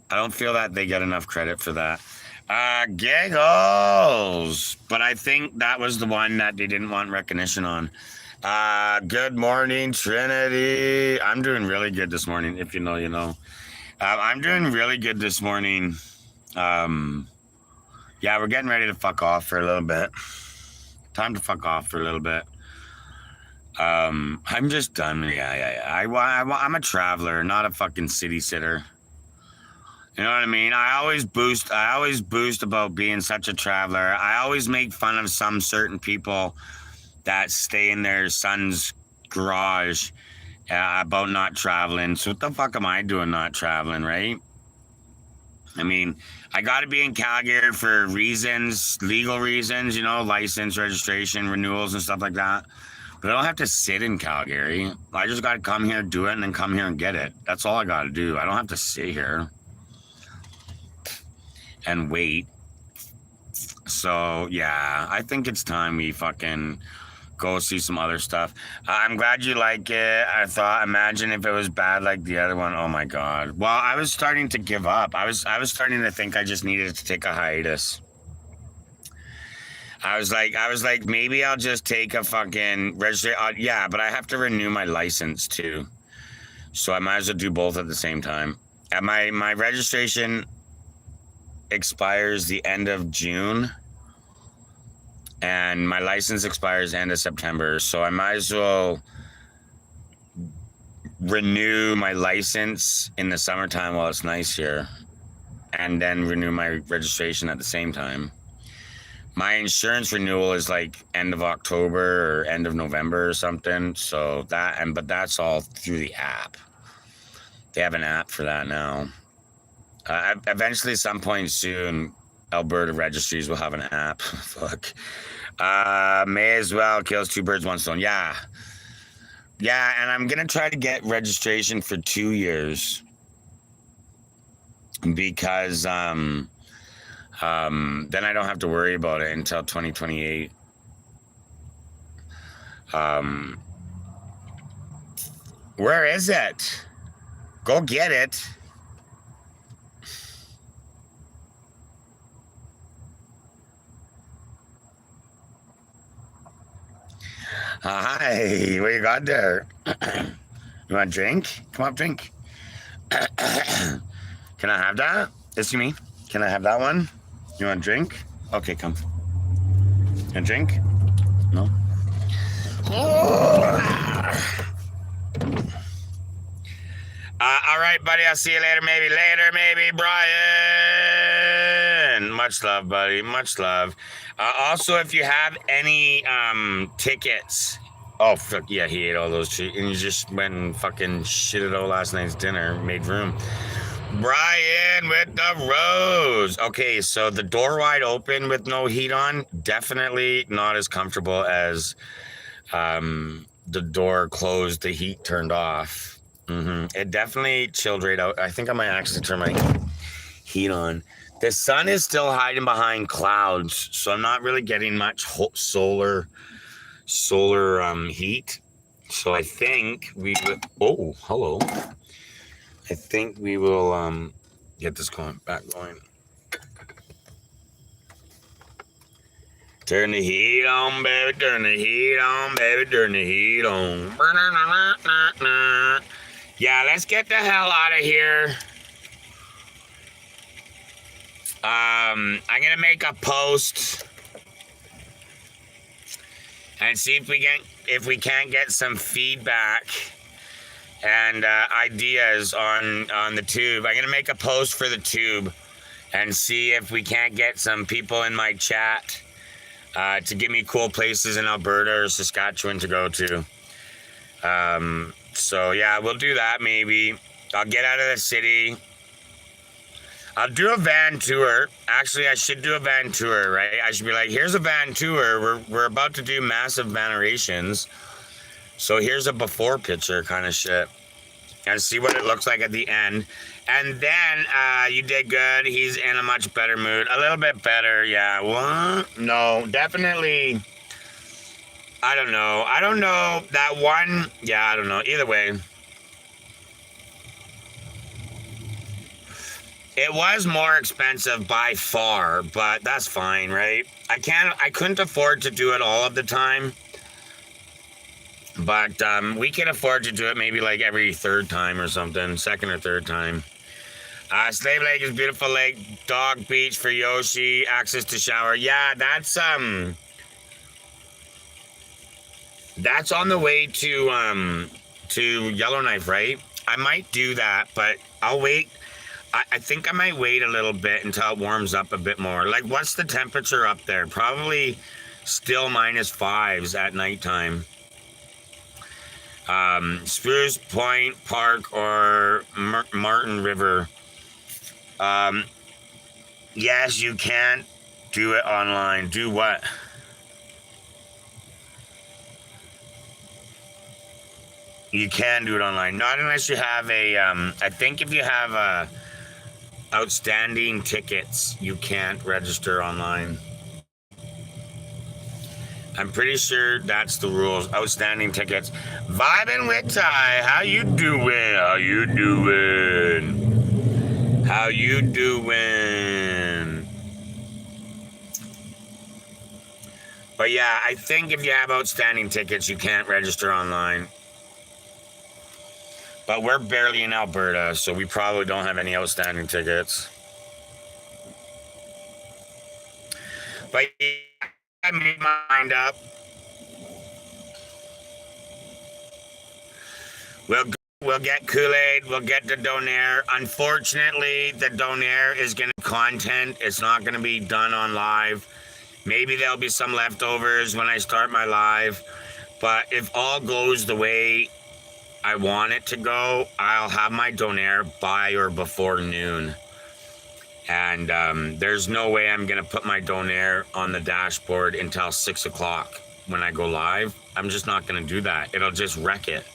I don't feel that they get enough credit for that. Giggles. But I think that was the one that they didn't want recognition on. Good morning, Trinity. I'm doing really good this morning. If you know, you know. I'm doing really good this morning. Yeah, we're getting ready to fuck off for a little bit. Time to fuck off for a little bit. I'm just done. Yeah. I'm a traveler, not a fucking city sitter. You know what I mean? I always boast about being such a traveler. I always make fun of some certain people that stay in their son's garage about not traveling. So what the fuck am I doing not traveling, right? I mean, I got to be in Calgary for reasons, legal reasons, you know, license, registration, renewals and stuff like that. But I don't have to sit in Calgary. I just got to come here, do it, and then come here and get it. That's all I got to do. I don't have to sit here and wait. So, yeah, I think it's time we fucking go see some other stuff. I'm glad you like it. Imagine if it was bad like the other one. Oh, my God. Well, I was starting to give up. I was starting to think I just needed to take a hiatus. I was like, maybe I'll just take a fucking registration. Yeah, but I have to renew my license too. So I might as well do both at the same time. And my registration expires the end of June. And my license expires end of September. So I might as well renew my license in the summertime while it's nice here. And then renew my registration at the same time. My insurance renewal is like end of October or end of November or something. So but that's all through the app. They have an app for that now. Eventually, some point soon, Alberta registries will have an app. Fuck. May as well kills two birds, one stone. Yeah. Yeah, and I'm going to try to get registration for 2 years. Because, then I don't have to worry about it until 2028. Where is it? Go get it. Hi, what you got there? You want a drink? Come up, drink. Can I have that? This you me? Can I have that one? You want a drink? Okay, come. A drink? No? All right, buddy. I'll see you later. Maybe, Brian. Much love, buddy. Much love. Also, if you have any tickets. Oh, fuck yeah, he ate all those shit. And he just went and fucking shitted out last night's dinner, made room. Brian with the rose. Okay, so the door wide open with no heat on, definitely not as comfortable as the door closed, the heat turned off. It definitely chilled right out. I think I might actually turn my heat on. The sun is still hiding behind clouds, so I'm not really getting much solar heat. So I think we will. Oh, hello. I think we will get this back going. Turn the heat on, baby. Turn the heat on, baby. Turn the heat on. Yeah, let's get the hell out of here. I'm gonna make a post and see if we can't get some feedback and ideas on the tube. I'm gonna make a post for the tube and see if we can't get some people in my chat to give me cool places in Alberta or Saskatchewan to go to. So yeah, we'll do that maybe. I'll get out of the city. I'll do a van tour. Actually, I should do a van tour, right? I should be like, here's a van tour. We're about to do massive vanerations. So here's a before picture kind of shit. And see what it looks like at the end. And then you did good. He's in a much better mood. A little bit better, yeah. What? No, definitely. I don't know. That one, yeah, I don't know. Either way. It was more expensive by far, but that's fine, right? I couldn't afford to do it all of the time. But we can afford to do it maybe like every third time or something, second or third time. Slave Lake is beautiful lake, dog beach for Yoshi, access to shower. Yeah, that's on the way to Yellowknife, right? I might do that, but I'll wait. I think I might wait a little bit until it warms up a bit more. Like, what's the temperature up there? Probably still -5s at nighttime. Spruce Point Park or Martin River. Yes, you can do it online. Do what? You can do it online. Not unless you have I think if you have outstanding tickets, you can't register online. I'm pretty sure that's the rules. Outstanding tickets. Vibing with Ty. How you doing? How you doing? How you doing? But yeah, I think if you have outstanding tickets, you can't register online. But we're barely in Alberta, so we probably don't have any outstanding tickets. But yeah, I made my mind up. We'll get Kool-Aid. We'll get the donaire. Unfortunately, the donaire is going to content. It's not going to be done on live. Maybe there'll be some leftovers when I start my live. But if all goes the way I want it to go, I'll have my donaire by or before noon. And there's no way I'm going to put my donaire on the dashboard until 6 o'clock when I go live. I'm just not going to do that. It'll just wreck it.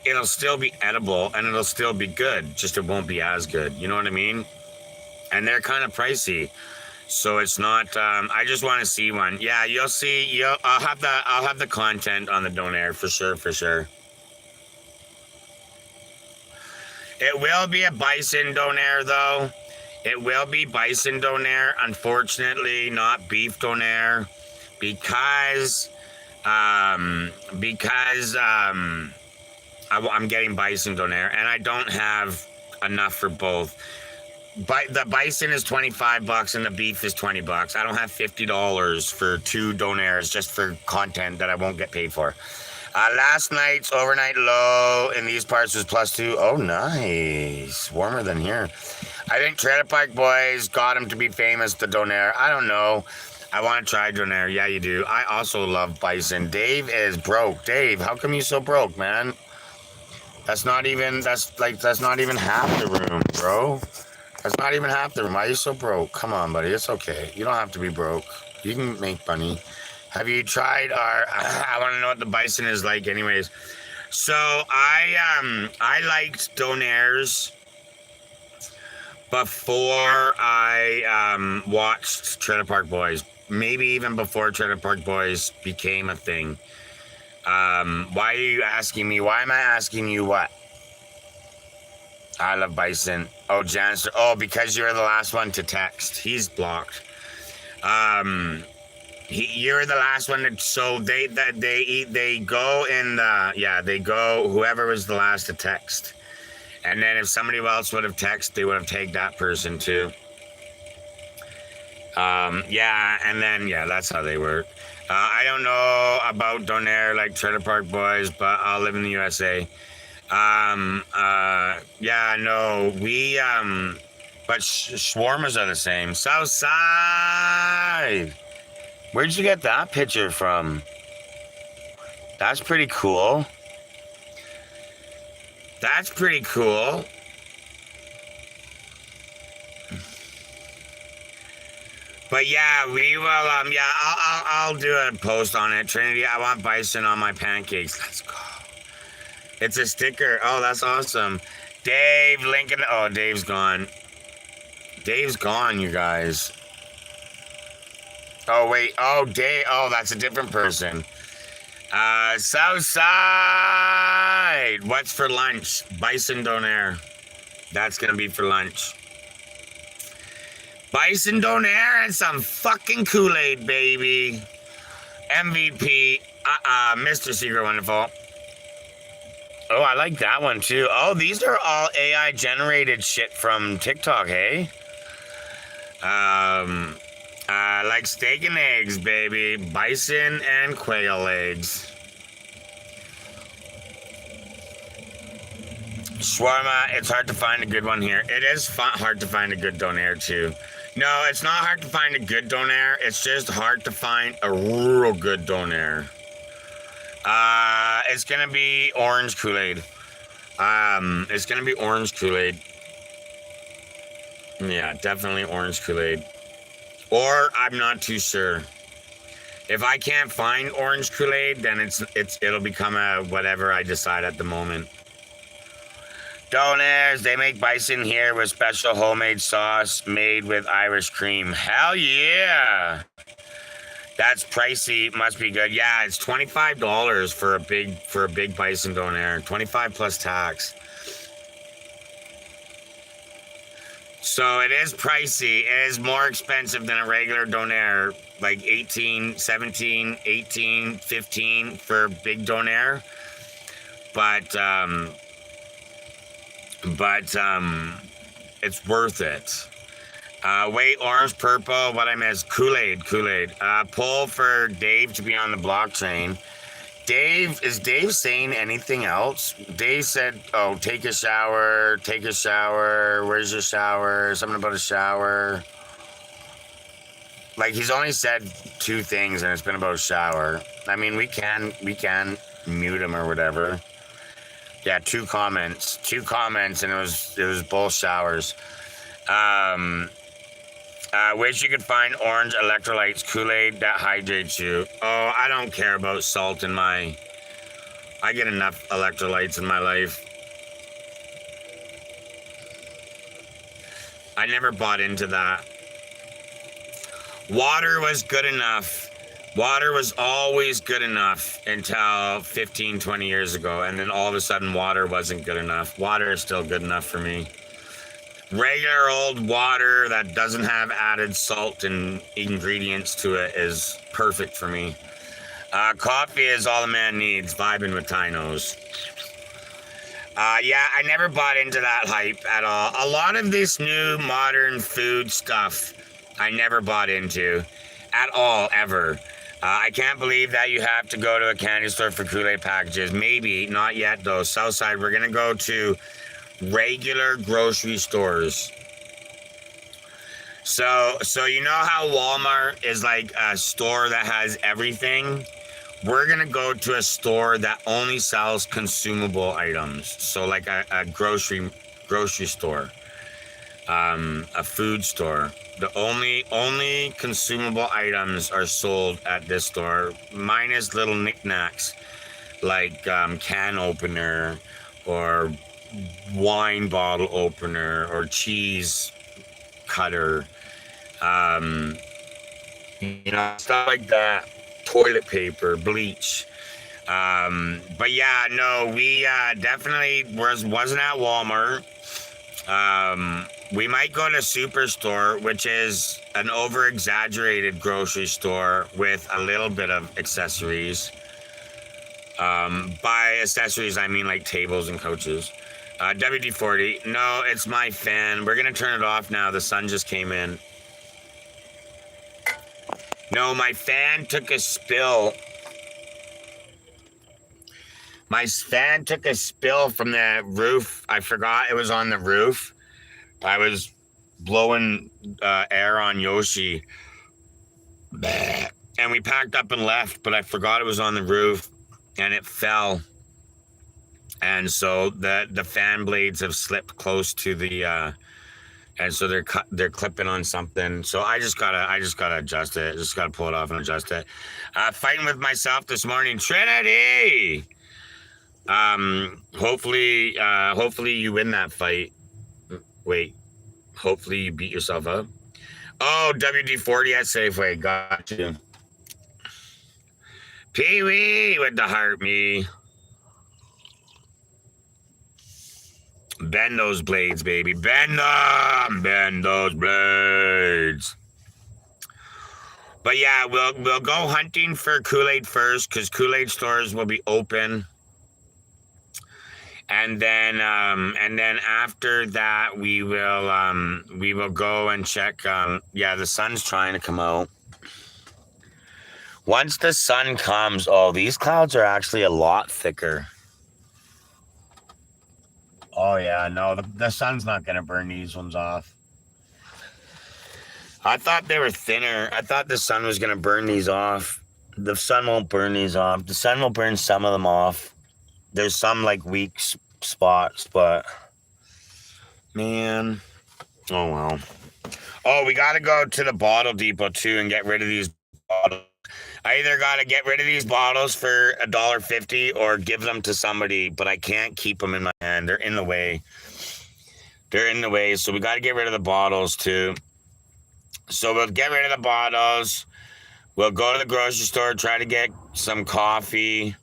It'll still be edible and it'll still be good. Just it won't be as good. You know what I mean? And they're kind of pricey. So it's not, I just want to see one. Yeah, you'll see. I'll have the content on the donaire for sure. It will be a bison donaire, though. It will be bison donaire. Unfortunately, not beef donaire, because I'm getting bison donaire, and I don't have enough for both. But the bison is $25 and the beef is $20. I don't have $50 for 2 donaires just for content that I won't get paid for. Last night's overnight low in these parts was +2. Oh, nice. Warmer than here. I think Trailer Park Boys got him to be famous, the Donair. I don't know. I want to try Donair. Yeah, you do. I also love bison. Dave is broke. Dave, how come you so broke, man? That's not even half the room, bro. That's not even half the room. Why are you so broke? Come on, buddy. It's okay. You don't have to be broke. You can make money. Have you tried our I want to know what the bison is like anyways. So I liked Donairs before I watched Trailer Park Boys. Maybe even before Trailer Park Boys became a thing. Why are you asking me? Why am I asking you what? I love bison. Oh, Janister. Oh, because you're the last one to text. He's blocked. You're the last one to. So they go in the they go. Whoever was the last to text, and then if somebody else would have texted, they would have tagged that person too. And then that's how they work. I don't know about Donair like Trailer Park Boys, but I'll live in the USA. No, we, but shawarmas are the same. Southside! Where'd you get that picture from? That's pretty cool. That's pretty cool. But yeah, we will, I'll do a post on it. Trinity, I want bison on my pancakes. Let's go. It's a sticker. Oh, that's awesome. Dave, Lincoln. Oh, Dave's gone. Dave's gone, you guys. Oh, wait. Oh, Dave. Oh, that's a different person. Southside. What's for lunch? Bison Donair. That's going to be for lunch. Bison Donair and some fucking Kool-Aid, baby. MVP. Mr. Secret Wonderful. Oh, I like that one too. Oh, these are all AI generated shit from TikTok, hey? Like steak and eggs, baby. Bison and quail eggs. Shawarma, it's hard to find a good one here. It is hard to find a good Donair too. No, it's not hard to find a good Donair. It's just hard to find a real good Donair. It's gonna be orange Kool-Aid. It's gonna be orange Kool-Aid. Yeah, definitely orange Kool-Aid. Or I'm not too sure. If I can't find orange Kool-Aid, then it'll become a whatever I decide at the moment. Donairs, they make bison here with special homemade sauce made with Irish cream. Hell yeah! That's pricey. Must be good. Yeah, it's $25 for a big bison Donair. 25 plus tax. So it is pricey. It is more expensive than a regular Donair, like 18, 17, 18, 15 for big Donair. But it's worth it. Wait, orange, purple, what I missed? Kool-Aid. Pull for Dave to be on the blockchain. Is Dave saying anything else? Dave said, oh, take a shower. Where's your shower? Something about a shower. Like, he's only said 2 things and it's been about a shower. I mean, we can mute him or whatever. Yeah, 2 comments and it was both showers. Wish you could find orange electrolytes Kool-Aid that hydrates you. Oh, I don't care about salt in I get enough electrolytes in my life. I never bought into that. Water was good enough. Water was always good enough until 15, 20 years ago. And then all of a sudden water wasn't good enough. Water is still good enough for me. Regular old water that doesn't have added salt and ingredients to it is perfect for me. Coffee is all a man needs. Vibing with Tinos. Yeah, I never bought into that hype at all. A lot of this new modern food stuff I never bought into at all, ever. I can't believe that you have to go to a candy store for Kool-Aid packages. Maybe, not yet though. Southside, we're gonna go to regular grocery stores. So you know how Walmart is like a store that has everything? We're gonna go to a store that only sells consumable items. So like a grocery store, a food store. The only consumable items are sold at this store, minus little knickknacks like can opener or wine bottle opener or cheese cutter, um, stuff like that. Toilet paper, bleach. But yeah, no, we definitely wasn't at Walmart. We might go to Superstore, which is an over exaggerated grocery store with a little bit of accessories. By accessories, I mean like tables and couches. WD-40. No, it's my fan. We're gonna turn it off now. The sun just came in. No, my fan took a spill. My fan took a spill from the roof. I forgot it was on the roof. I was blowing air on Yoshi. And we packed up and left, but I forgot it was on the roof and it fell. And so the fan blades have slipped close to the and so they're clipping on something. So I just gotta adjust it. Just gotta pull it off and adjust it. Fighting with myself this morning. Trinity! Hopefully you win that fight. Wait, hopefully you beat yourself up. Oh, WD-40 at Safeway. Got you. Pee-wee with the heart, me. Bend those blades, baby. Bend them. Bend those blades. But yeah, we'll go hunting for Kool-Aid first because Kool-Aid stores will be open. And then after that we will go and check. Yeah, the sun's trying to come out. Once the sun comes, oh, these clouds are actually a lot thicker. Oh yeah, no, the sun's not gonna burn these ones off. I thought they were thinner. I thought the sun was gonna burn these off. The sun won't burn these off. The sun will burn some of them off. There's some like weak spots, but man, oh well. Oh, we gotta go to the bottle depot too and get rid of these bottles. I either gotta get rid of these bottles for $1.50 or give them to somebody, but I can't keep them in my hand. They're in the way. They're in the way, so we gotta get rid of the bottles too. So we'll get rid of the bottles. We'll go to the grocery store, try to get some coffee.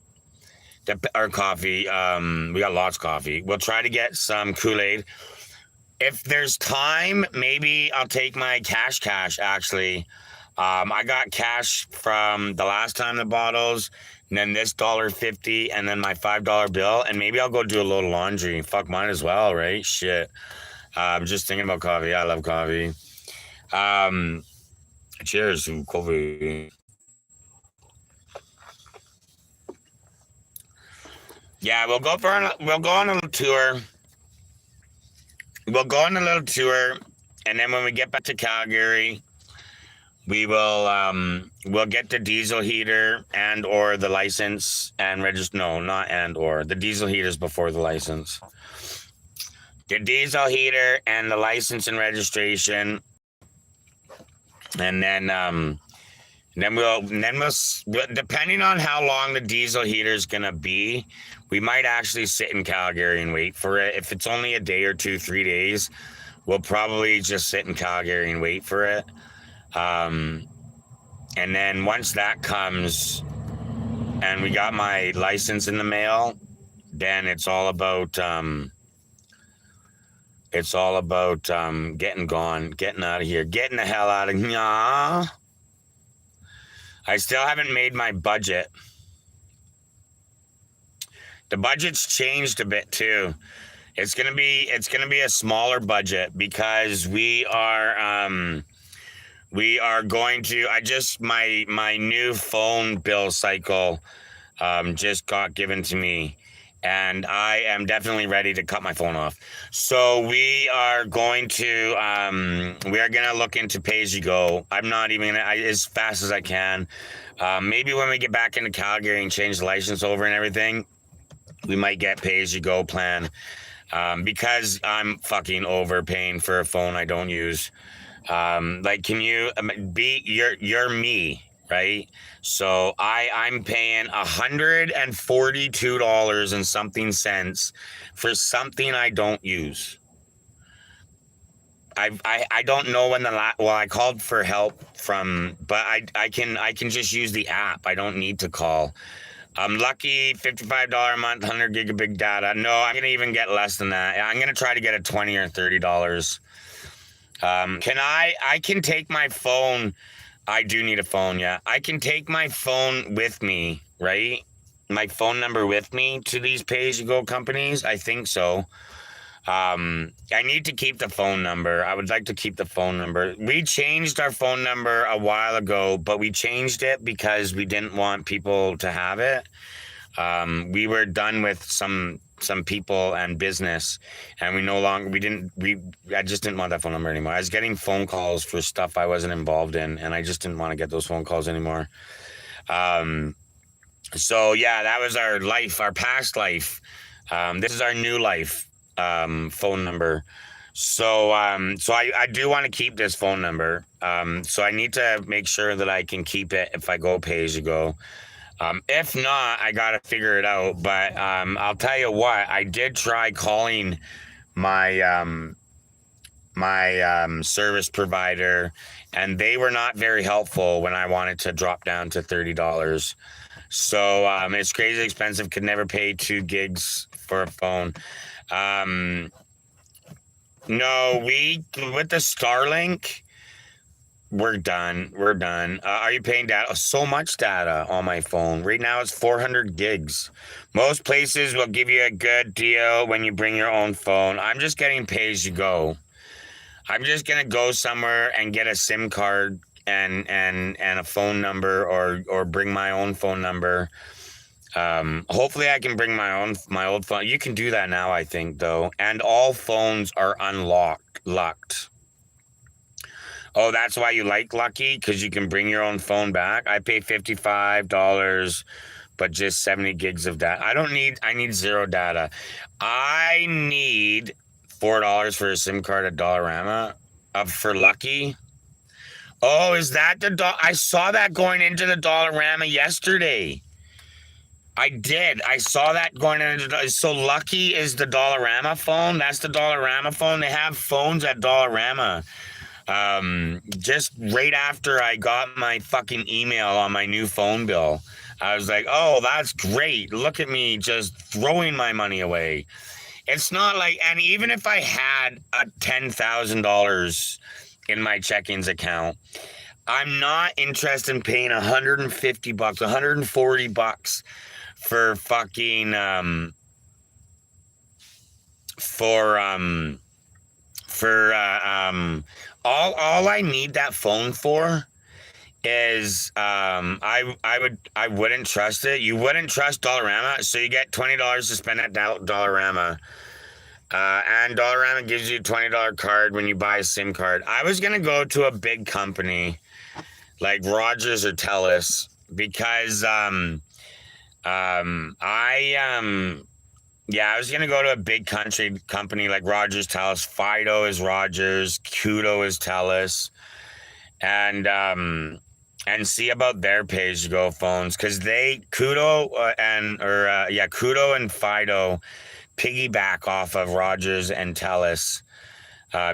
Or coffee. We got lots of coffee. We'll try to get some Kool-Aid. If there's time, maybe I'll take my cash actually. I got cash from the last time the bottles, and then this $1.50, and then my $5 bill, and maybe I'll go do a little laundry. Fuck, mine as well, right? Shit. I'm just thinking about coffee. I love coffee. Cheers to coffee. Yeah, we'll go on a little tour. We'll go on a little tour, and then when we get back to Calgary, we will we'll get the diesel heater and or the license and register. No, not and or the diesel heaters before the license. The diesel heater and the license and registration, and then we'll depending on how long the diesel heater is gonna be, we might actually sit in Calgary and wait for it. If it's only a day or 2, 3 days, we'll probably just sit in Calgary and wait for it. And then once that comes and we got my license in the mail, then it's all about getting out of here, getting the hell out of here. I still haven't made my budget. The budget's changed a bit too. It's gonna be a smaller budget because we are We are going to. My new phone bill cycle just got given to me, and I am definitely ready to cut my phone off. So we are gonna look into pay as you go. I'm not even gonna as fast as I can. Maybe when we get back into Calgary and change the license over and everything, we might get pay as you go plan. Because I'm fucking overpaying for a phone I don't use. Like, can you be you're me, right? So I'm paying $142 and something cents for something I don't use. I don't know when I called for help from, but I can just use the app. I don't need to call. I'm lucky, $55 a month, 100 gigabit data. No, I'm gonna even get less than that. I'm gonna try to get a $20 or $30. I can take my phone. I do need a phone, yeah. I can take my phone with me, right? My phone number with me to these pay-as-you-go companies. I think so. I need to keep the phone number. I would like to keep the phone number. We changed our phone number a while ago, but we changed it because we didn't want people to have it. We were done with some people and business, and I just didn't want that phone number anymore. I was getting phone calls for stuff I wasn't involved in, and I just didn't want to get those phone calls anymore. So yeah, that was our life, our past life. This is our new life phone number. So I do want to keep this phone number. So I need to make sure that I can keep it if I go pay as you go. If not, I got to figure it out. But I'll tell you what, I did try calling my service provider, and they were not very helpful when I wanted to drop down to $30. So it's crazy expensive. Could never pay 2 gigs for a phone. No, we with the Starlink. We're done. We're done. Are you paying data? So much data on my phone. Right now it's 400 gigs. Most places will give you a good deal when you bring your own phone. I'm just getting pay as you go. I'm just gonna go somewhere and get a SIM card and a phone number, or bring my own phone number. Hopefully I can bring my old phone. You can do that now, I think, though. And all phones are locked. Oh, that's why you like Lucky? Because you can bring your own phone back? I pay $55, but just 70 gigs of data. I need zero data. I need $4 for a SIM card at Dollarama for Lucky. Oh, is that I saw that going into the Dollarama yesterday. I did. I saw that going into. So Lucky is the Dollarama phone. That's the Dollarama phone. They have phones at Dollarama. Just right after I got my fucking email on my new phone bill, I was like, oh, that's great. Look at me just throwing my money away. It's not like, and even if I had a $10,000 in my check-ins account, I'm not interested in paying $150, $140 for fucking, all I need that phone for is I wouldn't trust it. You wouldn't trust Dollarama, so you get $20 to spend at Dollarama. And Dollarama gives you a $20 card when you buy a SIM card. I was gonna go to a big company like Rogers or TELUS because I was gonna go to a big company like Rogers, TELUS. Fido is Rogers, Kudo is TELUS, and see about their pay-as-you-go phones, because Kudo and Fido piggyback off of Rogers and TELUS.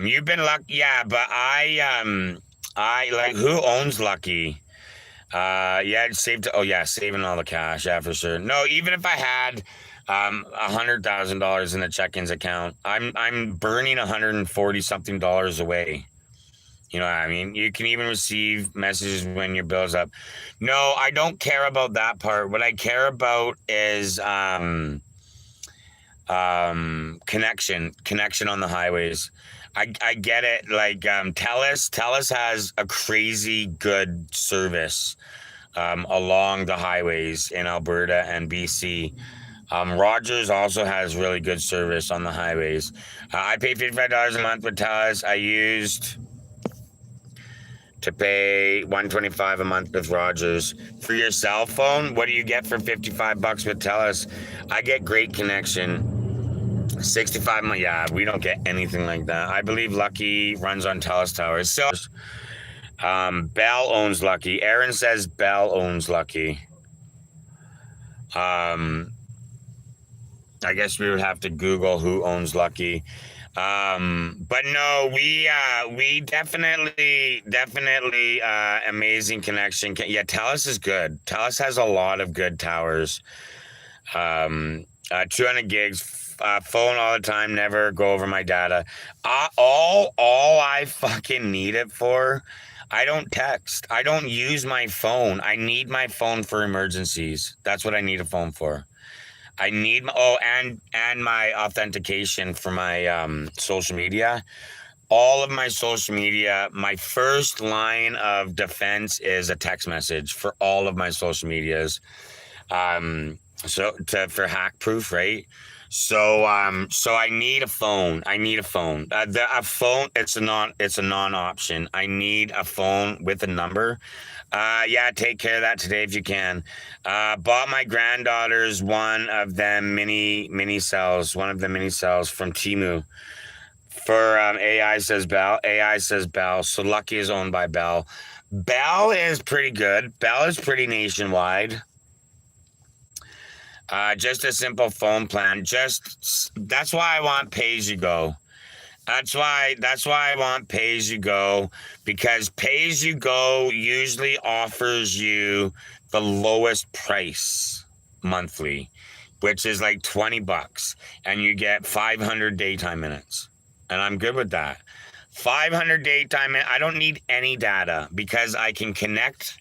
You've been lucky, yeah, but I like, who owns Lucky? Yeah, saving all the cash, yeah, for sure. No, even if I had $100,000 in the check-ins account, I'm burning $140 something away. You know what I mean? You can even receive messages when your bill's up. No, I don't care about that part. What I care about is connection on the highways. I get it. Like Telus has a crazy good service along the highways in Alberta and BC. Rogers also has really good service on the highways. I pay $55 a month with Telus. I used to pay $125 a month with Rogers. For your cell phone, what do you get for $55 with Telus? I get great connection. 65 months. Yeah, we don't get anything like that. I believe Lucky runs on Telus towers. So Bell owns Lucky. Aaron says Bell owns Lucky. I guess we would have to Google who owns Lucky. But no, we definitely amazing connection. Yeah, Telus is good. Telus has a lot of good towers. 200 gigs, phone all the time, never go over my data. All I fucking need it for, I don't text. I don't use my phone. I need my phone for emergencies. That's what I need a phone for. I need and my authentication for my social media. All of my social media, my first line of defense is a text message for all of my social medias. For hack proof, right? So I need a phone. I need a phone. A phone. It's a non-option. I need a phone with a number. Yeah, take care of that today if you can. Bought my granddaughters one of them mini cells from Temu. For AI says Bell. AI says Bell. So Lucky is owned by Bell. Bell is pretty good. Bell is pretty nationwide. Just a simple phone plan. That's why I want pay as you go. That's why I want pay as you go, because pay as you go usually offers you the lowest price monthly, which is like $20, and you get 500 daytime minutes. And I'm good with that. 500 daytime minutes. I don't need any data because I can connect.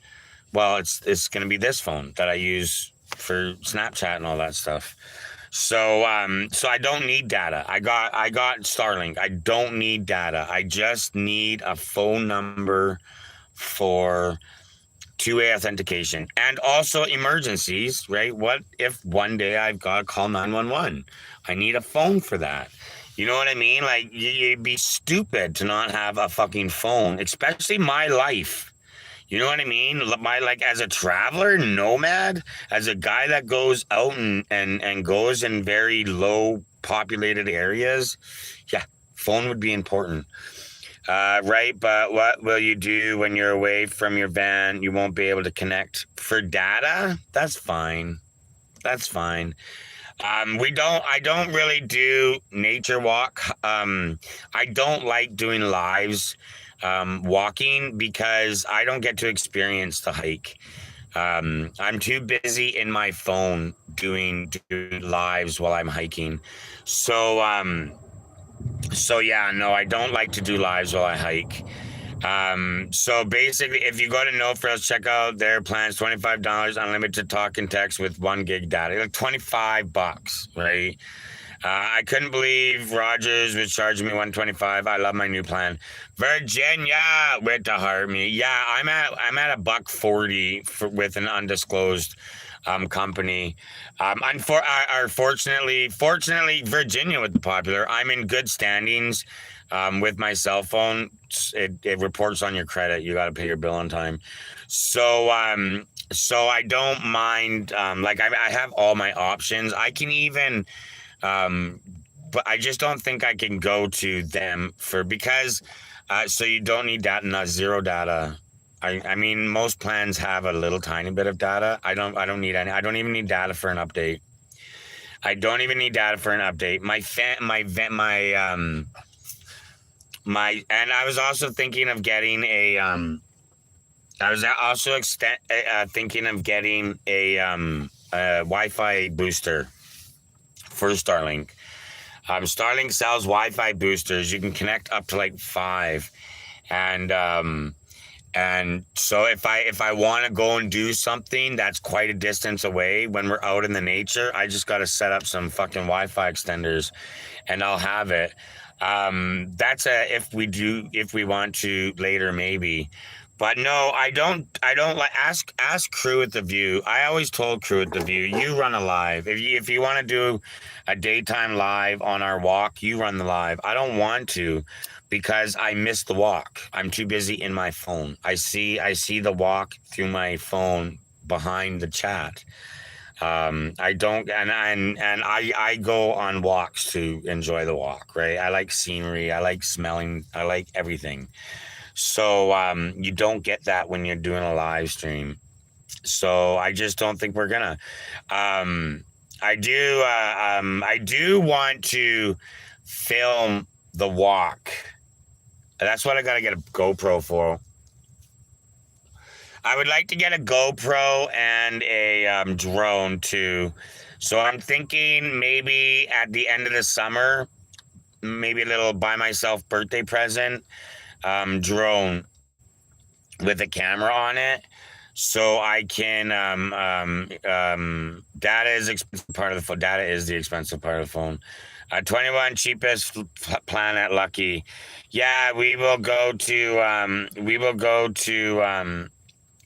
Well, it's going to be this phone that I use for Snapchat and all that stuff. So I don't need data. I got Starlink. I don't need data. I just need a phone number for two-way authentication and also emergencies, right? What if one day I've got to call 911? I need a phone for that. You know what I mean? Like you'd be stupid to not have a fucking phone, especially my life. You know what I mean? As a traveler, nomad, as a guy that goes out and goes in very low populated areas, yeah, phone would be important. Right? But what will you do when you're away from your van? You won't be able to connect for data? That's fine. That's fine. I don't really do nature walk. I don't like doing lives. Walking because I don't get to experience the hike. I'm too busy in my phone doing lives while I'm hiking. So yeah, no, I don't like to do lives while I hike. So basically, if you go to No Frills, check out their plans, $25, unlimited talk and text with 1 gig data, like $25, right? I couldn't believe Rogers was charging me $125. I love my new plan. Virginia with the heart me. Yeah, I'm at $140 with an undisclosed company. Fortunately, Virginia with the popular. I'm in good standings with my cell phone. It reports on your credit. You got to pay your bill on time. So I don't mind. I have all my options. I can even. But I just don't think I can go to them because so you don't need data, not zero data. I mean, most plans have a little tiny bit of data. I don't need any. I don't even need data for an update. I don't even need data for an update. And I was also thinking of getting a thinking of getting a Wi-Fi booster for Starlink. Starlink sells Wi-Fi boosters. You can connect up to like 5, and And so if I want to go and do something that's quite a distance away when we're out in the nature, I just got to set up some fucking Wi-Fi extenders and I'll have it. That's a if we want to later maybe. But no, I don't like ask crew at the View. I always told crew at the View, you run a live. If you want to do a daytime live on our walk, you run the live. I don't want to because I miss the walk. I'm too busy in my phone. I see the walk through my phone behind the chat. I don't, and I go on walks to enjoy the walk, right? I like scenery, I like smelling, I like everything. So you don't get that when you're doing a live stream. So I just don't think we're gonna. Um, I do want to film the walk. That's what I gotta get a GoPro for. I would like to get a GoPro and a drone too. So I'm thinking maybe at the end of the summer, maybe a little buy myself birthday present drone with a camera on it. So I can data is expensive part of the phone. Data is the expensive part of the phone. 21 cheapest plan at Lucky. Yeah, we will go to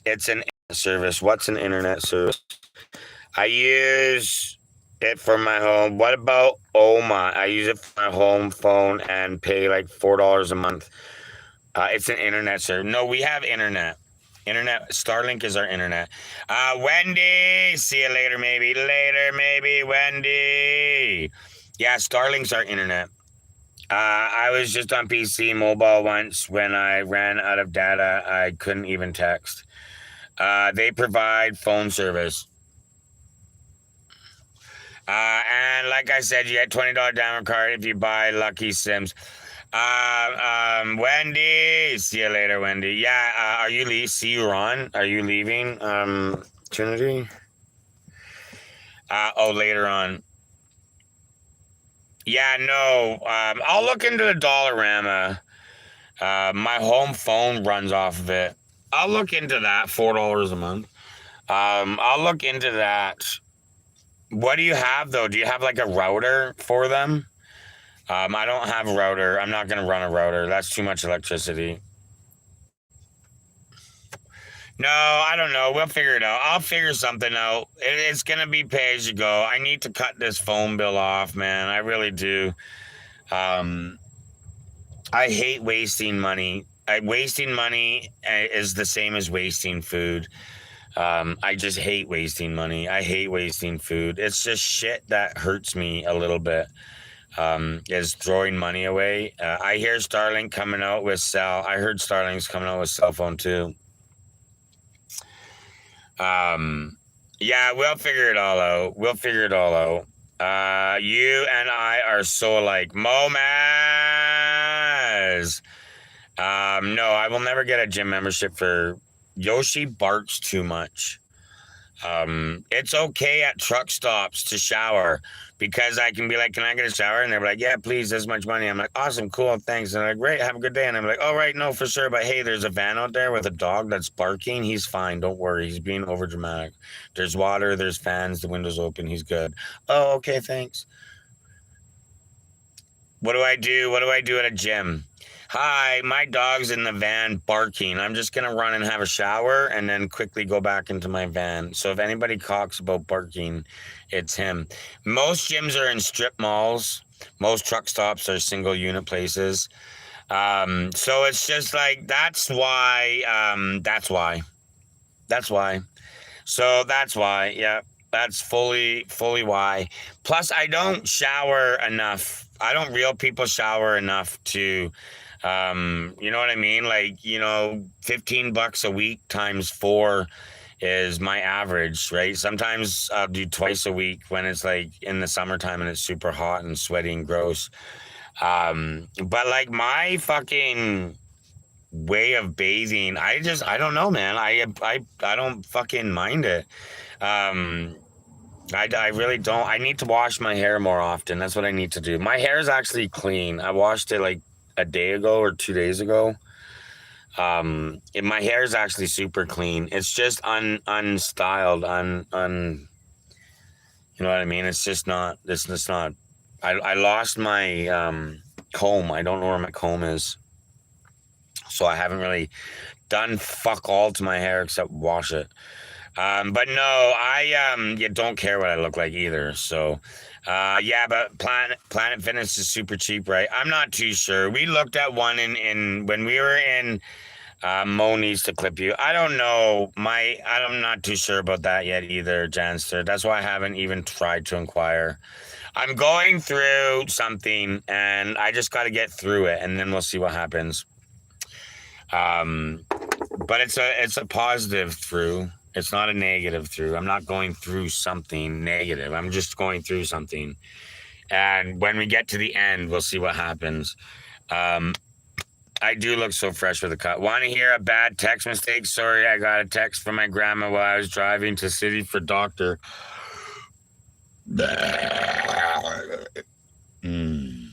it's an internet service. What's an internet service? I use it for my home. What about Oma? I use it for my home phone and pay like $4 a month. It's an internet service. No, we have internet. Internet. Starlink is our internet. Wendy, see you later, maybe. Later, maybe, Wendy. Yeah, Starlink's our internet. I was just on PC mobile once when I ran out of data. I couldn't even text. They provide phone service. And like I said, you get $20 diamond card if you buy Lucky Sims. Wendy, see you later, Wendy. Yeah, are you see you, Ron? Are you leaving? Trinity? Oh, later on. Yeah, no. I'll look into the Dollarama. My home phone runs off of it. I'll look into that. $4 a month. I'll look into that. What do you have though? Do you have like a router for them? I don't have a router. I'm not gonna run a router. That's too much electricity. No, I don't know. We'll figure it out. I'll figure something out. It's gonna be pay as you go. I need to cut this phone bill off, man. I really do. Um, I hate wasting money. Wasting money is the same as wasting food. I just hate wasting money. I hate wasting food. It's just shit that hurts me a little bit. Is throwing money away. I hear Starlink coming out with cell. I heard Starlink's coming out with cell phone too. Yeah, we'll figure it all out. We'll figure it all out. You and I are so like Momaz. No, I will never get a gym membership for Yoshi barks too much. It's okay at truck stops to shower because I can be like, can I get a shower? And they're like, yeah, please, this much money. I'm like, awesome, cool, thanks. And they're like, great, have a good day. And I'm like, oh, right, no, for sure. But hey, there's a van out there with a dog that's barking. He's fine. Don't worry. He's being over dramatic. There's water, there's fans, the window's open. He's good. Oh, okay, thanks. What do I do? What do I do at a gym? Hi, my dog's in the van barking. I'm just gonna run and have a shower and then quickly go back into my van. So if anybody talks about barking, it's him. Most gyms are in strip malls. Most truck stops are single unit places. So it's just like that's why. That's why. So that's why. Yeah, that's fully why. Plus, I don't shower enough. I don't real people shower enough to you know what I mean? Like, 15 bucks a week times 4 is my average, right? Sometimes I'll do twice a week when it's like in the summertime and it's super hot and sweaty and gross. But like my fucking way of bathing, I don't know, man. I don't fucking mind it. Um, I really don't. I need to wash my hair more often. That's what I need to do. My hair is actually clean. I washed it like a day ago or 2 days ago. My hair is actually super clean. It's just unstyled, you know what I mean? It's just not. It's just not. I lost my comb. I don't know where my comb is, so I haven't really done fuck all to my hair except wash it. But no, I yeah, don't care what I look like either. So, yeah, but Planet Fitness is super cheap, right? I'm not too sure. We looked at one in when we were in. Mo needs to clip you. I don't know. I'm not too sure about that yet either, Janster. That's why I haven't even tried to inquire. I'm going through something, and I just got to get through it, and then we'll see what happens. Um, but it's a positive through. It's not a negative through. I'm not going through something negative. I'm just going through something, and when we get to the end, we'll see what happens. Um, I do look so fresh with a cut. Want to hear a bad text mistake? Sorry, I got a text from my grandma while I was driving to city for doctor. Mm.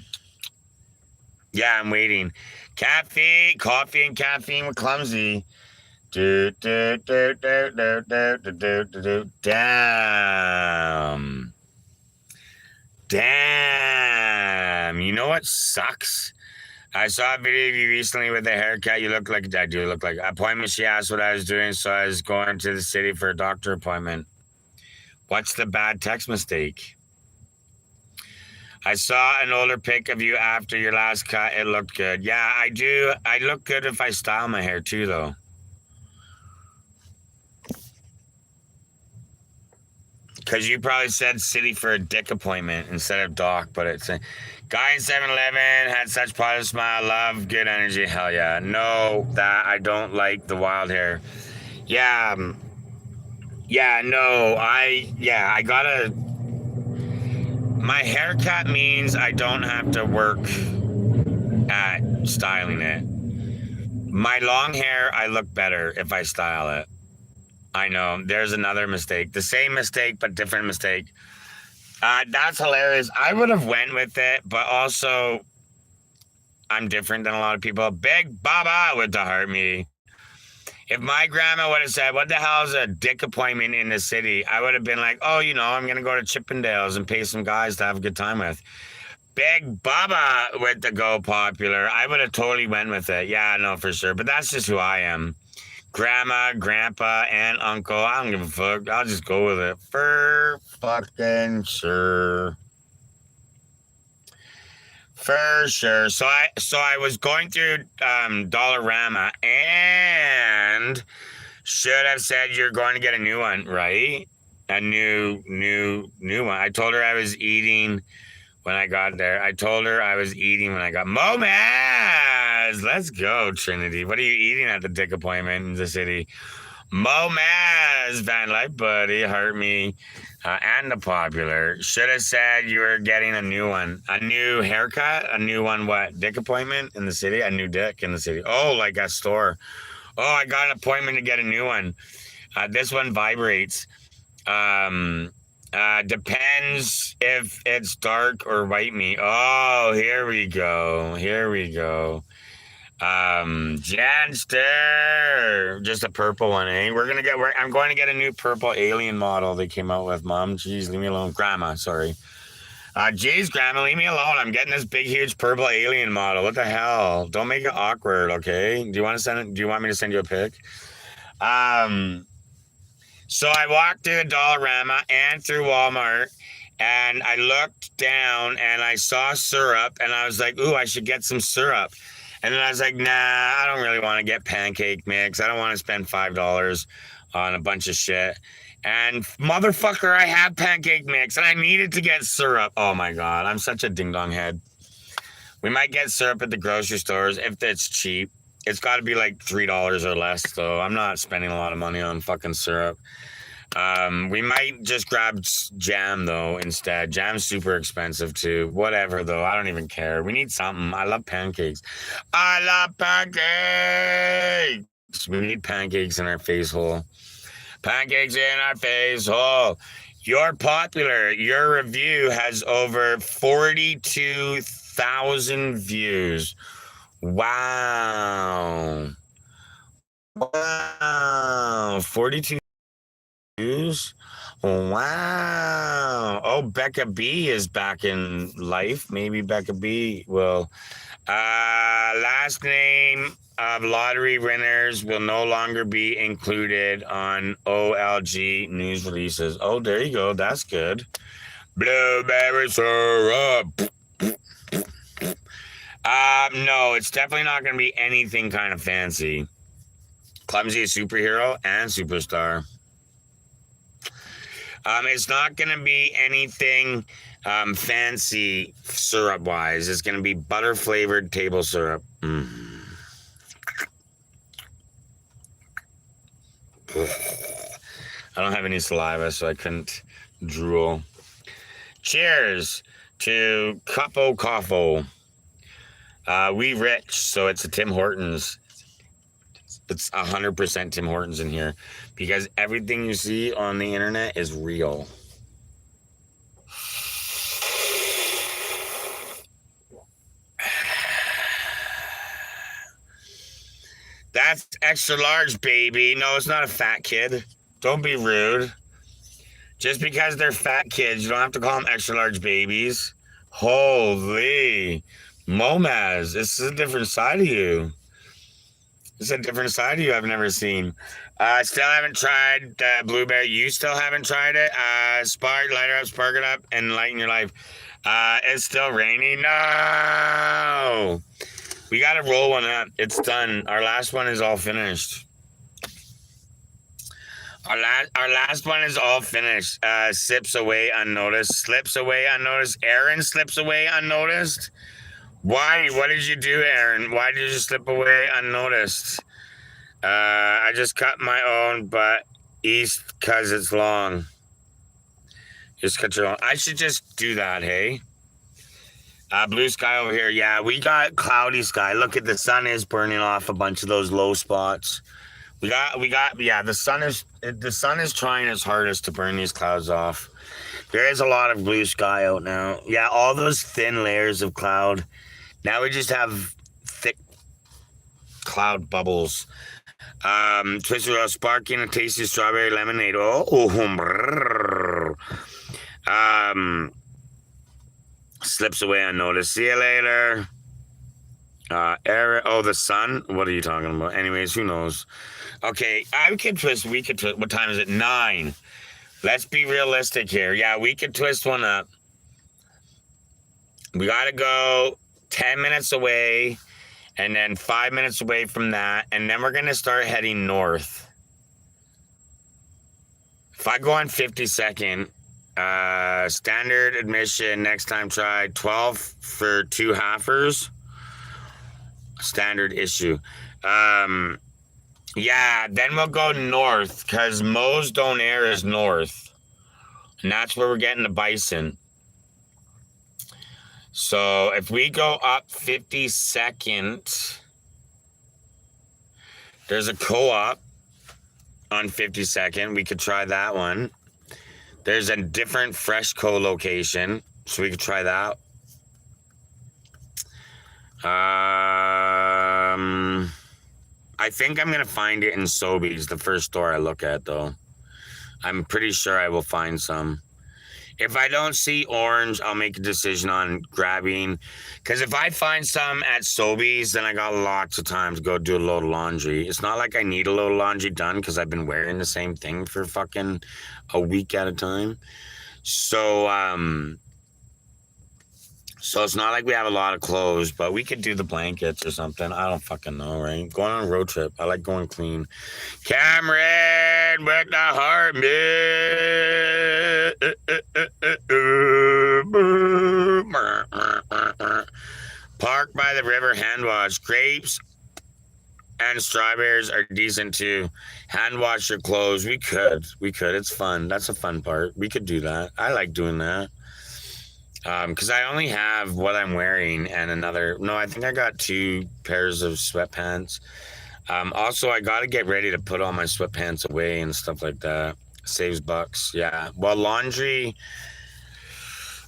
Yeah, I'm waiting. Coffee and caffeine with Clumsy. Damn. Damn. You know what sucks? I saw a video of you recently with a haircut. You look like I do look like appointment. She asked what I was doing, so I was going to the city for a doctor appointment. What's the bad text mistake? I saw an older pic of you after your last cut. It looked good. Yeah, I do. I look good if I style my hair too, though. Because you probably said city for a dick appointment instead of doc, but it's a guy in 7-Eleven had such positive smile, love, good energy. Hell yeah. No, that I don't like the wild hair. Yeah. Yeah, no, I gotta. My haircut means I don't have to work at styling it. My long hair, I look better if I style it. I know. There's another mistake. The same mistake, but different mistake. That's hilarious. I would have went with it, but also I'm different than a lot of people. Big Baba with the heart me. If my grandma would have said, "What the hell is a dick appointment in the city?" I would have been like, "Oh, I'm gonna go to Chippendales and pay some guys to have a good time with." Big Baba with the go popular. I would have totally went with it. Yeah, no, for sure. But that's just who I am. Grandma, grandpa, and uncle. I don't give a fuck. I'll just go with it. For fucking sure. For sure. So I was going through Dollarama and should have said you're going to get a new one, right? A new one. I told her I was eating when I got there. I told her I was eating when I got Momaz. Let's go, Trinity. What are you eating at the dick appointment in the city? Momaz, Van Life Buddy, Hurt Me, and the popular. Should have said you were getting a new one. A new haircut? A new one, what? Dick appointment in the city? A new dick in the city. Oh, like a store. Oh, I got an appointment to get a new one. This one vibrates. Depends if it's dark or white meat. Oh, here we go. Here we go. Janster, just a purple one, eh? I'm going to get a new purple alien model they came out with, Mom. Jeez, leave me alone. Grandma, sorry. Jeez, Grandma, leave me alone. I'm getting this big, huge purple alien model. What the hell? Don't make it awkward, okay? Do you want me to send you a pic? So I walked through the Dollarama and through Walmart, and I looked down and I saw syrup, and I was like, ooh, I should get some syrup. And then I was like, nah, I don't really want to get pancake mix. I don't want to spend $5 on a bunch of shit. And motherfucker, I have pancake mix, and I needed to get syrup. Oh my God, I'm such a ding-dong head. We might get syrup at the grocery stores if it's cheap. It's got to be like $3 or less, though. I'm not spending a lot of money on fucking syrup. We might just grab jam, though, instead. Jam's super expensive, too. Whatever, though. I don't even care. We need something. I love pancakes. I love pancakes! We need pancakes in our face hole. Pancakes in our face hole. You're popular. Your review has over 42,000 views. Wow. Wow, 42 views. Wow. Oh, Becca B is back in life. Maybe Becca B will. Last name of lottery winners will no longer be included on OLG news releases. Oh, there you go. That's good. Blueberry syrup. No, it's definitely not going to be anything kind of fancy. Clumsy is superhero and superstar. It's not going to be anything fancy syrup wise. It's going to be butter flavored table syrup. I don't have any saliva, so I couldn't drool. Cheers to Cupo Coffo. We rich, so it's a Tim Hortons. It's 100% Tim Hortons in here because everything you see on the internet is real. That's extra large, baby. No, it's not a fat kid. Don't be rude. Just because they're fat kids, you don't have to call them extra large babies. Holy Momaz, this is a different side of you. It's a different side of you I've never seen. Still haven't tried blueberry. You still haven't tried it. Spark, light it up, spark it up, and lighten your life. It's still raining. No! We got to roll one up. It's done. Our last one is all finished. Our last one is all finished. Sips away unnoticed. Slips away unnoticed. Aaron slips away unnoticed. Why? What did you do, Aaron? Why did you slip away unnoticed? I just cut my own butt east because it's long. Just cut your own. I should just do that, hey? Blue sky over here. Yeah, we got cloudy sky. Look at the sun is burning off a bunch of those low spots. Yeah, the sun is trying its hardest to burn these clouds off. There is a lot of blue sky out now. Yeah, all those thin layers of cloud. Now we just have thick cloud bubbles. Twisted Roll sparking a tasty strawberry lemonade. Slips away unnoticed. See you later. The sun. What are you talking about? Anyways, who knows? Okay, we could twist. What time is it? 9. Let's be realistic here. Yeah, we could twist one up. We gotta go 10 minutes away, and then 5 minutes away from that, and then we're gonna start heading north. If I go on 52nd, standard admission, next time try 12 for 2 halfers. Standard issue. Yeah, then we'll go north because Moe's Donair is north. And that's where we're getting the bison. So if we go up 52nd, there's a co-op on 52nd. We could try that one. There's a different fresh co-location, so we could try that. I think I'm going to find it in Sobeys, the first store I look at, though. I'm pretty sure I will find some. If I don't see orange, I'll make a decision on grabbing. Because if I find some at Sobeys, then I got lots of time to go do a load of laundry. It's not like I need a load of laundry done because I've been wearing the same thing for fucking a week at a time. So it's not like we have a lot of clothes, but we could do the blankets or something. I don't fucking know, right? Going on a road trip. I like going clean. Cameron with the heart. Park by the river, hand wash. Grapes and strawberries are decent too. Hand wash your clothes. We could. It's fun. That's a fun part. We could do that. I like doing that. Because I only have what I'm wearing and another. No, I think I got 2 pairs of sweatpants. Also, I got to get ready to put all my sweatpants away and stuff like that. Saves bucks. Yeah. Well, laundry.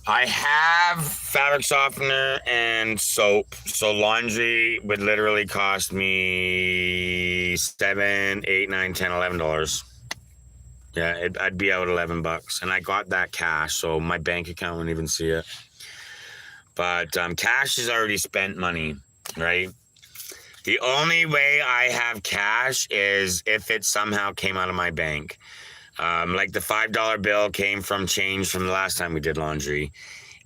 I have fabric softener and soap. So laundry would literally cost me $7, $8, $9, $10, $11. Yeah, I'd be out $11, and I got that cash, so my bank account wouldn't even see it. But cash is already spent money, right? The only way I have cash is if it somehow came out of my bank. Like the $5 bill came from change from the last time we did laundry.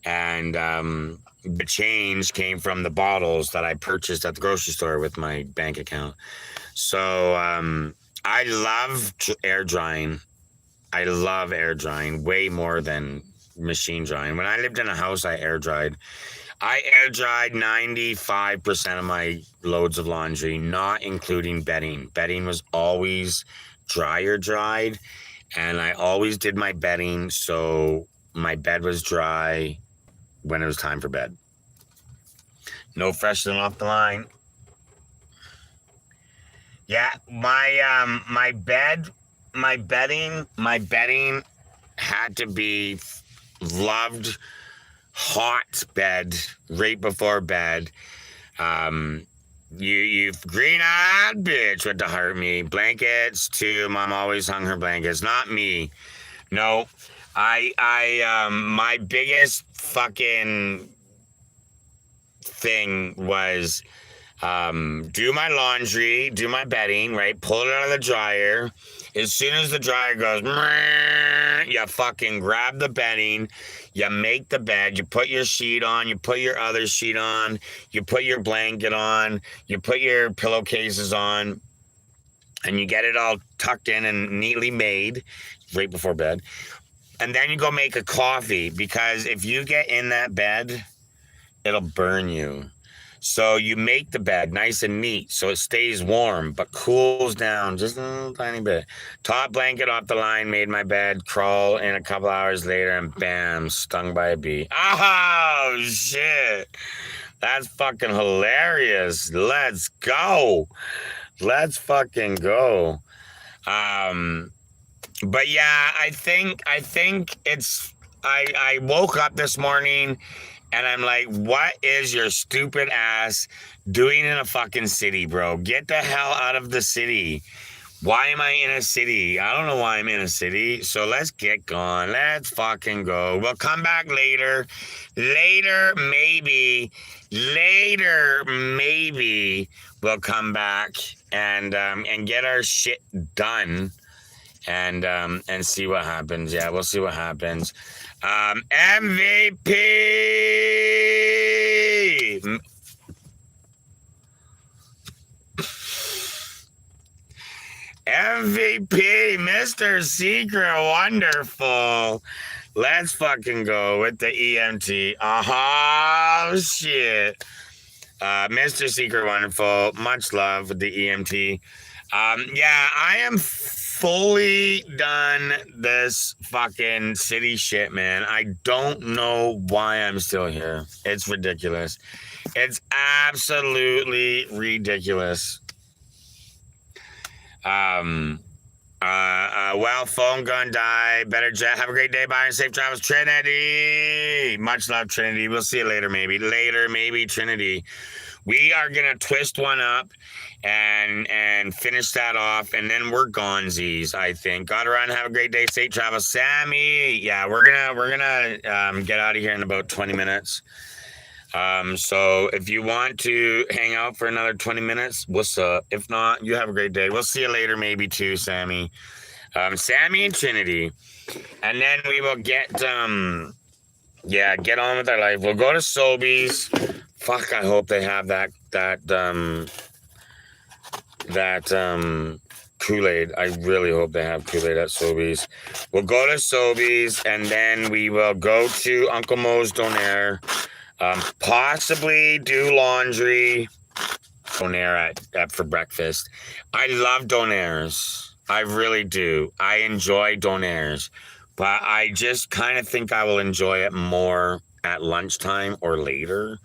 And the change came from the bottles that I purchased at the grocery store with my bank account. So I love air drying. I love air drying way more than machine drying. When I lived in a house, I air dried. I air dried 95% of my loads of laundry, not including bedding. Bedding was always dryer dried, and I always did my bedding so my bed was dry when it was time for bed. No freshening off the line. Yeah, my bedding had to be loved hot bed right before bed. You green-eyed bitch with the heart me. Blankets too. Mom always hung her blankets. Not me. No. My biggest fucking thing was do my laundry, do my bedding, right? Pull it out of the dryer. As soon as the dryer goes, you fucking grab the bedding, you make the bed, you put your sheet on, you put your other sheet on, you put your blanket on, you put your pillowcases on, and you get it all tucked in and neatly made right before bed. And then you go make a coffee, because if you get in that bed, it'll burn you. So you make the bed nice and neat so it stays warm but cools down just a little tiny bit. Top blanket off the line, made my bed, crawl in a couple hours later, and bam, stung by a bee. Oh, shit. That's fucking hilarious. Let's go. Let's fucking go. But yeah, I think it's I woke up this morning and I'm like, what is your stupid ass doing in a fucking city, bro? Get the hell out of the city. Why am I in a city? I don't know why I'm in a city. So let's get gone. Let's fucking go. We'll come back later. Later, maybe we'll come back and get our shit done and see what happens. Yeah, we'll see what happens. MVP MVP, Mr. Secret Wonderful. Let's fucking go with the EMT. Oh, shit. Mr. Secret Wonderful, much love with the EMT. Yeah, I am fully done this fucking city shit, man. I don't know why I'm still here. It's ridiculous. It's absolutely ridiculous. Well, phone gun die. Better jet. Have a great day. Bye and safe travels, Trinity. Much love, Trinity. We'll see you later, maybe. Later, maybe, Trinity. We are gonna twist one up and finish that off, and then we're gonesies, I think. Gotta run. Have a great day. Safe travels, Sammy. Yeah, we're gonna get out of here in about 20 minutes. So if you want to hang out for another 20 minutes, what's up? If not, you have a great day. We'll see you later, maybe too, Sammy. Sammy and Trinity. And then we will get get on with our life. We'll go to Sobeys. Fuck, I hope they have that Kool-Aid. I really hope they have Kool-Aid at Sobeys. We'll go to Sobeys, and then we will go to Uncle Mo's Donaire. Possibly do laundry. Donaire at for breakfast. I love Donaires. I really do. I enjoy Donaires. But I just kind of think I will enjoy it more at lunchtime or later.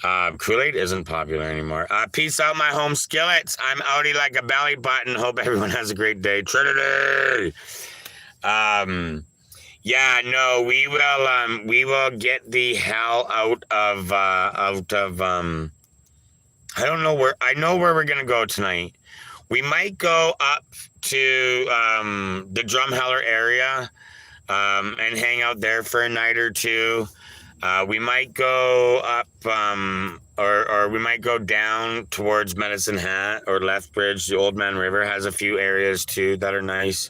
Kool-Aid isn't popular anymore. Peace out, my home skillets. I'm outie like a belly button. Hope everyone has a great day. Trinity. Yeah, no, we will get the hell out of I don't know where. I know where we're gonna go tonight. We might go up to the Drumheller area and hang out there for a night or two. We might go up or we might go down towards Medicine Hat or Lethbridge. The Old Man River has a few areas too that are nice.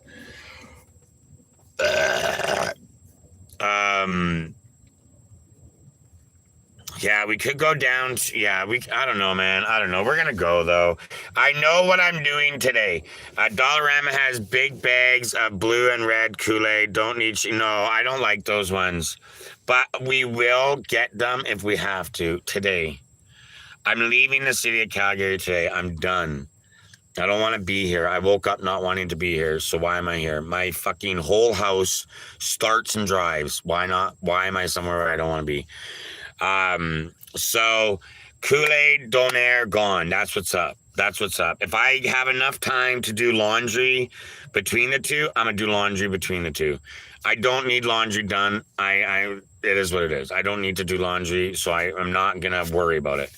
Um, Yeah, we could go down. Yeah, I don't know, man. I don't know. We're gonna go though. I know what I'm doing today. Dollarama has big bags of blue and red Kool-Aid. Don't need. No, I don't like those ones. But we will get them if we have to today. I'm leaving the city of Calgary today. I'm done. I don't want to be here. I woke up not wanting to be here. So why am I here? My fucking whole house starts and drives. Why not? Why am I somewhere where I don't want to be? So Kool-Aid, Donair, gone. That's what's up. That's what's up. If I have enough time to do laundry between the two, I'm gonna do laundry between the two. I don't need laundry done. It is what it is. I don't need to do laundry, so I'm not gonna worry about it.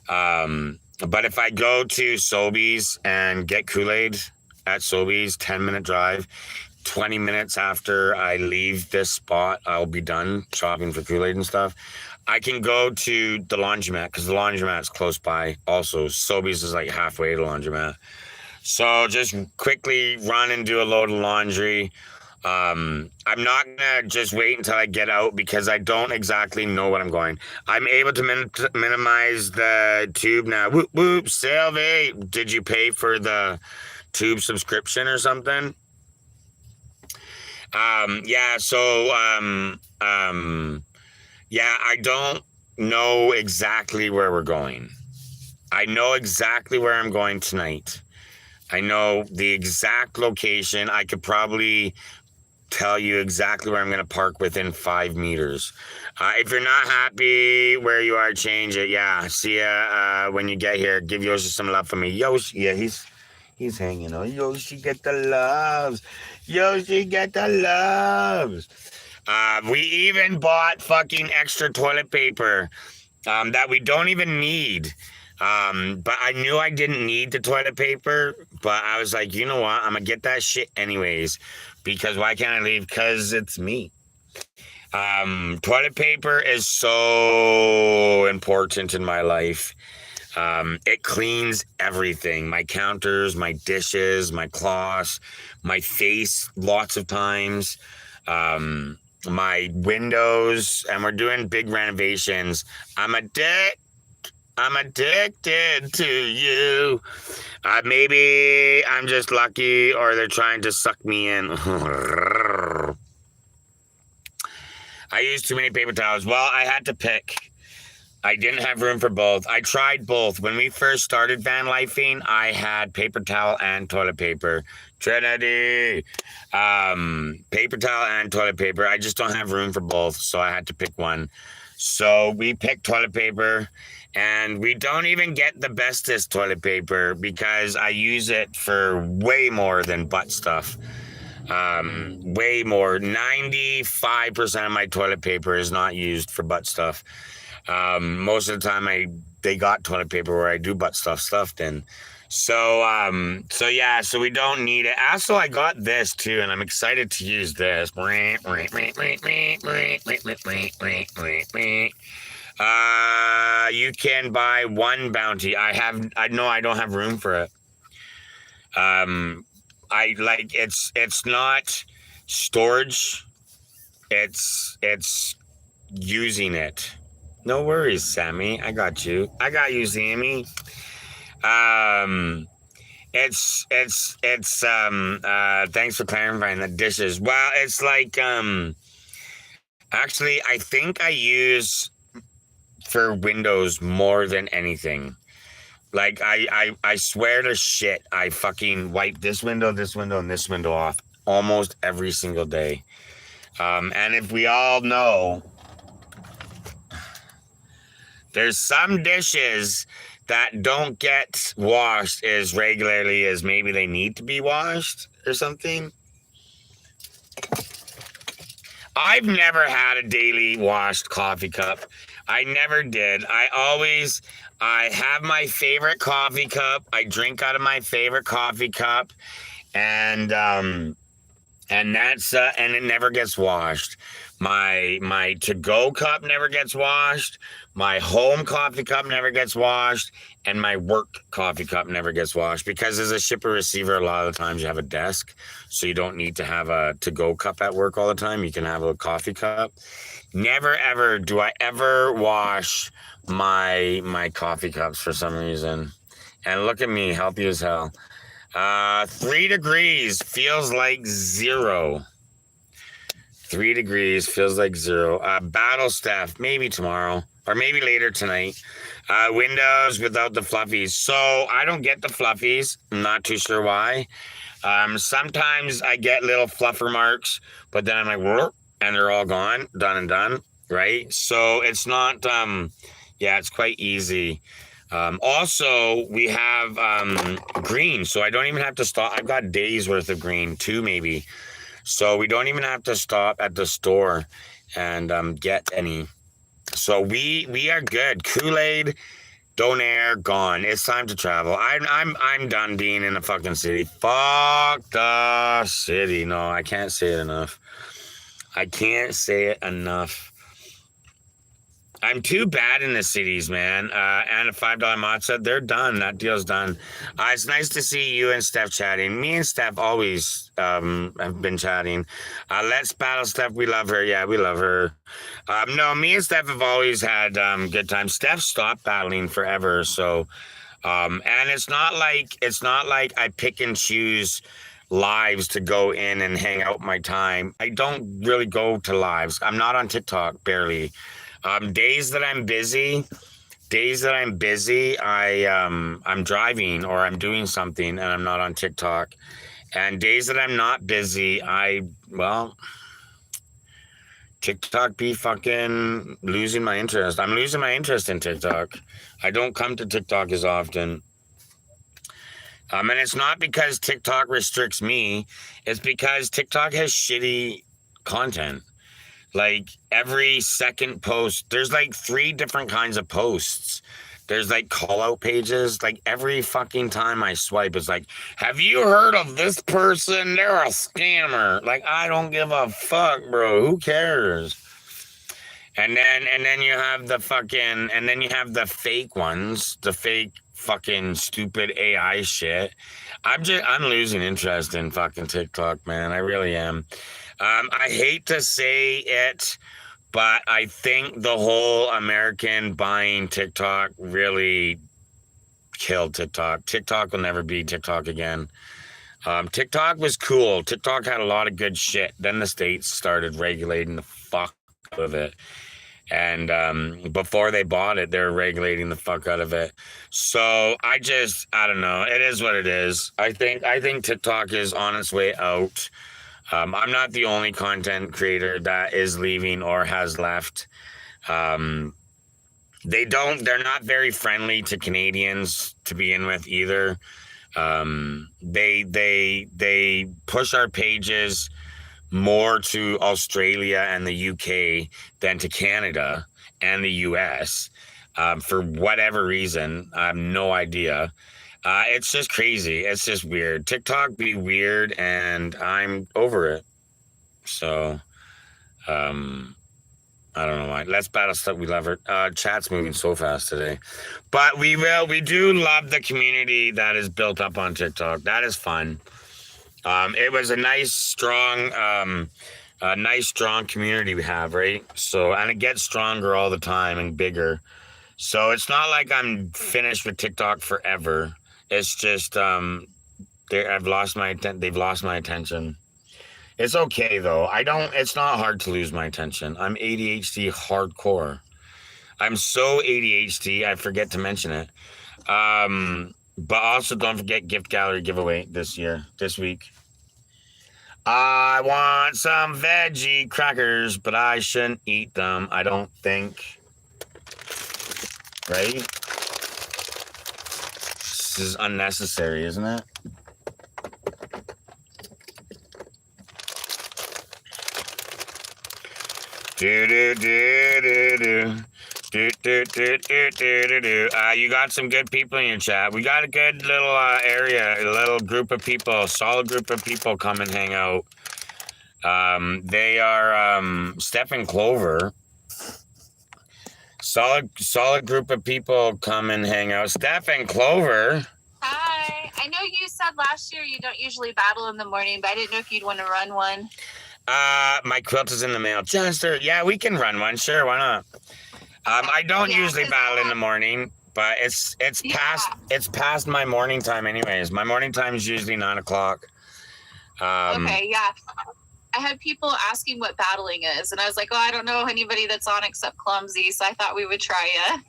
But if I go to Sobeys and get Kool-Aid at Sobeys, 10-minute drive, 20 minutes after I leave this spot, I'll be done shopping for Kool-Aid and stuff. I can go to the laundromat because the laundromat's close by. Also, Sobeys is like halfway to the laundromat. So just quickly run and do a load of laundry. I'm not gonna just wait until I get out because I don't exactly know what I'm going. I'm able to minimize the tube now. Whoop whoop, Sylvie. Did you pay for the tube subscription or something? Yeah. So yeah, I don't know exactly where we're going. I know exactly where I'm going tonight. I know the exact location. I could probably tell you exactly where I'm going to park within 5 meters. If you're not happy where you are, change it. Yeah, see ya when you get here. Give Yoshi some love for me. Yoshi, yeah, he's hanging on. Yoshi, get the loves. Yoshi, get the loves. We even bought fucking extra toilet paper that we don't even need. But I knew I didn't need the toilet paper, but I was like, you know what? I'm gonna get that shit anyways. Because why can't I leave? Because it's me. Toilet paper is so important in my life. It cleans everything. My counters, my dishes, my cloths, my face lots of times. My windows, and we're doing big renovations. I'm addicted to you. Maybe I'm just lucky, or they're trying to suck me in. I used too many paper towels. Well, I had to pick. I didn't have room for both. I tried both. When we first started van lifing, I had paper towel and toilet paper. Trinity. Paper towel and toilet paper. I just don't have room for both, so I had to pick one. So we picked toilet paper, and we don't even get the bestest toilet paper because I use it for way more than butt stuff. Way more. 95% of my toilet paper is not used for butt stuff. Most of the time they got toilet paper where I do butt stuff stuffed in. So yeah, so we don't need it. Also, I got this too, and I'm excited to use this. You can buy one bounty. I know I don't have room for it. I like it's not storage. It's using it. No worries, Sammy. I got you. I got you, Sammy. It's thanks for clarifying the dishes. Well, it's like actually I think I use for windows more than anything. Like I swear to shit, I fucking wipe this window, and this window off almost every single day. And if we all know, there's some dishes that don't get washed as regularly as maybe they need to be washed or something. I've never had a daily washed coffee cup. I never did. I have my favorite coffee cup. I drink out of my favorite coffee cup, and and it never gets washed. My to go cup never gets washed. My home coffee cup never gets washed, and my work coffee cup never gets washed because as a shipper receiver, a lot of the times you have a desk, so you don't need to have a to go cup at work all the time. You can have a coffee cup. Never ever do I ever wash my coffee cups for some reason. And look at me, healthy as hell. 3 degrees feels like zero. 3 degrees feels like zero. Battle staff, maybe tomorrow or maybe later tonight. Windows without the fluffies. So I don't get the fluffies. I'm not too sure why. Sometimes I get little fluffer marks, but then I'm like, whoop, and they're all gone, done and done. Right. So it's not, yeah, it's quite easy. Also, we have green, so I don't even have to stop. I've got days worth of green, two maybe. So we don't even have to stop at the store and get any. So we are good. Kool-Aid, Donair, gone. It's time to travel. I'm done being in the fucking city. Fuck the city. No, I can't say it enough. I can't say it enough. I'm too bad in the cities, man. And a $5 matcha, they're done. That deal's done. It's nice to see you and Steph chatting. Me and Steph always have been chatting. Let's battle Steph. We love her. Yeah, we love her. No, me and Steph have always had good times. Steph stopped battling forever, so and it's not like I pick and choose lives to go in and hang out my time. I don't really go to lives. I'm not on TikTok, barely. Days that I'm busy, I'm driving or I'm doing something and I'm not on TikTok. And days that I'm not busy, TikTok be fucking losing my interest. I'm losing my interest in TikTok. I don't come to TikTok as often. And it's not because TikTok restricts me. It's because TikTok has shitty content. Like every second post, there's like 3 different kinds of posts. There's like call out pages. Like every fucking time I swipe, it's like, have you heard of this person? They're a scammer. Like, I don't give a fuck, bro. Who cares? And then you have the fake ones, the fake fucking stupid AI shit. I'm losing interest in fucking TikTok, man. I really am. I hate to say it, but I think the whole American buying TikTok really killed TikTok. TikTok will never be TikTok again. TikTok was cool. TikTok had a lot of good shit. Then the states started regulating the fuck out of it. And before they bought it, they were regulating the fuck out of it. So I don't know. It is what it is. I think TikTok is on its way out. I'm not the only content creator that is leaving or has left. They're not very friendly to Canadians to begin with either. They push our pages more to Australia and the UK than to Canada and the US. For whatever reason, I have no idea. It's just crazy. It's just weird. TikTok be weird, and I'm over it. So, I don't know why. Let's battle stuff. We love it. Chat's moving so fast today, but we do love the community that is built up on TikTok. That is fun. It was a nice strong community we have, right? So, and it gets stronger all the time and bigger. So it's not like I'm finished with TikTok forever. It's just they've lost my attention. It's okay though. It's not hard to lose my attention. I'm ADHD hardcore. I'm so ADHD, I forget to mention it. But also don't forget gift gallery giveaway this week. I want some veggie crackers, but I shouldn't eat them, I don't think. Right? This is unnecessary, isn't it? Do do do do do. Do, do, do, do, do, do, do. You got some good people in your chat. We got a good little area, a little group of people, solid group of people come and hang out. They are Steph and Clover. Solid group of people come and hang out. Steph and Clover. Hi. I know you said last year you don't usually battle in the morning, but I didn't know if you'd want to run one. My quilt is in the mail. Jester, yeah, we can run one. Sure, why not? I don't usually battle in the morning, but it's past my morning time anyways. My morning time is usually 9 o'clock. Okay, yeah. I had people asking what battling is, and I was like, oh, I don't know anybody that's on except Clumsy, so I thought we would try it.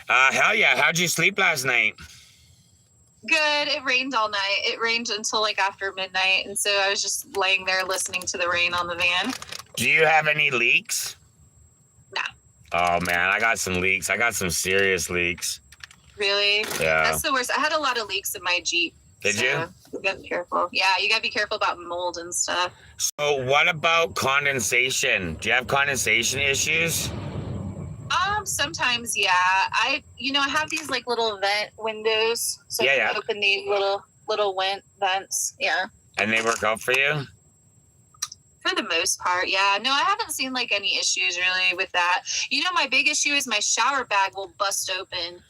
Hell yeah. How'd you sleep last night? Good. It rained all night. It rained until like after midnight, and so I was just laying there listening to the rain on the van. Do you have any leaks? No. Oh, man, I got some leaks. I got some serious leaks. Really? Yeah. That's the worst. I had a lot of leaks in my Jeep. Did you? You gotta be careful. Yeah, you gotta be careful about mold and stuff. So what about condensation? Do you have condensation issues? Sometimes, yeah. I have these like little vent windows, so I can open these little vents. Yeah. And they work out for you? For the most part, yeah. No, I haven't seen like any issues really with that. My big issue is my shower bag will bust open,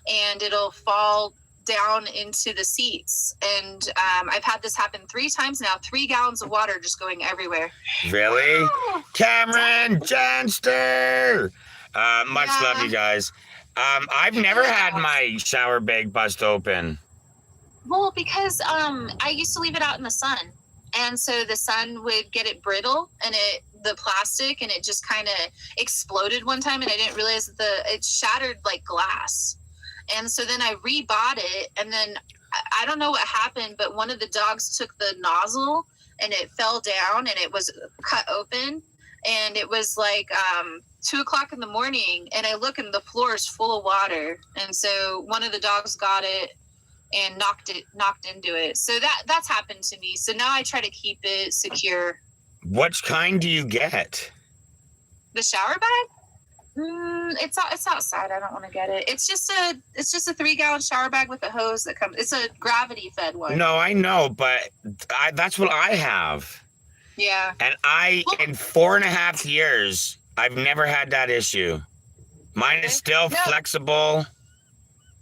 and it'll fall down into the seats. And I've had this happen 3 times now. 3 gallons of water just going everywhere. Really? Oh, Cameron Janster! Much love, you guys. I've never had my shower bag bust open. Well, because I used to leave it out in the sun, and so the sun would get it brittle, and the plastic, and it just kind of exploded one time, and I didn't realize it shattered like glass. And so then I rebought it, and then I don't know what happened, but one of the dogs took the nozzle, and it fell down, and it was cut open, and it was like 2 o'clock in the morning, and I look, and the floor is full of water, and so one of the dogs got it and knocked into it. So that's happened to me. So now I try to keep it secure. What kind do you get? The shower bag? It's outside. I don't want to get it. It's just a 3-gallon shower bag with a hose that comes. It's a gravity fed one. No, I know, but that's what I have. Yeah. And in 4.5 years, I've never had that issue. Mine is still flexible.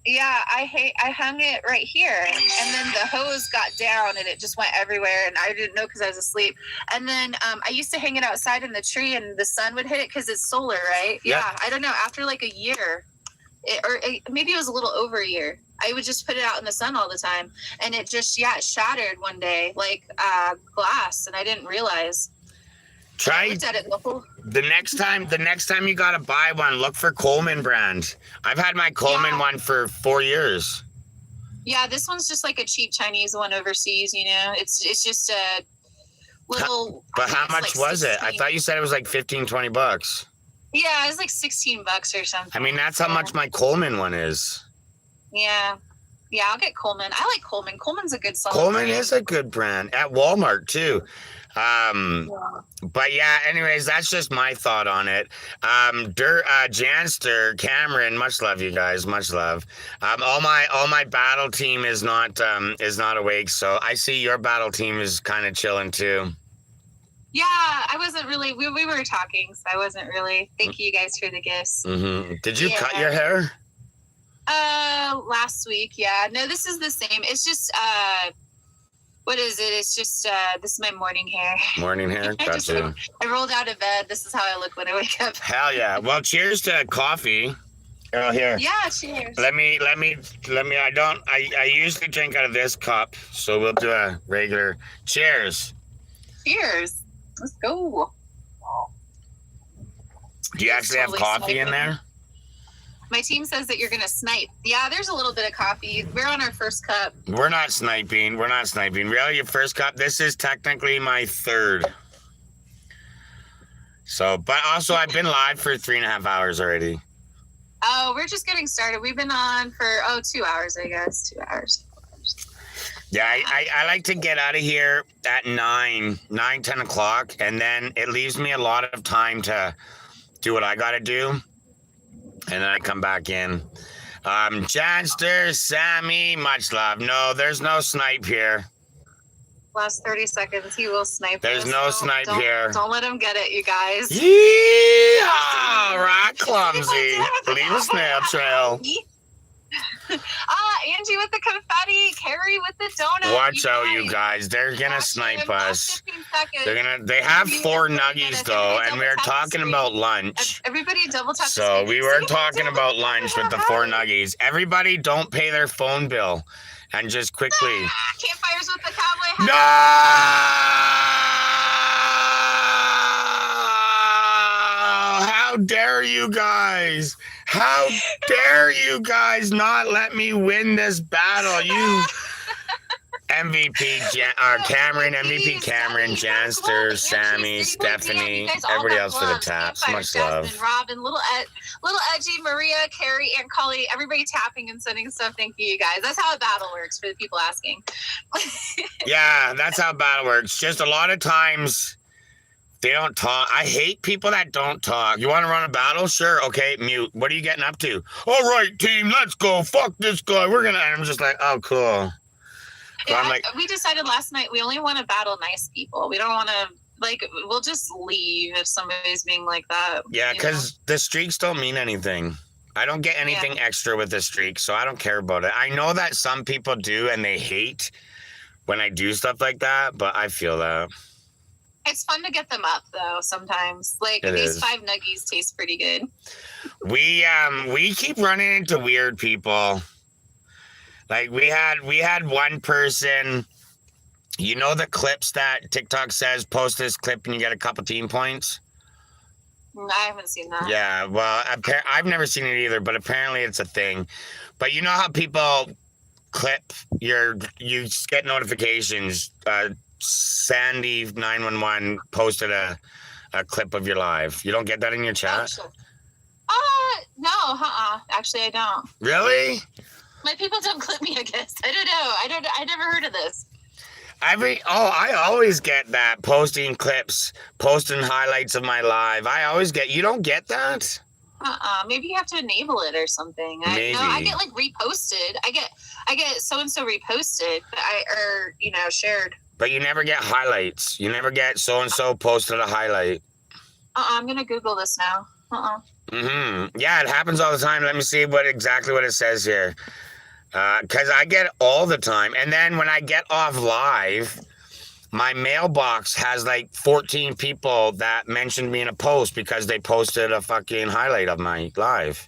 Yeah, I hung it right here, and then the hose got down, and it just went everywhere, and I didn't know because I was asleep. And then I used to hang it outside in the tree, and the sun would hit it because it's solar, right? Yeah. I don't know. After like a year, maybe it was a little over a year, I would just put it out in the sun all the time, and it just it shattered one day like glass, and I didn't realize. Try the next time you gotta buy one, look for Coleman brand. I've had my Coleman one for 4 years. Yeah, this one's just like a cheap Chinese one overseas, It's just a little. But how much was it? I thought you said it was like $15-20. Yeah, it was like $16 or something. I mean, that's how much my Coleman one is. Yeah. Yeah, I'll get Coleman. I like Coleman. Coleman's a good solid Coleman brand. is a good brand at Walmart too. But yeah, anyways, that's just my thought on it. Janster, Cameron, much love, you guys, much love. All my battle team is not awake, so I see your battle team is kind of chilling too. Yeah, I wasn't really. We were talking, so I wasn't really. Thank you guys for the gifts. Mm-hmm. Did you cut your hair? Last week, yeah. No, this is the same. It's just what is it? It's just this is my morning hair. Morning hair. Gotcha. I rolled out of bed. This is how I look when I wake up. Hell yeah! Well, cheers to coffee. Oh, here. Yeah, cheers. Let me. I usually drink out of this cup, so we'll do a regular. Cheers. Cheers. Let's go. Do you actually have coffee in there? My team says that you're going to snipe. Yeah, there's a little bit of coffee. We're on our first cup. We're not sniping. Really, your first cup? This is technically my third. So, but also I've been live for 3.5 hours already. Oh, we're just getting started. We've been on for, 2 hours, I guess. 2 hours. Yeah, I like to get out of here at 10 o'clock, and then it leaves me a lot of time to do what I got to do, and then I come back in. Janster, Sammy, much love. No, there's no snipe here. Last 30 seconds, he will snipe There's us. no snipe here. Don't let him get it, you guys. Yeehaw! Rock clumsy. Leave a snail trail. Angie with the confetti, Carrie with the donut. Watch out, you guys. They're gonna snipe us. They have 4 nuggies though, and we were talking about lunch. Everybody double tap. So we were talking about lunch with the 4 nuggies. Everybody don't pay their phone bill. And just quickly. Campfires with the cowboy hat. No! How dare you guys? How dare you guys not let me win this battle? You MVP Cameron, MVP Cameron, Janster, Sammy, Stephanie, everybody else for the taps. Much love. Jasmine, Robin, little Edgy, Maria, Carrie, and Collie, everybody tapping and sending stuff. Thank you, you guys. That's how a battle works for the people asking. Yeah, that's how battle works. Just a lot of times they don't talk. I hate people that don't talk. You want to run a battle? Sure. Okay, mute. What are you getting up to? All right, team, let's go. Fuck this guy. And I'm just like, oh, cool. Yeah, I'm like, we decided last night we only want to battle nice people. We don't want to, we'll just leave if somebody's being like that. Yeah, because the streaks don't mean anything. I don't get anything extra with the streak, so I don't care about it. I know that some people do, and they hate when I do stuff like that, but I feel that. It's fun to get them up, though, sometimes. These 5 nuggies taste pretty good. We keep running into weird people. Like we had one person, you know the clips that TikTok says, post this clip and you get a couple team points? I haven't seen that. Yeah, well, I've never seen it either, but apparently it's a thing. But you know how people clip you get notifications, Sandy 911 posted a clip of your live. You don't get that in your chat? No, actually I don't. Really? My people don't clip me, I guess. I don't know. I never heard of this. I always get that, posting clips, posting highlights of my live. I always get, you don't get that? Maybe you have to enable it or something. Maybe. I get reposted. I get so-and-so reposted, shared. But you never get highlights. You never get so-and-so posted a highlight. I'm going to Google this now. Yeah, it happens all the time. Let me see exactly what it says here. Because I get it all the time. And then when I get off live, my mailbox has 14 people that mentioned me in a post because they posted a fucking highlight of my live.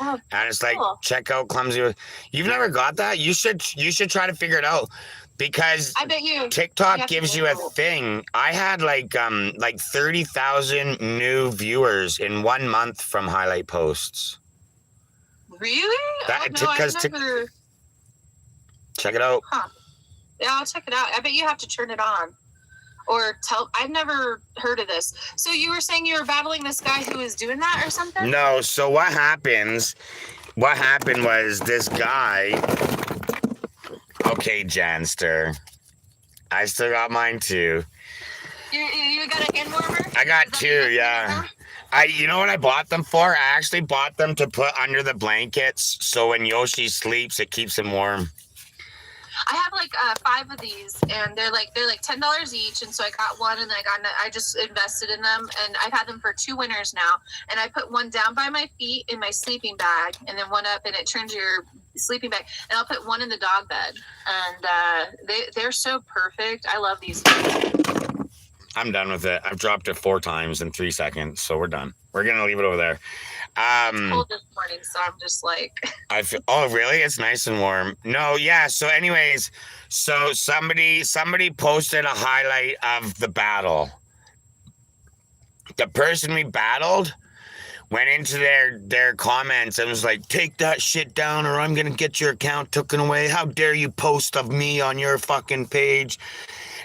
Oh, and it's cool. Check out Clumsy. You've never got that? You should try to figure it out. Because I bet you TikTok gives you a thing. I had 30,000 new viewers in 1 month from highlight posts. Really? Check it out. Huh. Yeah, I'll check it out. I bet you have to turn it on. Or I've never heard of this. So you were saying you were battling this guy who was doing that or something? No, so what happened was this guy. Okay, Janster. I still got mine too. You got a hand warmer? I got 2, yeah. You know what I bought them for? I actually bought them to put under the blankets so when Yoshi sleeps, it keeps him warm. I have 5 of these, and they're $10 each, and so I got one, and I just invested in them, and I've had them for 2 winters now. And I put one down by my feet in my sleeping bag, and then one up, and it turns your sleeping bag, and I'll put one in the dog bed, and they're so perfect. I love these. I'm done with it. I've dropped it 4 times in 3 seconds, so we're done. We're gonna leave it over there. It's cold this morning, so I'm just I feel. Oh, really? It's nice and warm. No, yeah. So, anyways, somebody posted a highlight of the battle. The person we battled went into their comments and was like, "Take that shit down, or I'm gonna get your account taken away. How dare you post of me on your fucking page?"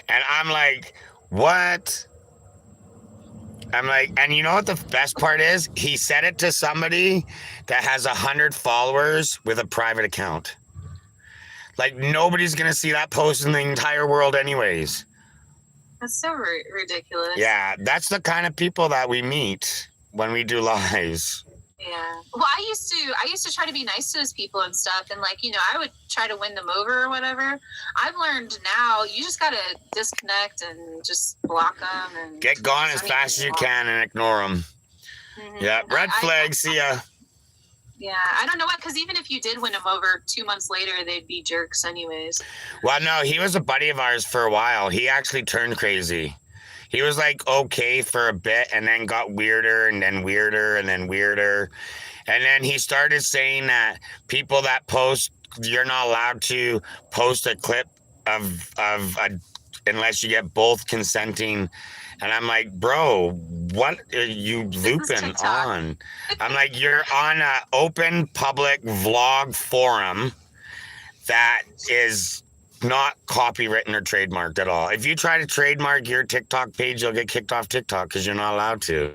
And I'm like, what? I'm like, and you know what the best part is? He said it to somebody that has 100 followers with a private account. Like, nobody's gonna see that post in the entire world anyways. That's so ridiculous. Yeah, that's the kind of people that we meet when we do lives. Yeah. Well, I used to try to be nice to those people and stuff, and like, you know, I would try to win them over or whatever. I've learned now you just gotta disconnect and just block them and Get gone as fast as you can and ignore them. Mm-hmm. Yeah, red flag. See ya. Yeah, I don't know what, because even if you did win them over 2 months later, they'd be jerks anyways. Well, no, he was a buddy of ours for a while. He actually turned crazy. He was like okay for a bit and then got weirder and then weirder and then weirder. And then he started saying that people that post, you're not allowed to post a clip of unless you get both consenting. And I'm like, bro, what are you looping on? I'm like, you're on an open public vlog forum that is not copywritten or trademarked at all. If you try to trademark your TikTok page, you'll get kicked off TikTok because you're not allowed to.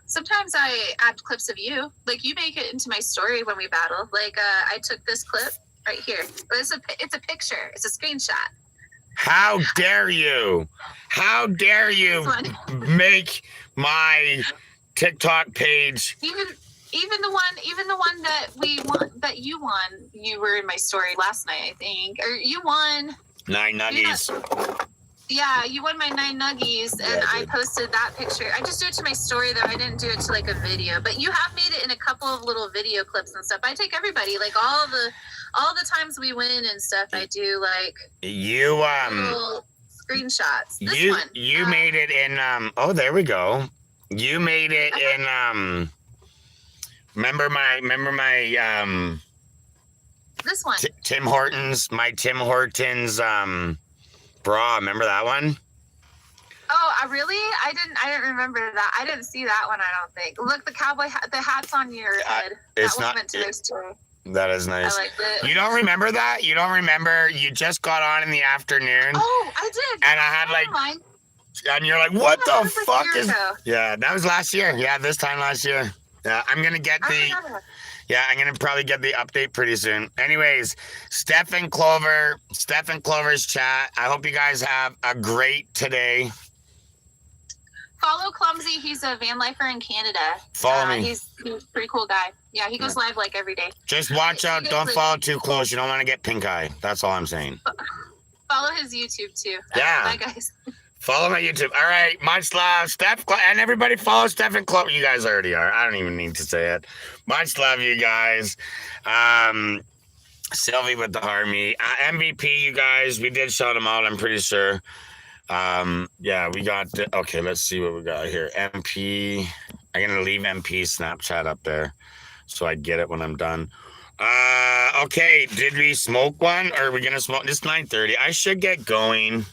Sometimes I add clips of you. Like, you make it into my story when we battle. Like, I took this clip right here. It's a picture. It's a screenshot. How dare you? How dare you make my TikTok page? Even the one that we won, that you won, you were in my story last night, I think, or you won 9 nuggies. Yeah, you won my 9 nuggies, and I posted that picture. I just do it to my story, though. I didn't do it to like a video, but you have made it in a couple of little video clips and stuff. I take everybody, like all the times we win and stuff. I do like little screenshots. You made it in oh, there we go. You made it in remember my this one. Tim Hortons bra, remember that one? Oh, really? I didn't remember that. I didn't see that one, I don't think. Look, the cowboy hat, the hat's on your head. It's that not went to their story. That is nice. I liked it. You don't remember that? You don't remember you just got on in the afternoon? Oh, I did. And I had and you're like, what the fuck is ago. Yeah, that was last year. Yeah, this time last year. Yeah, I'm gonna get I'm gonna probably get the update pretty soon. Anyways, Steph and Clover's chat. I hope you guys have a great today. Follow Clumsy. He's a van lifer in Canada. Follow me. He's a pretty cool guy. Yeah, he goes live like every day. Just watch out. Don't follow too close. You don't want to get pink eye. That's all I'm saying. Follow his YouTube too. Yeah. Bye, guys. Follow my YouTube. All right. Much love. Steph, and everybody follow Steph and Clover. You guys already are. I don't even need to say it. Much love, you guys. Sylvie with the heart me. MVP, you guys. We did shout them out, I'm pretty sure. Yeah, we got okay, let's see what we got here. MP. I'm gonna leave MP Snapchat up there so I get it when I'm done. Okay, did we smoke one or are we gonna smoke? It's 9:30. I should get going.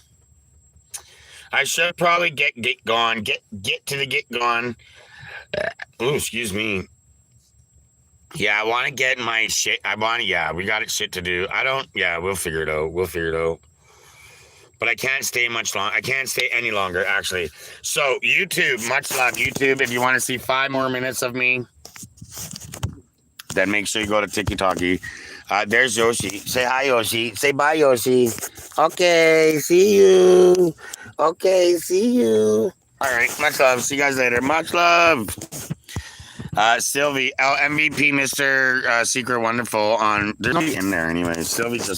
I should probably get gone. Get to the get gone. Oh, excuse me. Yeah, I want to get my shit. We got shit to do. We'll figure it out. But I can't stay much long. I can't stay any longer, actually. So, YouTube, much love, YouTube. If you want to see 5 more minutes of me, then make sure you go to TikTok. There's Yoshi. Say hi, Yoshi. Say bye, Yoshi. Okay, see you. Okay, see you. All right, much love. See you guys later. Much love. Sylvie, MVP, Mr. Secret Wonderful on. There's nobody in there anyway. Sylvie's just